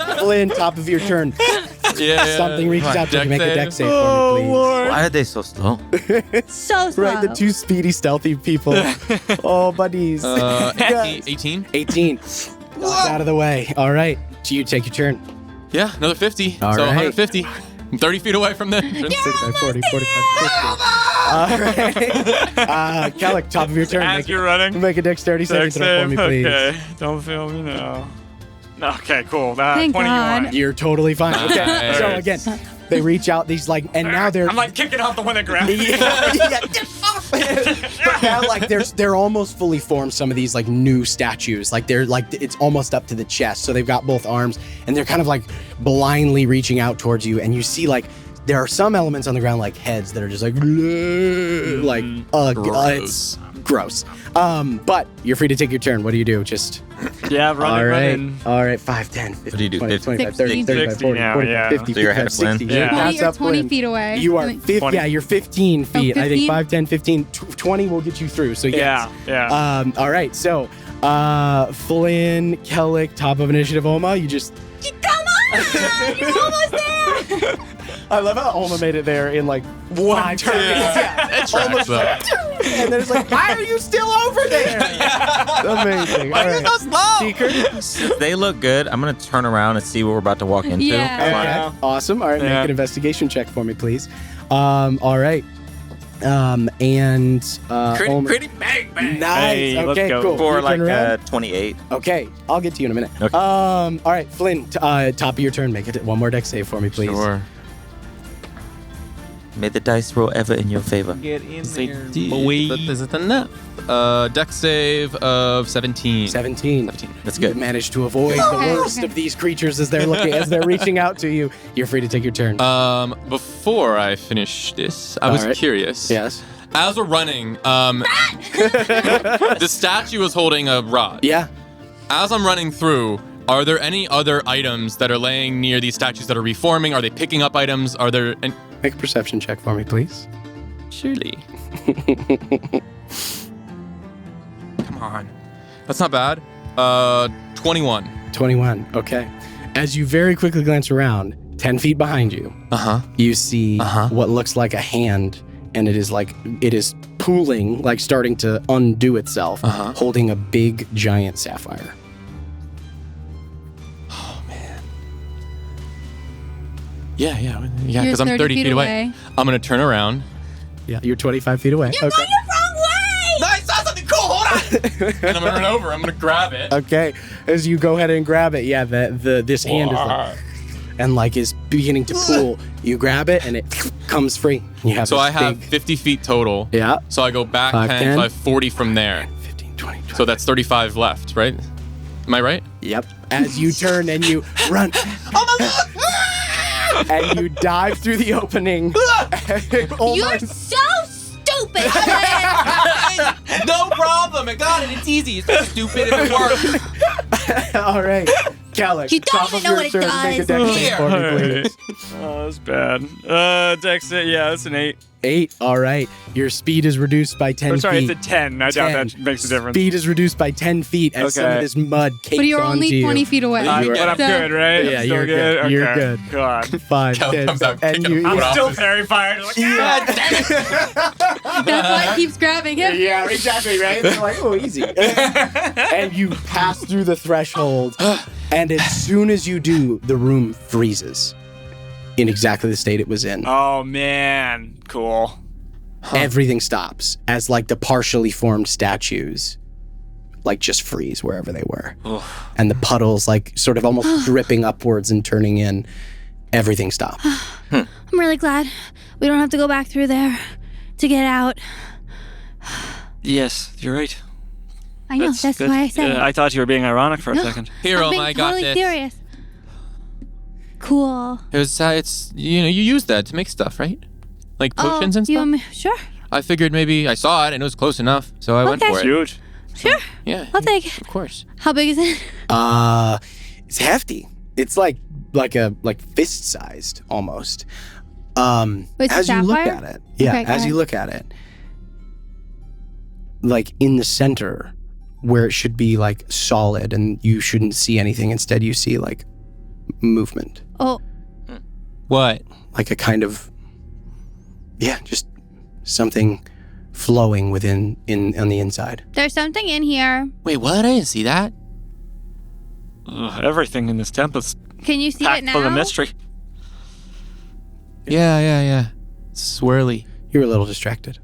slow? Flynn, top of your turn. Yeah. Something reaches out to you. Dex Make a save. deck save for me, please. Why are they so slow? So slow. Right, the two speedy, stealthy people. Oh, buddies. 18. 18. Knocked out of the way. All right. So you take your turn. Yeah, another 50. All so right. 150. I'm 30 feet away from the entrance. 45, 40, 45, 50. All right. Kellic, top of your turn. As you're running. Make a dexterity saving throw for me, please. Okay. Don't feel me now. Okay, cool. Thank 21. God. You're totally fine. Okay. Nice. So again, they reach out. These like, and now they're. I'm like kicking out the one that grabbed me. But now, like, they're almost fully formed. Some of these like new statues, like they're like it's almost up to the chest. So they've got both arms, and they're kind of like blindly reaching out towards you. And you see like there are some elements on the ground, like heads that are just like, it's gross. But you're free to take your turn. What do you do? Just. Yeah, running. All right, 5, 10, 15, What do you do? 20, 25, 30, 60 35, 40, now, 45, yeah. 50, So you're ahead of 55, 60. Flynn? Yeah. That's You're up 20 Flynn. feet away. You are 20. 50, you're 15 feet. I think 15? 5, 10, 15, 20 will get you through. So yes. Yeah. All right. So Flynn, Kellic, top of initiative, Oma. You just. Come on! You're almost there! I love how Oma made it there in like 1 turn. That tracks, though. And then it's like, why are you still over there? Amazing. All right. Seeker. They look good. I'm gonna turn around and see what we're about to walk into. Yeah. Come on. Okay. Awesome. All right. Yeah. Make an investigation check for me, please. All right. Oma. Pretty bang bang. Nice. Hey, let's Okay, go. cool. For You like turn around? 28. Okay, I'll get to you in a minute. Okay. All right, Flynn, top of your turn. Make it one more deck save for me, please. Sure. May the dice roll ever in your favor. Get in there, boy. But is it enough? Deck save of 17. 17. That's You good. managed to avoid the worst of these creatures as they're reaching out to you. You're free to take your turn. Before I finish this, I was All right. curious. Yes. As we're running, the statue is holding a rod. Yeah. As I'm running through, are there any other items that are laying near these statues that are reforming? Are they picking up items? Are there... Make a perception check for me, please. Surely. Come on. That's not bad. 21. 21. Okay. As you very quickly glance around, 10 feet behind you, you see what looks like a hand, and it is pooling, like starting to undo itself, holding a big, giant sapphire. Yeah, You're because I'm 30 feet away. I'm going to turn around. Yeah, you're 25 feet away. You're going the wrong way! I saw something cool. Hold on. And I'm going to run over. I'm going to grab it. Okay, as you go ahead and grab it, yeah, this hand is like, and like is beginning to pool. You grab it and it comes free. You have So this I have big, 50 feet total. yeah, So I go back 5, 10, 10. so I have 40 from there. 15, 20, 20. So that's 35 left, right? Am I right? Yep. As you turn and you run. And you dive through the opening. You're so stupid! No problem. I got it. It's easy. It's just stupid if it works. All right. Kellic, You don't top even of know your what it turn, make a does. dex save for me, please. Oh, that's bad. Dex, yeah, that's an 8. 8. All right. Your speed is reduced by 10 Oh, sorry, feet. it's a 10. I doubt 10. that makes a difference. Speed is reduced by 10 feet as some of Okay. this mud cakes But you're onto only you. 20 feet away. You are- But I'm So- good, right? Yeah, I'm still you're good. Okay. You're good. God. 5, Kelly 10, comes out and kicking you. him I'm out. still terrified. Like, Yeah. That's why it keeps grabbing him. Yeah, exactly, right? They're like, oh, easy. And you pass through the threshold, and as soon as you do, the room freezes in exactly the state it was in. Oh, man. Cool. Everything stops as like the partially formed statues like just freeze wherever they were. And the puddles like sort of almost dripping upwards and turning in. Everything stops. I'm really glad we don't have to go back through there to get out. Yes, you're right. I know, that's good. why I said it. I thought you were being ironic for a second. Hero, I'm being I got totally this. serious. Cool. It's you use that to make stuff, right? Like potions and you stuff. want me? Sure. I figured maybe I saw it and it was close enough, so I went Okay. for it. Huge. Sure. Yeah, I'll take it. of course. How big is it? It's hefty. It's like fist sized almost. Wait, As you look sapphire? at it, yeah, Okay, go as you ahead. look at it, like in the center where it should be like solid and you shouldn't see anything, instead you see like movement, Oh, What? like a kind of just something flowing within on the inside. there's something in here. Wait, what? I didn't see that. Everything in this temple's Can you see it packed now? full of mystery. Yeah. Swirly. You're a little distracted.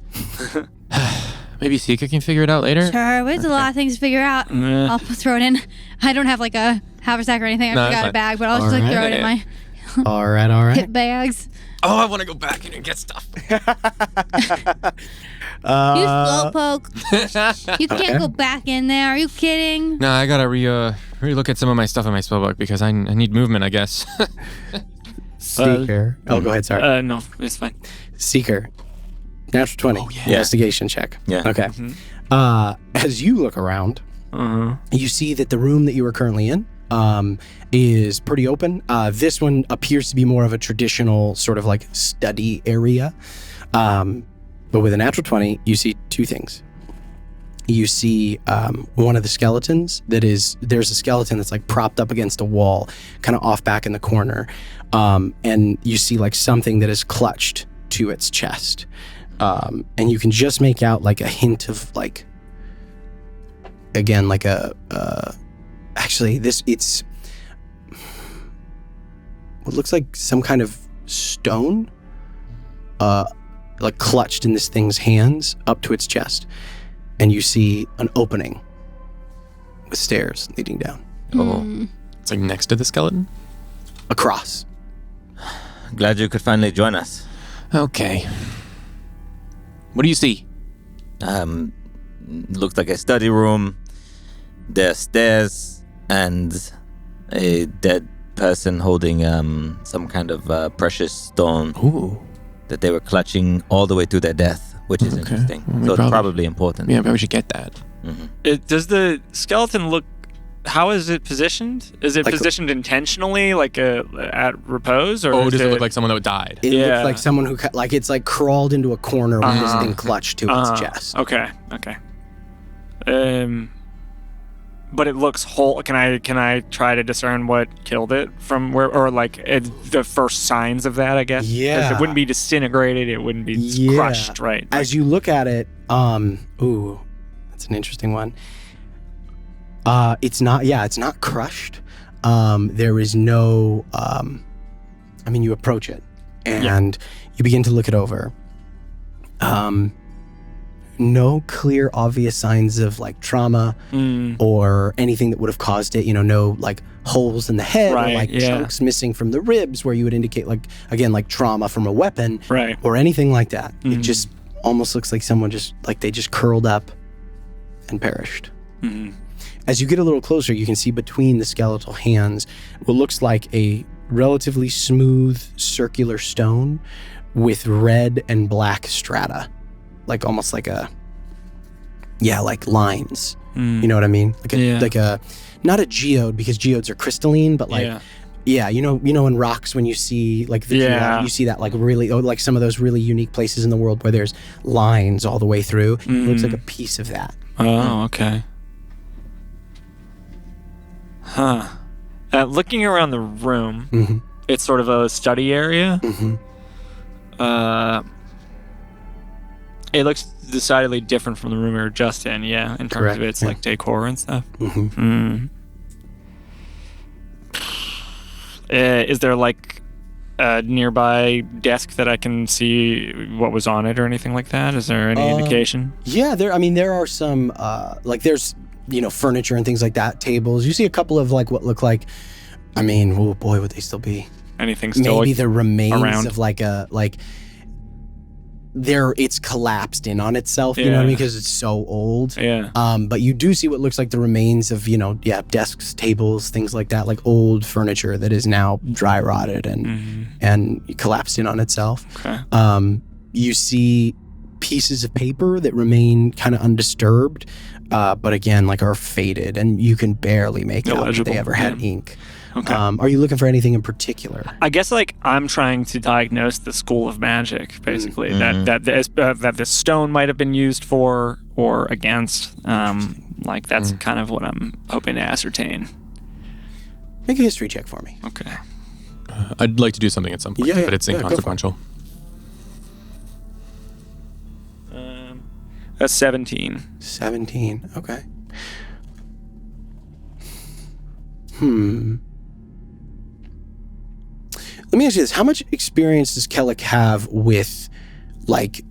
Maybe Sika can figure it out later. Sure, there's a lot of things to figure out. I'll throw it in. I don't have like a haversack or anything. I No, that's forgot a fine. bag, but I'll just like Alright. throw it in my All right. hip bags. Oh, I want to go back in and get stuff. You slowpoke. You can't Okay. go back in there. Are you kidding? No, I gotta re-look at some of my stuff in my spellbook because I need movement, I guess. Seeker. Go ahead. Sorry. No, it's fine. Seeker. Natural 20. Investigation check. Yeah. Okay. As you look around, you see that the room that you are currently in is pretty open. This one appears to be more of a traditional sort of like study area. But with a natural 20, you see two things. You see one of the skeletons there's a skeleton that's like propped up against a wall, kind of off back in the corner. And you see like something that is clutched to its chest. And you can just make out like a hint of like, again, like actually it's what looks like some kind of stone, like clutched in this thing's hands up to its chest. And you see an opening with stairs leading down. Oh, It's like next to the skeleton. Across. glad you could finally join us. Okay. What do you see? Looks like a study room. There's stairs and a dead person holding some kind of precious stone that they were clutching all the way to their death, which is interesting. Well, we So it's probably- probably important. Yeah, maybe we should get that. Does the skeleton look? How is it positioned? Is it Like- positioned intentionally, like at repose, or Oh, is does it look like someone that died? It Yeah. looks like someone who like it's like crawled into a corner with this thing clutched to its chest. Okay. But it looks whole. Can I try to discern what killed it from where, or like the first signs of that? I guess. 'Cause Yeah. It wouldn't be disintegrated. It wouldn't be Yeah. crushed, right? As you look at it, that's an interesting one. It's not crushed. There is no, you approach it and you begin to look it over. No clear, obvious signs of like trauma or anything that would have caused it. No like holes in the head or like chunks missing from the ribs where you would indicate like, again, like trauma from a weapon Right. or anything like that. It just almost looks like someone they just curled up and perished. As you get a little closer, you can see between the skeletal hands what looks like a relatively smooth circular stone with red and black strata, like almost like like lines You know what I mean? Like a not a geode, because geodes are crystalline, but like you know in rocks when you see like the geode, you see that like really like some of those really unique places in the world where there's lines all the way through. It looks like a piece of that. Oh, okay. Huh. Looking around the room, it's sort of a study area. It looks decidedly different from the room we were just in, in terms of its like decor and stuff. Is there like a nearby desk that I can see what was on it or anything like that? Is there any indication? Yeah, there are some there's furniture and things like that, tables. You see a couple of like what look like, oh boy, would they still be? Anything still maybe like the remains around? Of it's collapsed in on itself, you know what I mean, because it's so old. But you do see what looks like the remains of desks, tables, things like that, like old furniture that is now dry rotted and collapsed in on itself. You see pieces of paper that remain kind of undisturbed, but again like are faded, and you can barely make out if they ever had ink. Are you looking for anything in particular? I guess like I'm trying to diagnose the school of magic, basically, that this stone might have been used for or against. That's kind of what I'm hoping to ascertain. Make a history check for me. Okay. I'd like to do something at some point, but it's inconsequential. That's 17. 17. Okay. Let me ask you this: how much experience does Kellic have with, like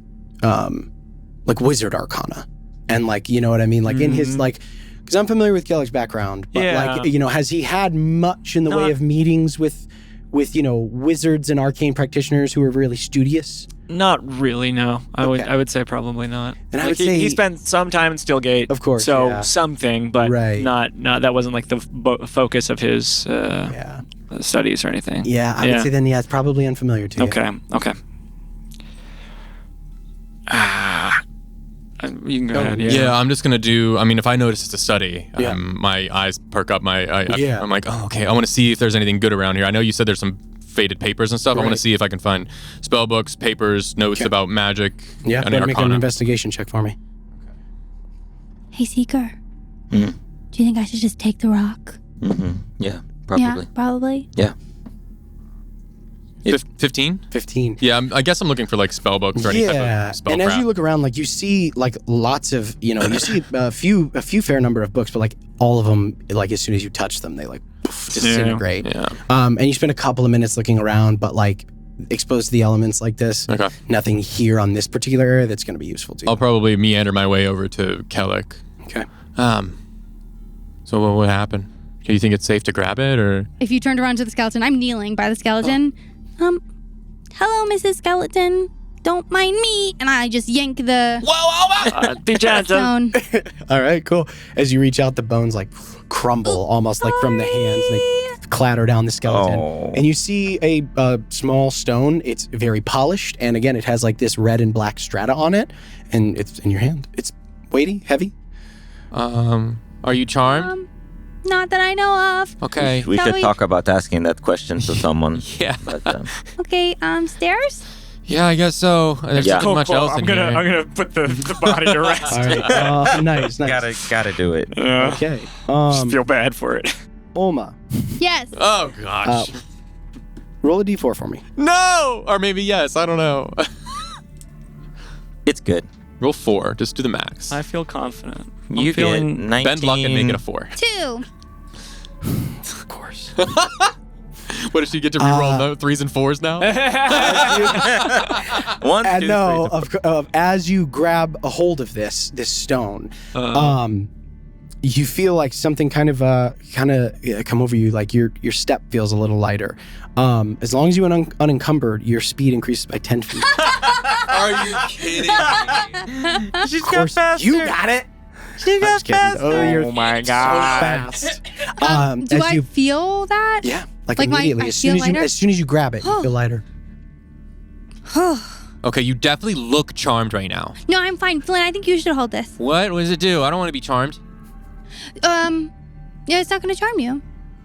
wizard arcana, and like you know what I mean, like in his like, because I'm familiar with Kellic's background, but has he had much in the way of meetings with wizards and arcane practitioners who are really studious? Not really, no. I would say probably not. And I would say he spent some time in Steelgate, of course. So something, but not that wasn't like the focus of his studies or anything. Yeah, I would say then it's probably unfamiliar to you. Okay. You can go ahead. Yeah, I'm just gonna do. If I notice it's a study, my eyes perk up. I'm like, oh, okay. I want to see if there's anything good around here. I know you said there's some faded papers and stuff. I want to see if I can find spell books, papers, notes about magic. Yeah, and make an investigation check for me. Hey, Seeker. Do you think I should just take the rock? Yeah, probably. Yeah, probably. Yeah. 15? 15. Yeah, I guess I'm looking for like spell books or any type of spell and crap. as you look around, like you see like lots of, you see a few fair number of books, but like all of them, like as soon as you touch them, they like disintegrate. Yeah. And you spend a couple of minutes looking around, but like exposed to the elements like this, nothing here on this particular area that's going to be useful to you. I'll probably meander my way over to Kellic. Okay. So what would happen? Do you think it's safe to grab it, or? If you turned around to the skeleton, I'm kneeling by the skeleton. Hello, Mrs. Skeleton. Don't mind me. And I just yank the Be gentle. stone. All right, cool. As you reach out, the bones like crumble almost like from the hands. They clatter down the skeleton. And you see a small stone. It's very polished. And again, it has like this red and black strata on it. And it's in your hand. It's weighty, heavy. Are you charmed? Not that I know of. Okay. We should talk about asking that question to someone. Yeah. But, Okay, stairs? Yeah, I guess so. There's not much else in here. I'm gonna put the body to rest. All right. Nice. gotta do it. Okay. Just feel bad for it. Oma. Yes. Oh, gosh. Roll a d4 for me. No! Or maybe yes. I don't know. It's good. Roll 4. Just do the max. I feel confident. You get 19. Bend luck and make it a 4. 2. Of course. What, does she get to reroll 3s and 4s now? 1, 2, 3, no, as you grab a hold of this stone, you feel like something kind of come over you, like your step feels a little lighter. As long as you unencumbered, your speed increases by 10 feet. Are you kidding me? She's Of course, you got it. She got faster. Oh, you're my so god. fast. Do I feel that? Yeah, like I immediately. As soon as you grab it, you feel lighter. Okay, you definitely look charmed right now. No, I'm fine. Flynn, I think you should hold this. What does it do? I don't want to be charmed. Yeah, it's not gonna charm you.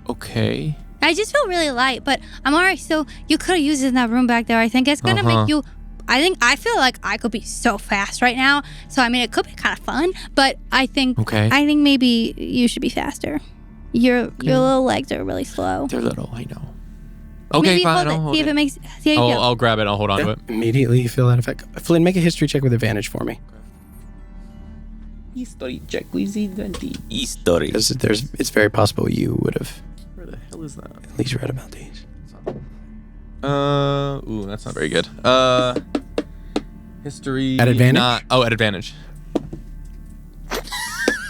Okay. I just feel really light, but I'm alright. So you could have used it in that room back there. I think it's gonna make you. I feel like I could be so fast right now. So I mean, it could be kind of fun, but I think maybe you should be faster. Your little legs are really slow. They're little, I know. Okay, maybe fine. Hold it. See if it makes. See how you feel. I'll grab it. I'll hold on to it. Immediately you feel that effect. Flynn, make a history check with advantage for me. History check with advantage. History. Because it's very possible you would have Where the hell is that? at least read about these. That's not very good. History. At advantage? At advantage.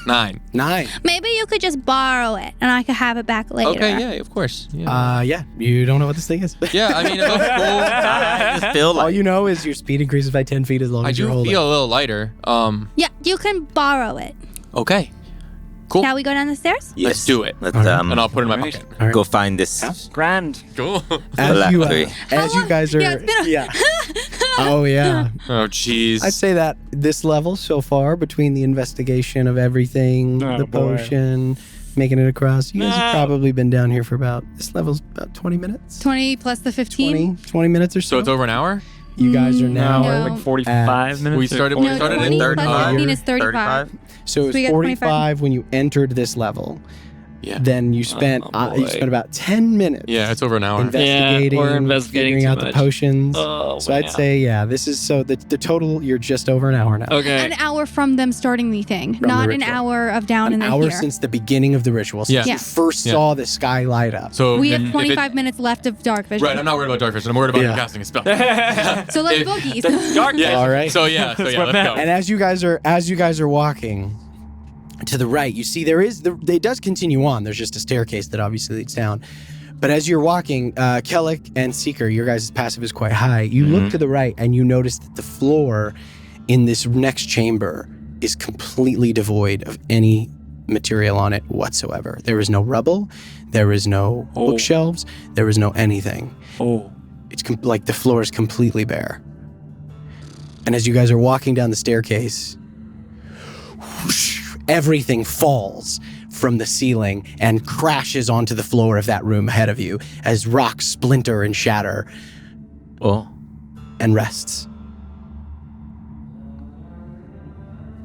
9. 9. Maybe you could just borrow it, and I could have it back later. Okay, yeah, of course. Yeah. Yeah, you don't know what this thing is. Yeah, I mean, it looks cool. I just feel All like you know is your speed increases by 10 feet as long I as do you're holding. feel a little lighter. Yeah, you can borrow it. Okay. Cool. Shall we go down the stairs? yes. Let's do it. Let's And I'll put it in my Alright. pocket. All right. go find this. Grand. Cool. As you Phylactery. guys are Yeah, it's been Oh yeah. Oh, jeez. I'd say that this level so far, between the investigation of everything, Oh, the boy. potion, making it across, you guys have No. probably been down here for this level's about 20 minutes. 20 plus the 15. 20 minutes or so. So it's over an hour? You guys are Now now. No. like 45 minutes. We started- or we No, 40. started at 20 35. plus 15 is 35. So it was we got 45 when you entered this level. Yeah. Then you spent boy. about 10 minutes. Yeah, it's over an hour. Investigating, we're investigating figuring too out the much. potions. Oh, So I'd say, this is the total. You're just over an hour now. Okay. An hour from them starting the thing, From the not an ritual. hour of down An and then hour here. since the beginning of the ritual. Since Yeah. you Yeah. first Yeah. saw the sky light up. So We then have if 25 minutes left of dark vision. Right, I'm not worried about dark vision. I'm worried about Yeah. casting a spell. So let's If- boogies. Dark Yeah. All right. So let's what go. matters. And as you guys are walking to the right, you see it does continue on. There's just a staircase that obviously leads down. But as you're walking, Kellic and Seeker, your guys' passive is quite high. You look to the right and you notice that the floor in this next chamber is completely devoid of any material on it whatsoever. There is no rubble. There is no bookshelves. There is no anything. Oh. It's like the floor is completely bare. And as you guys are walking down the staircase, whoosh, everything falls from the ceiling and crashes onto the floor of that room ahead of you as rocks splinter and shatter Oh. and rests.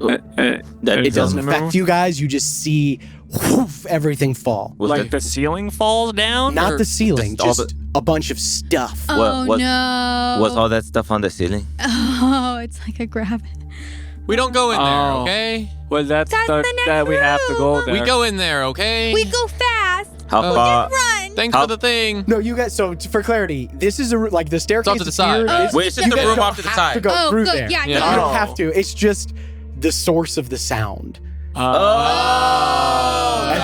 It doesn't affect you guys. You just see whoof, everything fall. Was Like it- the ceiling falls down? Not or- the ceiling, just all just a bunch of stuff. Oh what- no. was all that stuff on the ceiling? Oh, it's like a grab. We don't go in there, Oh. okay? Well, that's That's the next that we have to go room. there. We go in there, okay? We go fast. How Oh. far? Run. Thanks How- for the thing. No, you guys. So for clarity, this is like the staircase to the is side, here. right? This- Wait, it's just you the guys room don't off to the have side. To go Oh, through good. there. Yeah, Yeah. You don't Oh. have to. It's just the source of the sound. As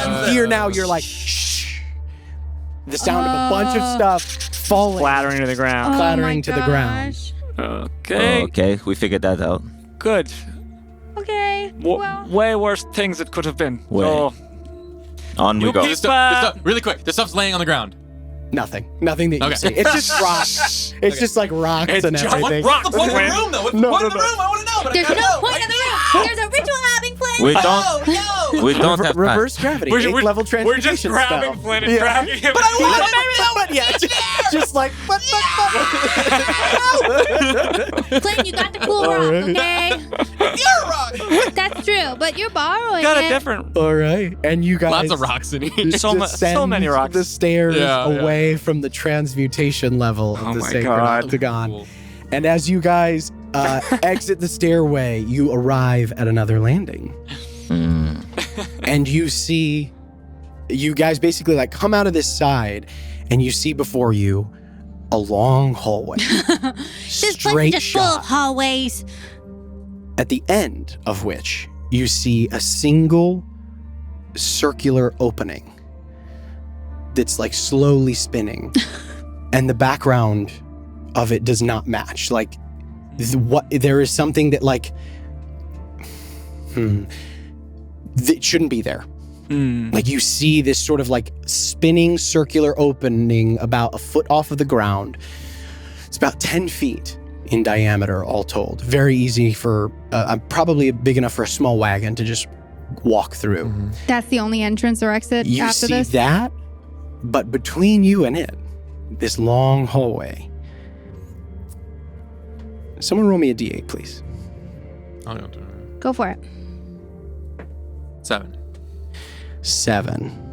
you hear now, you're like, shh. The sound of a bunch of stuff falling. Clattering to the ground. Oh clattering my to the ground. gosh. Okay. Okay, we figured that out. Good. Okay. Well. Way worse things it could have been. Way. So, On we You go. keep- This stuff, really quick. This stuff's laying on the ground. Nothing that you Okay. see. It's just rocks. It's just like rocks It's and just everything. rocks. What's the point of the room, though? What's the No, point no, of the no. room? I want to know, but There's I can't no know. point in the room. There's a ritual having place. We don't. We don't have time. Reverse gravity. We're- 8th we're- level we're just transmutation grabbing spell. Flynn and dragging him. But I want it. But yeah, just like Flynn, you got the cool rock, okay? You're a rock. That's true, but you're borrowing Got a it. different. All right, and you guys Lots of rocks in here. So descend many rocks. the stairs Yeah, yeah. away from the transmutation level of Oh the my Sacred God. Octagon. Cool. And as you guys exit the stairway, you arrive at another landing. And you guys basically like come out of this side and you see before you a long hallway. This place Straight is just full shot. of hallways. At the end of which you see a single circular opening that's like slowly spinning. And the background of it does not match. Like there is something that like that shouldn't be there. Like you see this sort of like spinning circular opening about a foot off of the ground. It's about 10 feet in diameter all told. Very easy for probably big enough for a small wagon to just walk through. That's the only entrance or exit You after see this? that, but between you and it, this long hallway. Someone roll me a d8, please. I'll do it. Go for it. 7. 7.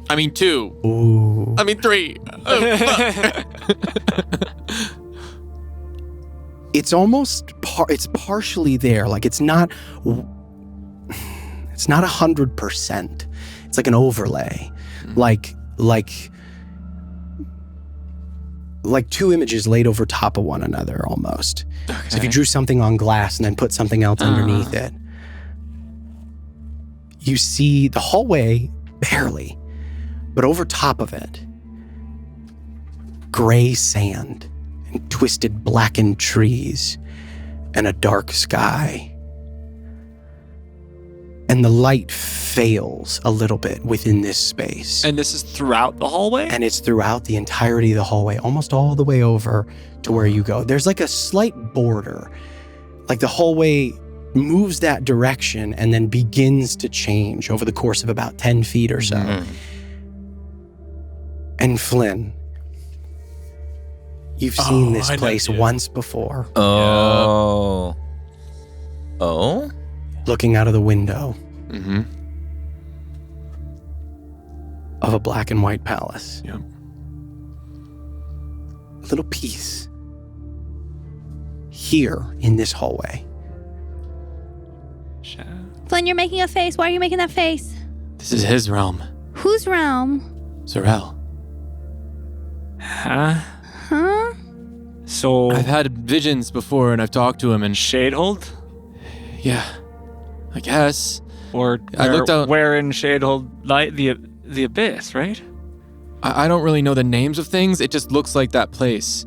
I mean 2. Ooh. I mean 3. It's almost it's partially there. Like it's not 100%. It's like an overlay. Like two images laid over top of one another almost. Okay. So if you drew something on glass and then put something else underneath it, you see the hallway barely, but over top of it, gray sand and twisted blackened trees and a dark sky. And the light fails a little bit within this space. And this is throughout the hallway? And it's throughout the entirety of the hallway, almost all the way over to where you go. There's like a slight border. Like the hallway moves that direction and then begins to change over the course of about 10 feet or so. Mm-hmm. And Flynn, you've seen this place once before. Oh. Oh? Looking out of the window of a black and white palace. Yep. A little piece here in this hallway. Flynn, you're making a face. Why are you making that face? This is his realm. Whose realm? Sorrel. Huh? Huh? So... I've had visions before and I've talked to him and... Shadehold? Yeah. I guess. Or I looked out... where in Shadehold light the abyss, right? I don't really know the names of things. It just looks like that place.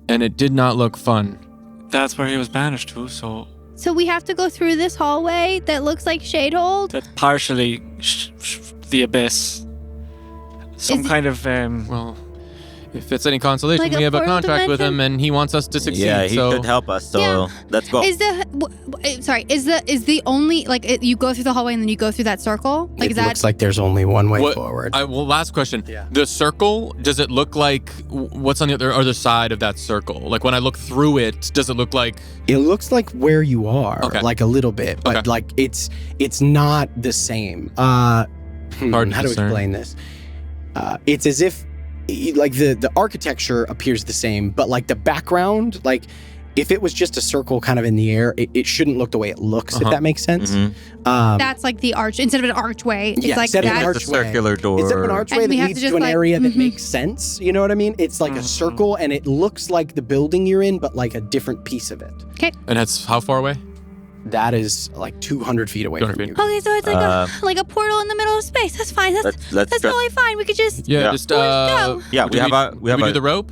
And it did not look fun. That's where he was banished to, so... So we have to go through this hallway that looks like Shadehold? That's partially the abyss. Some kind of... Well... If it's any consolation, Like we have a contract dimension? with him, and he wants us to succeed. Yeah, he so could help us. So let's go. Is the only you go through the hallway and then you go through that circle? Like It looks like there's only one way forward. Last question. Yeah. The circle, does it look like what's on the other side of that circle? Like when I look through it, does it look like? It looks like where you are, like a little bit, but like it's not the same. How to explain this? It's as if like the architecture appears the same, but like the background, like if it was just a circle kind of in the air, it shouldn't look the way it looks, if that makes sense. Mm-hmm. That's like the arch instead of an archway. It's like instead of an archway. The circular door. Instead of an archway that leads to an area that makes sense, you know what I mean? It's like a circle, and it looks like the building you're in, but like a different piece of it. Okay. And that's how far away? That is like 200 feet away from you. Okay, so it's like a portal in the middle of space. That's fine. That's totally fine. We could just just go. Yeah, we do the rope.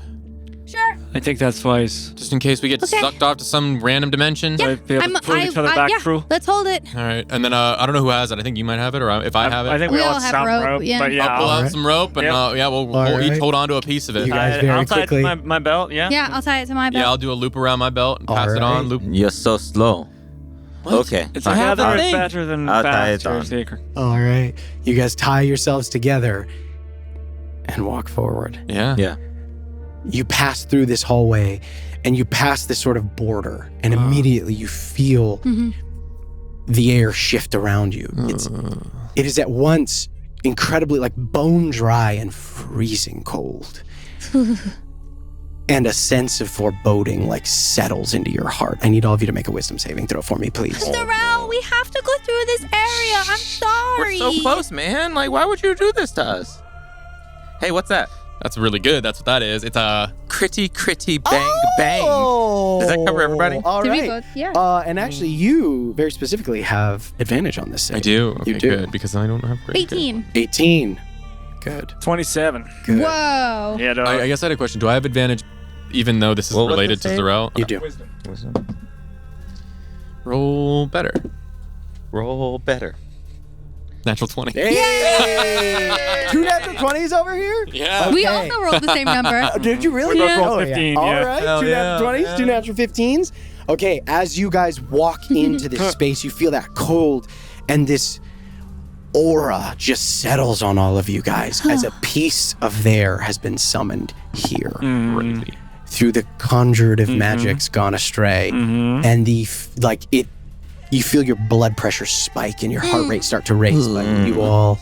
Sure. I think that's wise. Just in case we get sucked off to some random dimension. Yeah, be able to pull each other back through. Let's hold it. All right, and then I don't know who has it. I think you might have it, or if I have it. I think we all have some rope. Yeah. But I'll pull out some rope, and we'll each hold on to a piece of it. You guys very I'll tie quickly. it to my belt. Yeah. Yeah, I'll tie it to my belt. Yeah, I'll do a loop around my belt and pass it All on. right. Loop. You're so slow. Okay. It's I have together the is thing. better than I'll tie it faster, on. Seeker. All right. You guys tie yourselves together and walk forward. Yeah. Yeah. You pass through this hallway and you pass this sort of border, and immediately you feel the air shift around you. It is at once incredibly like bone dry and freezing cold. And a sense of foreboding like settles into your heart. I need all of you to make a wisdom saving throw for me, please. Sorrel, we have to go through this area. I'm sorry. We're so close, man. Like, why would you do this to us? Hey, what's that? That's really good. That's what that is. It's a Critty bang bang. Does that cover everybody? All Did we right. both? Yeah. And actually, you very specifically have advantage on this save. I do. Okay, You do. good, because I don't have great. 18. 18. Good. 27. Good. Whoa. Yeah, no. I guess I had a question. Do I have advantage even though this is What was related the to save? Zarel? You do. Roll better. Roll better. Natural 20. Hey! 2 natural 20s over here? Yeah. We Okay. also rolled the same number. Did you really? We both Yeah. rolled 15, All yeah. right. Hell 2 natural 20s, yeah. 2 natural 15s. Okay, as you guys walk into this space, you feel that cold, and this aura just settles on all of you guys as a piece of there has been summoned here. Through the conjurative magic's gone astray, and you feel your blood pressure spike and your heart rate start to race, but you all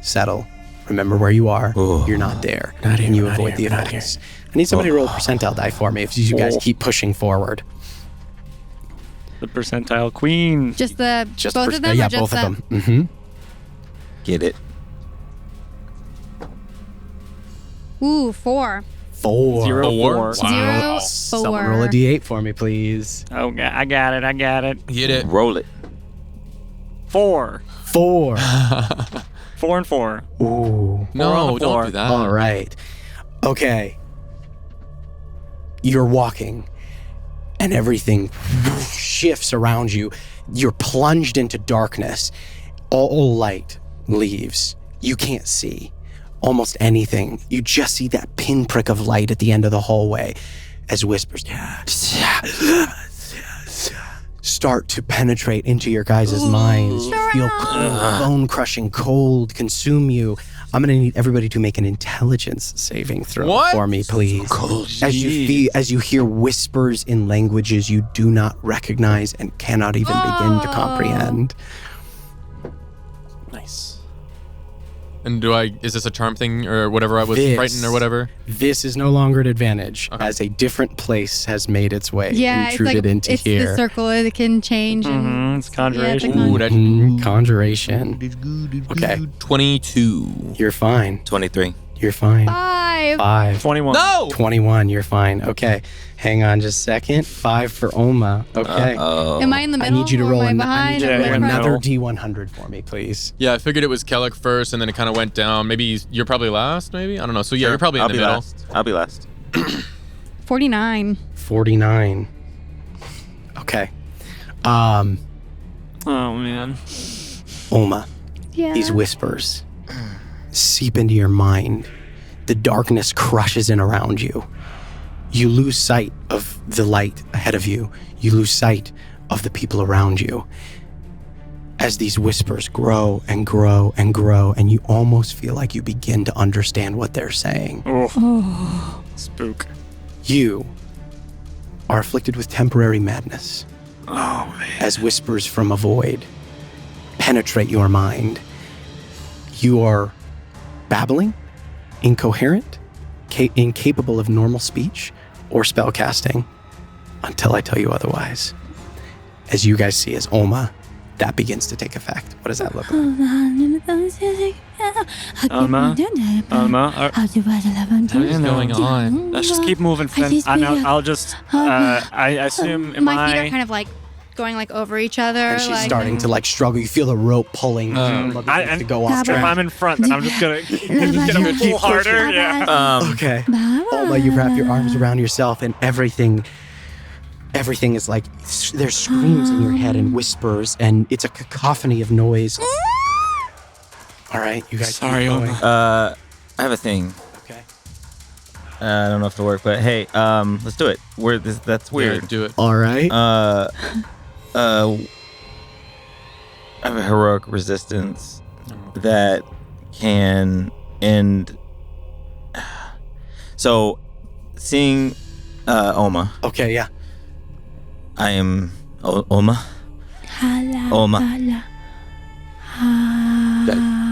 settle. Remember where you are. You're not there, and you avoid the effects. I need somebody to roll a percentile die for me if you guys keep pushing forward. The percentile queen. Just both of them? Yeah, or just both of the- them. Mm-hmm. Get it? Ooh, 4. 4. 0, 4. Wow. 0, 4. Someone roll a d8 for me, please. Oh, I got it. Get it. Roll it. 4. 4. 4 and 4. Ooh. on No, the floor. don't do that. All right. Okay. You're walking, and everything shifts around you. You're plunged into darkness. All light leaves. You can't see almost anything. You just see that pinprick of light at the end of the hallway as whispers start to penetrate into your guys' minds. You feel bone-crushing cold consume you. I'm going to need everybody to make an intelligence saving throw for me, please. As you hear whispers in languages you do not recognize and cannot even begin to comprehend. Nice. And is this a charm thing or whatever? I was frightened or whatever? This is no longer an advantage, as a different place has made its way Yeah, intruded into it's here. the circle. It can change. And It's conjuration. Yeah, Ooh, the that's Conjuration. Okay, 22. you're fine. 23. You're fine. 5. 5. 21. No! 21, you're fine. Okay, hang on just a second. 5 for Oma. Okay. Am I in the I middle? need you to or roll am I behind? Yeah, Or you're in the another middle. D100 for me, please. Yeah, I figured it was Kellic first, and then it kind of went down. Maybe you're probably last, maybe? I don't know. So yeah, you're probably in I'll the be middle. last. I'll be last. 49. 49. Okay. Oh, man. Oma, Yeah. these whispers seep into your mind. The darkness crushes in around you. You lose sight of the light ahead of you. You lose sight of the people around you. As these whispers grow and grow and grow, and you almost feel like you begin to understand what they're saying. Oh. Spook. You are afflicted with temporary madness. Oh, man. As whispers from a void penetrate your mind. You are babbling, incoherent, incapable of normal speech or spellcasting until I tell you otherwise. As you guys see as Oma, that begins to take effect. What does that look like? Alma? What's going on? Let's just keep moving, Flynn. I'll just, I assume, My feet are kind of like going like over each other. And she's like, starting to like struggle. You feel the rope pulling to go off If track. I'm in front, then I'm just gonna pull harder. Yeah. Okay. Oma, you wrap your arms around yourself and everything is like, there's screams in your head and whispers, and it's a cacophony of noise. All right, you guys. Sorry, keep going. I have a thing. Okay. I don't know if it'll work, but hey, let's do it. That's weird. Yeah, do it. All right. I have a heroic resistance that can end. So, seeing Oma, Okay, yeah. I am Oma. Oma.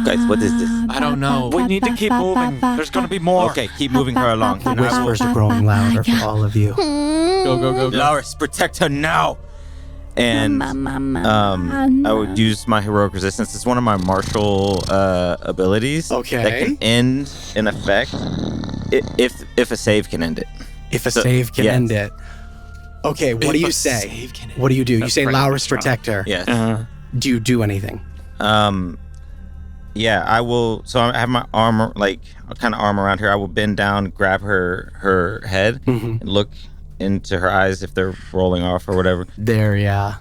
Guys, what is this? I don't know. We need to keep moving. There's gonna be more. Okay, keep moving her along. The whispers are growing louder for all of you. Go. Lauris, protect her now. And I would use my heroic resistance. It's one of my martial abilities. Okay. That can end an effect if a save can end it. If a So, save can yes. end it. Okay, what do you say? What do you do? You say right. Lauris Protector. Yes. Do you do anything? Yeah, I will. So I have my armor, like kind of arm around her. I will bend down, grab her head, and look into her eyes if they're rolling off or whatever. There, yeah.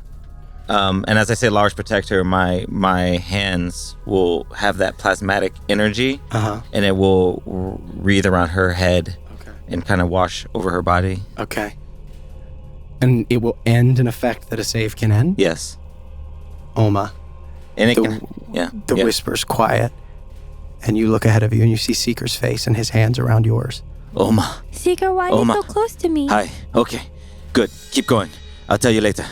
And as I say, large protector, my hands will have that plasmatic energy, and it will wreathe around her head and kind of wash over her body. Okay. And it will end in effect that a save can end? Yes. Oma. And the whisper's quiet, and you look ahead of you and you see Seeker's face and his hands around yours. Oma. Seeker, why are you so close to me? Hi. Okay. Good. Keep going. I'll tell you later.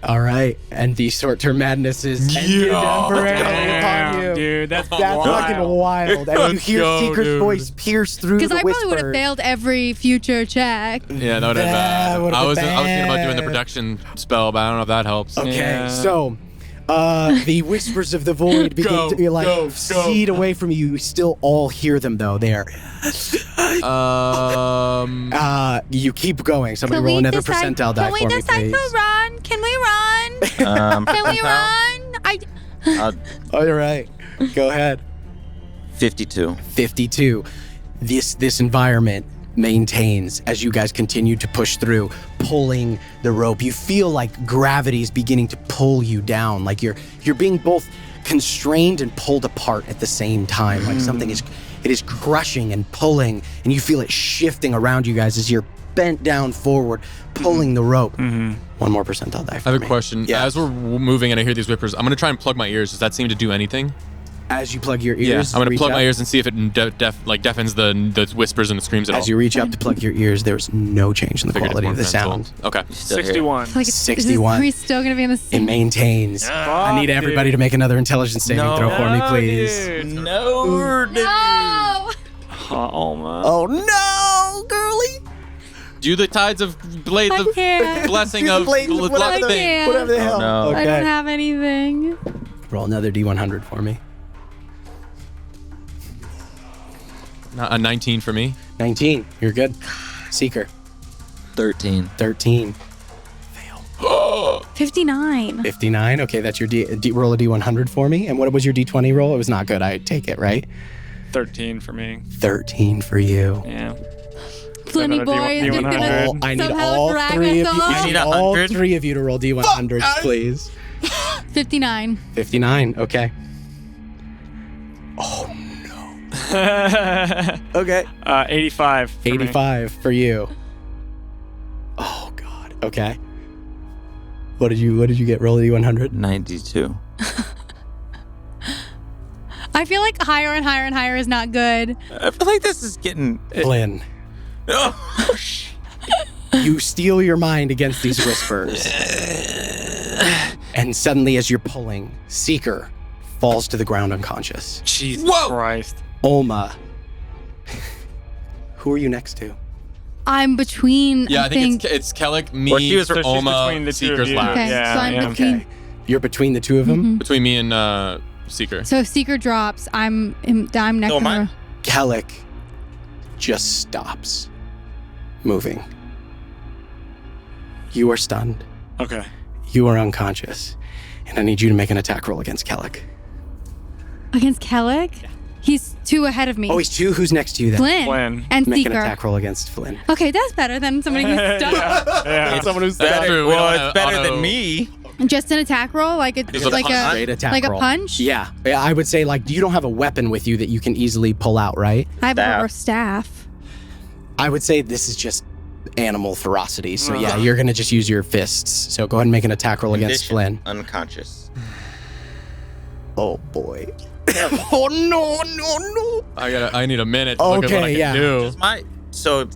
All right. And the short-term madness is ended temporarily upon you. Dude, that's fucking wild. And you hear Seeker's voice pierce through the Because I whisper. probably would have failed every future check. Yeah, that would have been bad. I was thinking about doing the production spell, but I don't know if that helps. Okay, so the whispers of the void begin to recede away from you. You still all hear them though. There. You keep going. Somebody roll another percentile die for me, please. Can we decide to run? Can we run? Can we run? All right. Go ahead. 52. 52. This environment maintains as you guys continue to push through, pulling the rope. You feel like gravity's beginning to pull you down, like you're being both constrained and pulled apart at the same time. Like something is crushing and pulling, and you feel it shifting around you guys as you're bent down forward, pulling the rope. One more percentile die for me. I have a question. Yeah. As we're moving and I hear these whispers, I'm going to try and plug my ears. Does that seem to do anything? As you plug your ears, I'm going to plug my ears and see if it deafens the whispers and the screams at all. As you reach up to plug your ears, there's no change in the quality of the sound. Okay. 61. 61. Are we still going to be in the It same? maintains. I need everybody to make another intelligence saving throw for me, please. No. No! Oh no, girly! Do the tides of blades I of can't. blessing of Blades of luck whatever thing. Whatever the hell. no. I don't have anything. Roll another D100 for me. A 19 for me. 19. You're good. Seeker. 13. 13. 59. 59. Okay, that's your roll a D100 for me. And what was your D20 roll? It was not good. I take it, right? 13 for me. 13 for you. Yeah. Flinny boy is just gonna I need somehow all drag three us of you. along. I need all three of you to roll D100s, please. 59. 59. Okay. Oh no. Okay. 85. For 85 for you. Oh god. Okay. What did you get? Roll a D100. 92. I feel like higher and higher and higher is not good. I feel like this is getting... Flynn. You steel your mind against these whispers. And suddenly, as you're pulling, Seeker falls to the ground unconscious. Jesus Christ. Oma. Who are you next to? I'm between. Yeah, I think it's Kellic, me, Well, she was- So she's Oma, between the two of Seeker's you. last. Okay, Yeah, so I'm yeah. between. Okay. You're between the two of them? Between me and Seeker. So if Seeker drops, I'm next So am to I. her. Kellic just stops moving. You are stunned. Okay. You are unconscious. And I need you to make an attack roll against Kellic. Against Kellic? He's 2 ahead of me. Oh, he's 2. Who's next to you then? Flynn. And Make an Seeker. attack roll against Flynn. Okay, that's better than somebody who's stuck. Yeah. Someone who's That's true. We don't Well, have it's better auto- than me. Just an attack roll, like a Just a like punch. a Straight attack like roll. a punch. Yeah, I would say like you don't have a weapon with you that you can easily pull out, right? I have Staff. a staff. I would say this is just animal ferocity. So yeah, you're gonna just use your fists. So go ahead and make an attack roll against Condition, Flynn. Unconscious. Oh boy. Oh no. I need a minute to look at what I Okay, can yeah. do. So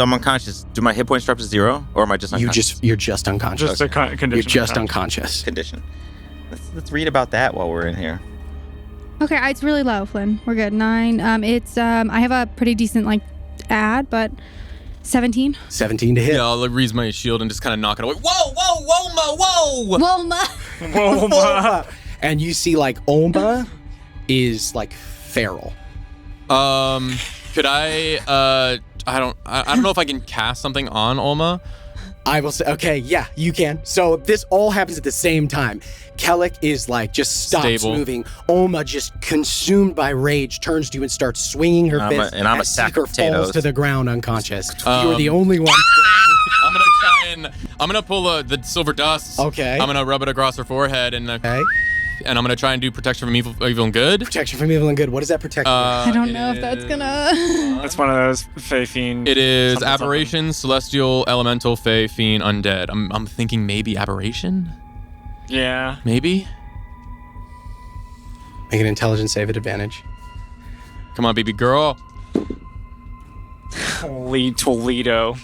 I'm unconscious. Do my hit points drop to 0, or am I just unconscious? You're just unconscious. Just a condition. You're just unconscious. Condition. Let's read about that while we're in here. Okay, it's really low, Flynn. We're good. 9. It's I have a pretty decent like ad, but 17. 17 to hit. Yeah, I'll raise my shield and just kind of knock it away. Whoa! Wilma. Whoa, And you see like Oma is like feral. Could I don't know if I can cast something on Olma. I will say, okay, yeah, you can. So this all happens at the same time. Kellic is like just stops Stable. moving. Oma, just consumed by rage, turns to you and starts swinging her fist. I'm a as sack Seeker of potatoes. falls to the ground unconscious. You are the only one. I'm gonna try and I'm gonna pull the silver dust. Okay. I'm gonna rub it across her forehead, and Okay. and I'm gonna try and do protection from evil and good. Protection from evil and good. What does that protect? I don't know if that's gonna. That's one of those Fey Fiend. It is something, aberration, celestial, elemental, fey, fiend, undead. I'm thinking maybe aberration. Yeah. Maybe. Make an intelligence save at advantage. Come on, baby girl. Holy Toledo.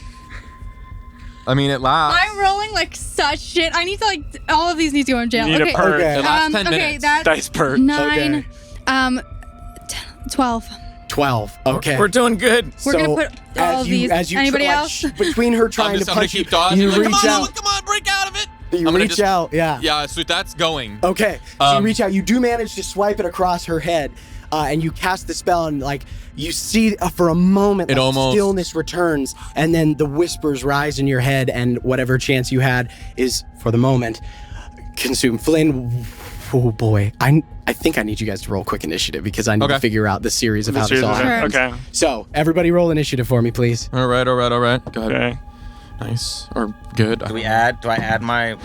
I mean, it lasts. I'm rolling like such shit. I need to like all of these need to go in jail. You need okay. a perk. Okay. It lasts 10 okay, minutes. that's Dice perk. 9, Okay. 12. 12. Okay. We're doing good. We're gonna put all of these. Anybody else? Between her trying I'm to gonna punch keep you, dodging. you Like, reach come out. on, break out of it. You I'm gonna reach just- out. Yeah. Yeah, so that's going. Okay. So you reach out. You do manage to swipe it across her head, and you cast the spell, and like you see for a moment, It like, almost- stillness returns, and then the whispers rise in your head, and whatever chance you had is for the moment consumed. Flynn. Oh boy, I think I need you guys to roll quick initiative because I need to Okay. figure out the series of how this all happens. Sure. Okay. So everybody roll initiative for me, please. All right. Go ahead. Okay. Nice or good. Do I add my? Oh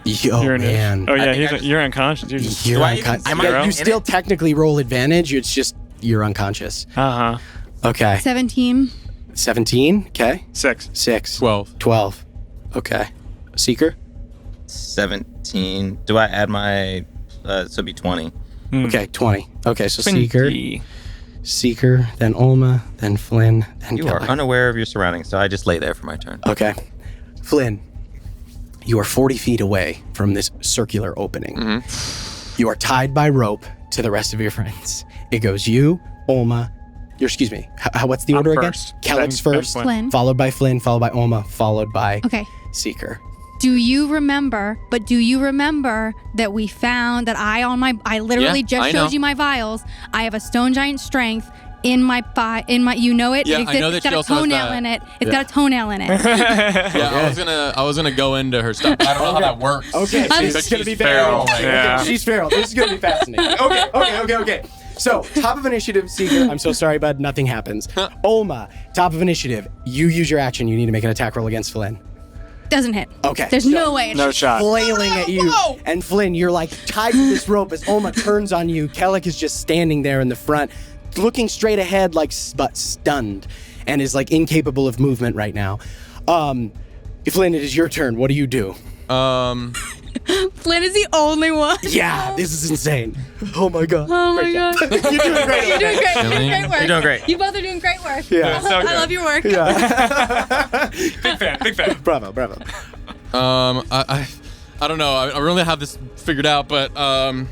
You're man. Oh yeah, I think you're unconscious. You're just, You're Do I even unconscious. see zero You in still it? technically roll advantage. It's just you're unconscious. uh-huh. Okay. 17. 17. Okay. 6. 6. 12. 12. Okay. Seeker. 17. Do I add my? So it'd be 20. Okay. 20. Okay. So 20. Seeker, then Olma, then Flynn, then You are Kelly. unaware of your surroundings, so I just lay there for my turn. Okay. Flynn, you are 40 feet away from this circular opening. You are tied by rope to the rest of your friends. It goes you, Olma, excuse me, what's the I'm order first. again? Kellex Then first, Flynn. Flynn. followed by Flynn, followed by Olma, followed by Okay. Seeker. Do you remember that we found that I literally Yeah, just I showed know. you my vials. I have a stone giant strength in my you know it? Yeah, it I know that it's she got a also has toenail that. in it. It's got a toenail in it. Yeah, I was gonna go into her stuff. I don't know how that works. Okay, so this is going to be feral. Yeah. Okay, she's feral. This is going to be fascinating. Okay. So, top of initiative, Seeker. I'm so sorry, bud. Nothing happens. Olma, top of initiative. You use your action. You need to make an attack roll against Flynn. Doesn't hit. Okay. There's no way. No shot. Flailing at you. And Flynn, you're like tied to this rope as Olma turns on you. Kellic is just standing there in the front, looking straight ahead, like but stunned, and is like incapable of movement right now. Flynn, it is your turn. What do you do? Flynn is the only one. Yeah, this is insane. Oh my god. Oh my god. You're doing great. You're doing great. You're doing great work. You're doing great. You both are doing great work. Yeah. So good. I love your work. Big fan. Bravo. I don't know. I really have this figured out, but I'm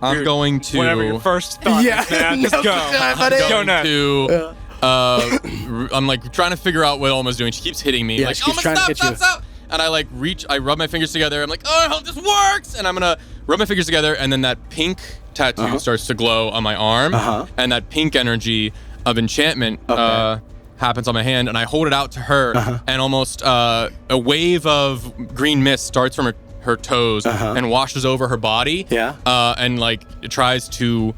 going to. Whatever your first thought is, man, just go. I'm Go going nuts. to. I'm like trying to figure out what Alma's doing. She keeps hitting me. Yeah, like, she keeps Alma, trying to stop, hit stop. And I like reach. I rub my fingers together. I'm like, oh, I hope this works. And I'm gonna rub my fingers together, and then that pink tattoo starts to glow on my arm, and that pink energy of enchantment happens on my hand, and I hold it out to her, and almost a wave of green mist starts from her toes and washes over her body. Yeah. And like it tries to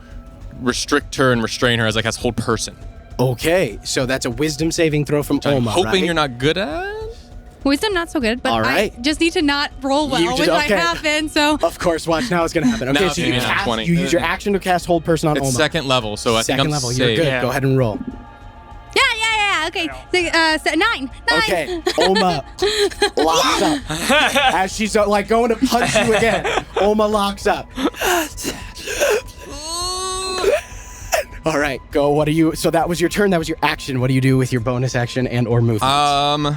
restrict her and restrain her as like a whole person. Okay, so that's a wisdom saving throw from I'm Olma, hoping right? you're not good at. Wisdom not so good, but All right. I just need to not roll well You when just- that okay. happens. So Of course, watch now it's gonna happen. Okay, Now so it's you gonna be cast, 20. you use your action to cast hold person on It's Olma. second level, so I think Second I'm level, safe. you're good. Yeah. Go ahead and roll. yeah. Okay, so 9. Okay, Olma locks up as she's like going to punch you again. Olma locks up. All right, go. What do you? So that was your turn. That was your action. What do you do with your bonus action and or movement?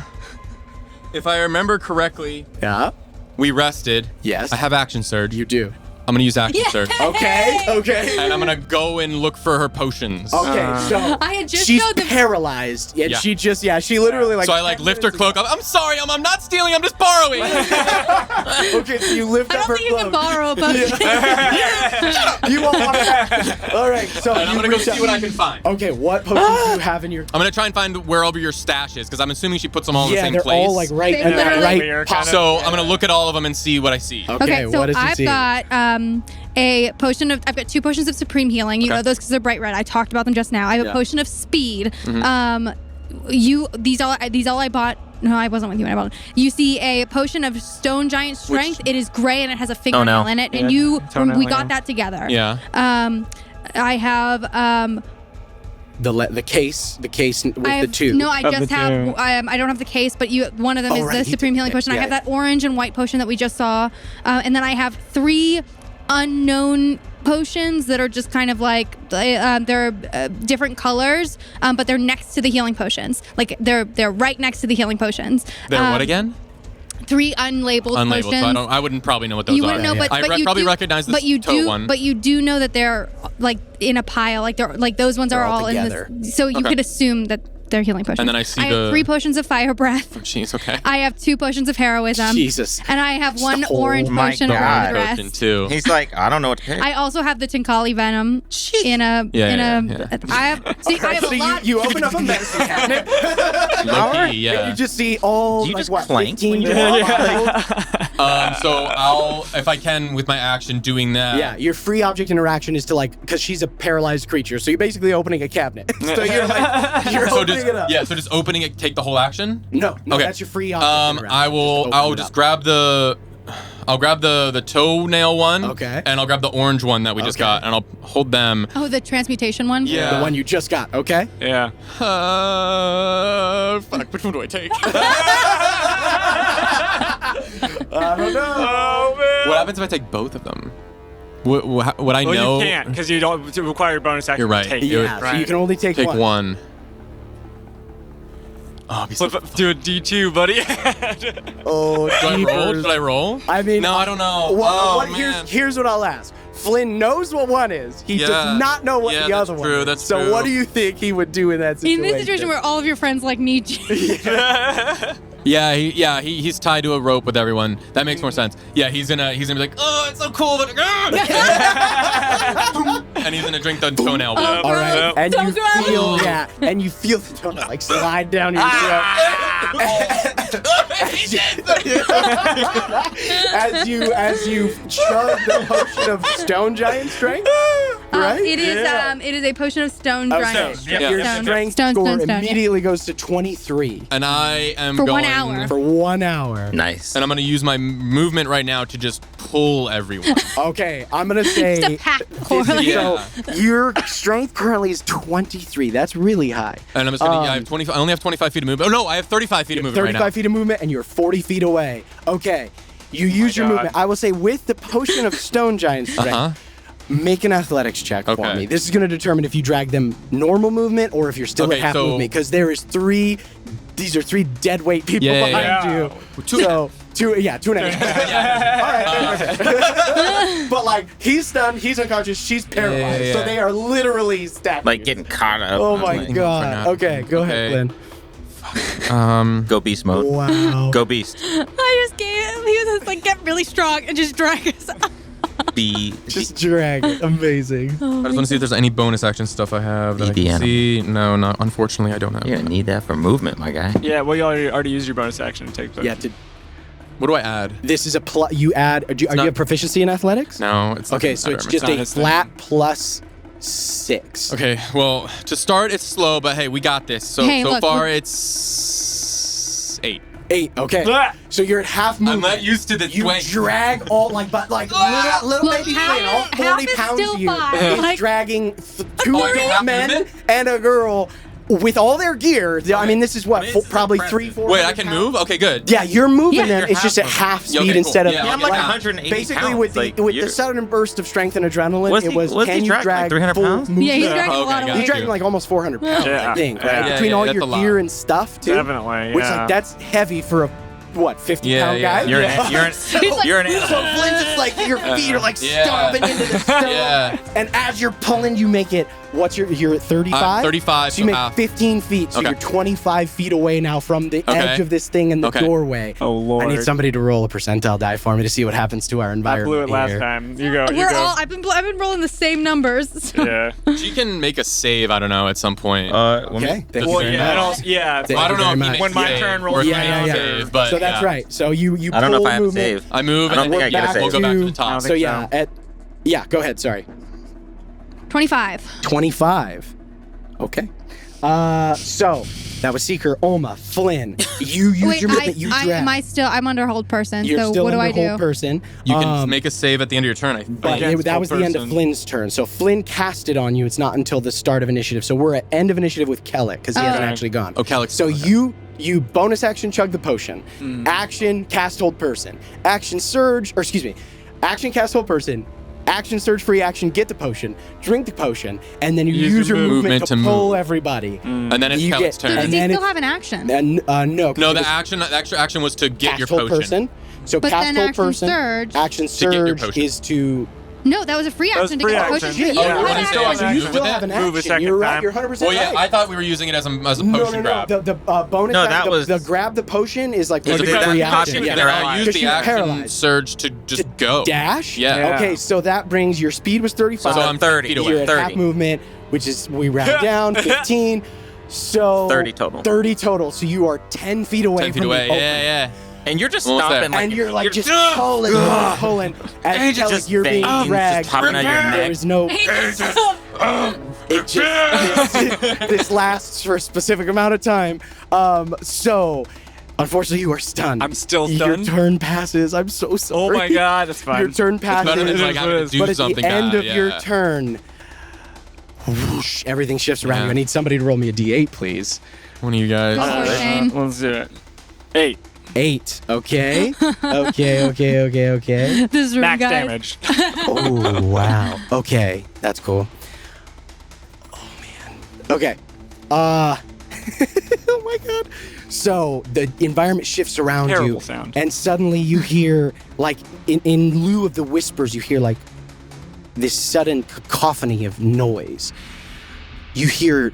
If I remember correctly, Yeah. we rested. Yes. I have action surge. You do. I'm gonna use action surge. Okay. And I'm gonna go and look for her potions. Okay. So I had just she's showed them. paralyzed, and Yeah. she just she literally like. So I like lift her cloak up. I'm sorry, I'm not stealing. I'm just borrowing. Okay, so you lift I up don't her think you can cloak. borrow a potion. You won't want to. All right, so And I'm you gonna go reach see out- what I can find. Okay, what potions do you have in your? I'm gonna try and find wherever your stash is, because I'm assuming she puts them all in the Yeah, same they're place. all like right They in that literally right. kind of- So I'm gonna look at all of them and see what I see. Okay, so what does you I've see? got I've got 2 potions of supreme healing. You Okay. know those because they're bright red. I talked about them just now. I have a potion of speed. These all I bought No, I wasn't with you when I bought it. You see a potion of stone giant strength. It is gray and it has a fingernail in it. And we got that together. Yeah. I have the case with the two. No, I just have. I don't have the case, but one of them is the Supreme Healing Potion. I have that orange and white potion that we just saw, and then I have 3 unknown potions that are just kind of like they're different colors, but they're next to the healing potions. Like they're right next to the healing potions. They're what again? 3 unlabeled potions. So I wouldn't probably know what those are. You wouldn't know, but you probably do, recognize this one. But you do know that they're like in a pile. Like they're like those ones are all together. in this. So you could assume that they're healing potions. And then I have 3 potions of fire breath. Jeez, okay. I have 2 potions of heroism. Jesus. And I have 1 orange potion of redress. Potion too. He's like, I don't know what to pick. I also have the Tinkali venom in a. I have a lot. You open up a medicine cabinet. Low-key, yeah. You just see all You just like, clank 15 So I'll, if I can, with my action, doing that. Yeah, your free object interaction is to because she's a paralyzed creature, so you're basically opening a cabinet. So you're opening it up. Yeah, so just opening it, take the whole action? No, okay. That's your free object interaction. I'll just grab the toenail one. Okay. And I'll grab the orange one that we just got, and I'll hold them. Oh, the transmutation one? Yeah. The one you just got, okay? Yeah. Fuck, which one do I take? I don't know. Oh, man. What happens if I take both of them? Would I know? Well, you can't, because you don't require your bonus action You're right. to take Yeah, it. so you can only take one. Oh, do a D2, buddy. Oh, Should I roll? I mean, no, I don't know. Man. Here's what I'll ask. Flynn knows what one is. He does not know what the other one is. That's so true. what do you think he would do in that situation? In this situation where all of your friends like need you. He's tied to a rope with everyone. That makes more sense. Yeah, he's gonna be like, oh, it's so cool, but and he's gonna drink the toenail. Oh, all right, and so you feel the toenail like slide down your throat. as you chug the potion of stone giant strength. Right? It is a potion of stone giant. Stone. Your strength score immediately goes to 23. And I am for going 1 hour. For 1 hour. Nice. And I'm gonna use my movement right now to just pull everyone. Okay, I'm gonna say. Just a pack. So your strength currently is 23. That's really high. And I'm just gonna. I have 25. I only have 25 feet of movement. Oh no, I have 35 feet of movement right now. 35 feet of movement, and you're 40 feet away. Okay, you use your movement. I will say with the potion of stone giant strength. Make an athletics check for me. This is going to determine if you drag them normal movement or if you're still at half movement, because there is 3. These are 3 dead weight people behind you. 2 and a half. All right. But like he's stunned, he's unconscious, she's paralyzed, so they are literally stacked. Like getting caught up. Oh my god. Okay, go ahead, Glenn. Go beast mode. Wow. Go beast. I just gave him. He was just like, get really strong and just drag us up. Just drag it. Amazing. I just want to see if there's any bonus action stuff I have that I can see. No, not. Unfortunately, I don't have. You're gonna need that for movement, my guy. Yeah, well, you already used your bonus action to take that. Yeah. What do I add? This is a you add. Do you have proficiency in athletics? No, it's not. Okay, so it's just a flat plus 6. Okay, well, to start, it's slow, but hey, we got this. So far, it's 8. 8. Okay. So you're at half movement. I'm not used to this. You drag all little baby Flynn, all 40 pounds of you is dragging 2 adult men and a girl. With all their gear, I mean, this is what, probably 300-400 Wait, I can move? Okay, good. Yeah, you're moving them. It's just at half speed instead of. Yeah, I'm like 180 basically, pounds. with the sudden burst of strength and adrenaline, it was can you drag 300 full pounds? movement? Yeah, he's dragging a lot of weight. He's dragging like almost 400 pounds, I think, right? Yeah. Between all your gear and stuff, too. Definitely, Which, like, that's heavy for a 50-pound guy? You're an So Flynn's just like, your feet are like stomping into the stone. And as you're pulling, you make it, you're at 35? 35, so you make half. 15 feet, so you're 25 feet away now from the edge of this thing in the doorway. Oh, Lord. I need somebody to roll a percentile die for me to see what happens to our environment. I blew it last here. time. You go. I've been rolling the same numbers. So. Yeah. She can make a save, I don't know, at some point. Okay. I don't know if when my turn rolls. Yeah. But so that's right. So you I don't know pull if I have a movement. save. I move I don't and think I get a save. we'll go back to the top. So go ahead, sorry. 25. 25. Okay. So That was Seeker, Olma, Flynn. You use your movement. You drag. I'm under hold person. You're so still what do I under do? hold person. You can make a save at the end of your turn, I think. But that was the end of Flynn's turn. So Flynn cast it on you. It's not until the start of initiative. So we're at end of initiative with Kellic because he hasn't actually gone. Oh, Kellic. So you bonus action chug the potion. Action cast hold person. Action cast hold person. Action surge free action, get the potion, drink the potion, and then you use your movement to pull everybody. And then it's Kellic's turn. Does he still have an action? And no. No, the extra action was to get your hold potion. So but cast then hold action person. surge. Action surge is to. No, that was a free action to get the potion. You still have an action. You're right. You're 100% Well, yeah, right. I thought we were using it as a potion grab. The bonus. No, that was the grab the potion is like It's a free action. Then I used the you're action paralyzed. surge to just go. Dash. Yeah. Okay, so that brings your speed was 35. So I'm 30 feet away. You're at half movement, which is we round down 15. So 30 total. 30 total. So you are 10 feet away 10 feet from away. the Yeah. And you're just Almost stomping there. like and you're like just pulling. As And Kellic, just you're being veins dragged. just popping out your There neck. is no. It just this lasts for a specific amount of time. So unfortunately, you are stunned. I'm still stunned. Your turn passes. I'm so sorry. Oh my god, that's fine. Your turn passes. Better than like having to do but at something. the end of yeah. your turn, whoosh, everything shifts around Yeah. you. I need somebody to roll me a d8, please. One of you guys. Go for it, Shane. Let's do it. 8. 8. Okay. Okay. This room, Max guys. damage. Oh, wow. Okay. That's cool. Oh, man. Okay. Oh, my God. So the environment shifts around Terrible you. sound. And suddenly you hear, like, in lieu of the whispers, you hear, like, this sudden cacophony of noise. You hear,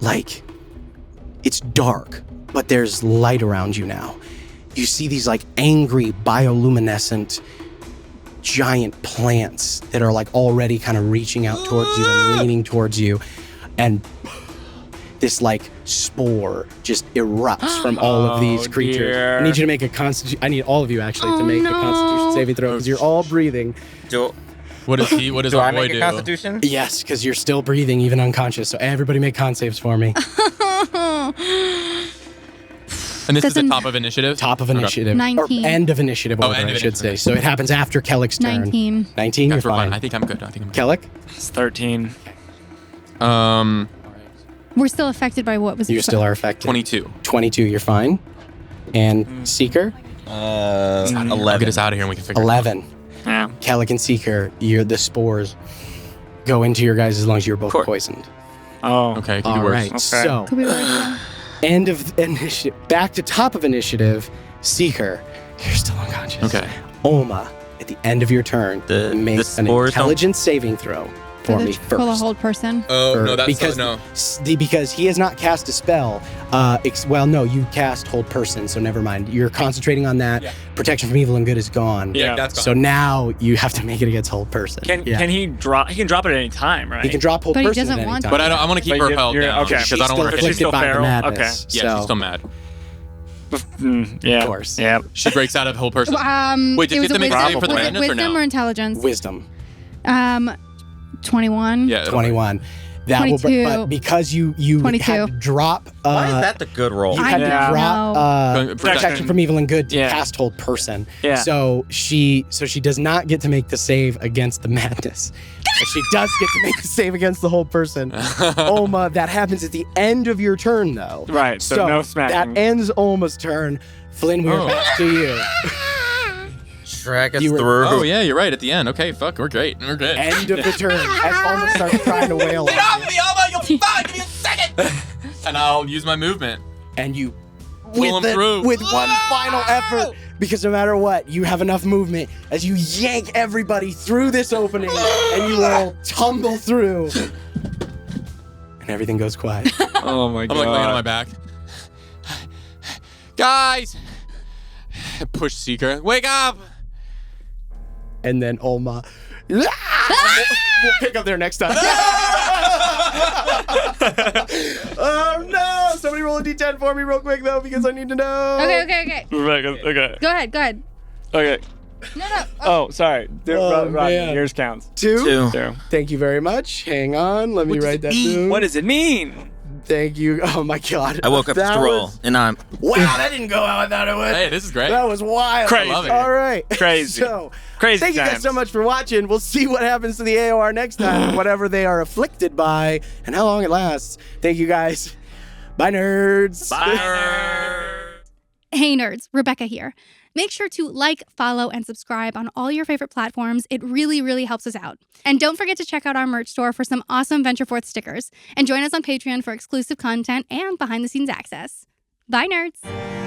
like, it's dark, but there's light around you now. You see these, like, angry bioluminescent giant plants that are, like, already kind of reaching out towards you and leaning towards you. And this, like, spore just erupts from all of these creatures. dear. I need you to make a I need all of you, actually, to make a Constitution saving throw, because you're all breathing. What does he? What does Do our I boy make a do? Constitution? Yes, because you're still breathing, even unconscious. So everybody make con saves for me. And this is the Doesn't- top of initiative. Top of initiative. 19. Or end of initiative, order, end of I should say. initiative. So it happens after Kellic's turn. 19. 19, Guys, you're we're fine. fine. I think I'm good. Kellic, It's 13. We're still affected by what was you still are affected. 22. 22, you're fine. And Seeker, 11. I'll get us out of here and we can figure 11. Yeah. Kellic and Seeker, the spores go into your guys as long as you're both poisoned. Oh. it out. Okay, it could be All worse. right, Okay. so Could be worse. end of initiative. Back to top of initiative. Seeker, you're still unconscious. Okay. Oma, at the end of your turn, The make an spores don't- intelligence saving throw for me For the first. hold person. Oh Or- no, that's because no. because he has not cast a spell. Well, no, you cast hold person, so never mind. You're concentrating on that. Yeah. Protection from evil and good is gone. Yeah. That's gone. So now you have to make it against hold person. Can he drop? He can drop it at any time, right? He can drop hold But he person doesn't at any want time. to. But I want to keep But her held you're- down okay. because She's I don't want still her to. Is she afflicted still by the feral? madness. Yeah, so, she's still mad. Yeah. Of course. Yeah. She breaks out of whole person. Wait, did it you was get to a make a wisdom, save for the was it madness or wisdom no? or intelligence? Wisdom 21. Yeah. 21. That will, 22. but because you 22. had to drop. Why is that the good roll? You had to Yeah. drop Protection. protection from evil and good to Yeah. cast hold person. Yeah. So she does not get to make the save against the madness. But she does get to make the save against the hold person. Oma, that happens at the end of your turn though. Right, so no smacking. That ends Oma's turn. Flynn, we're back to you. Drag us You were- through. Oh yeah, you're right. At the end. Okay, fuck, we're great. We're good. End of the turn. As Oma starts trying to wail on you. me, Alma! You'll fine. Give me a second. And I'll use my movement. And you Pull him through. with one final effort, because no matter what, you have enough movement as you yank everybody through this opening, and you all tumble through, and everything goes quiet. Oh my god. I'm like laying on my back. Guys! Push Seeker. Wake up! And then Olma. We'll pick up there next time. Oh no! Somebody roll a d10 for me real quick though, because I need to know. Okay. Okay. Go ahead. Okay. No. Oh, sorry. Oh, Rodney, man. yours counts. Two. Two. Two. Thank you very much. Hang on. Let me write that down. What does it mean? Thank you. Oh my God. I woke up to roll, and I'm. Wow, that didn't go how I thought it would. Hey, this is great. That was wild. Crazy. I love it. All right. Crazy. So, Crazy thank you guys times. so much for watching. We'll see what happens to the AOR next time, whatever they are afflicted by, and how long it lasts. Thank you guys. Bye, nerds. Hey nerds, Rebecca here. Make sure to like, follow, and subscribe on all your favorite platforms. It really, really helps us out. And don't forget to check out our merch store for some awesome Venture Forth stickers. And join us on Patreon for exclusive content and behind-the-scenes access. Bye, nerds.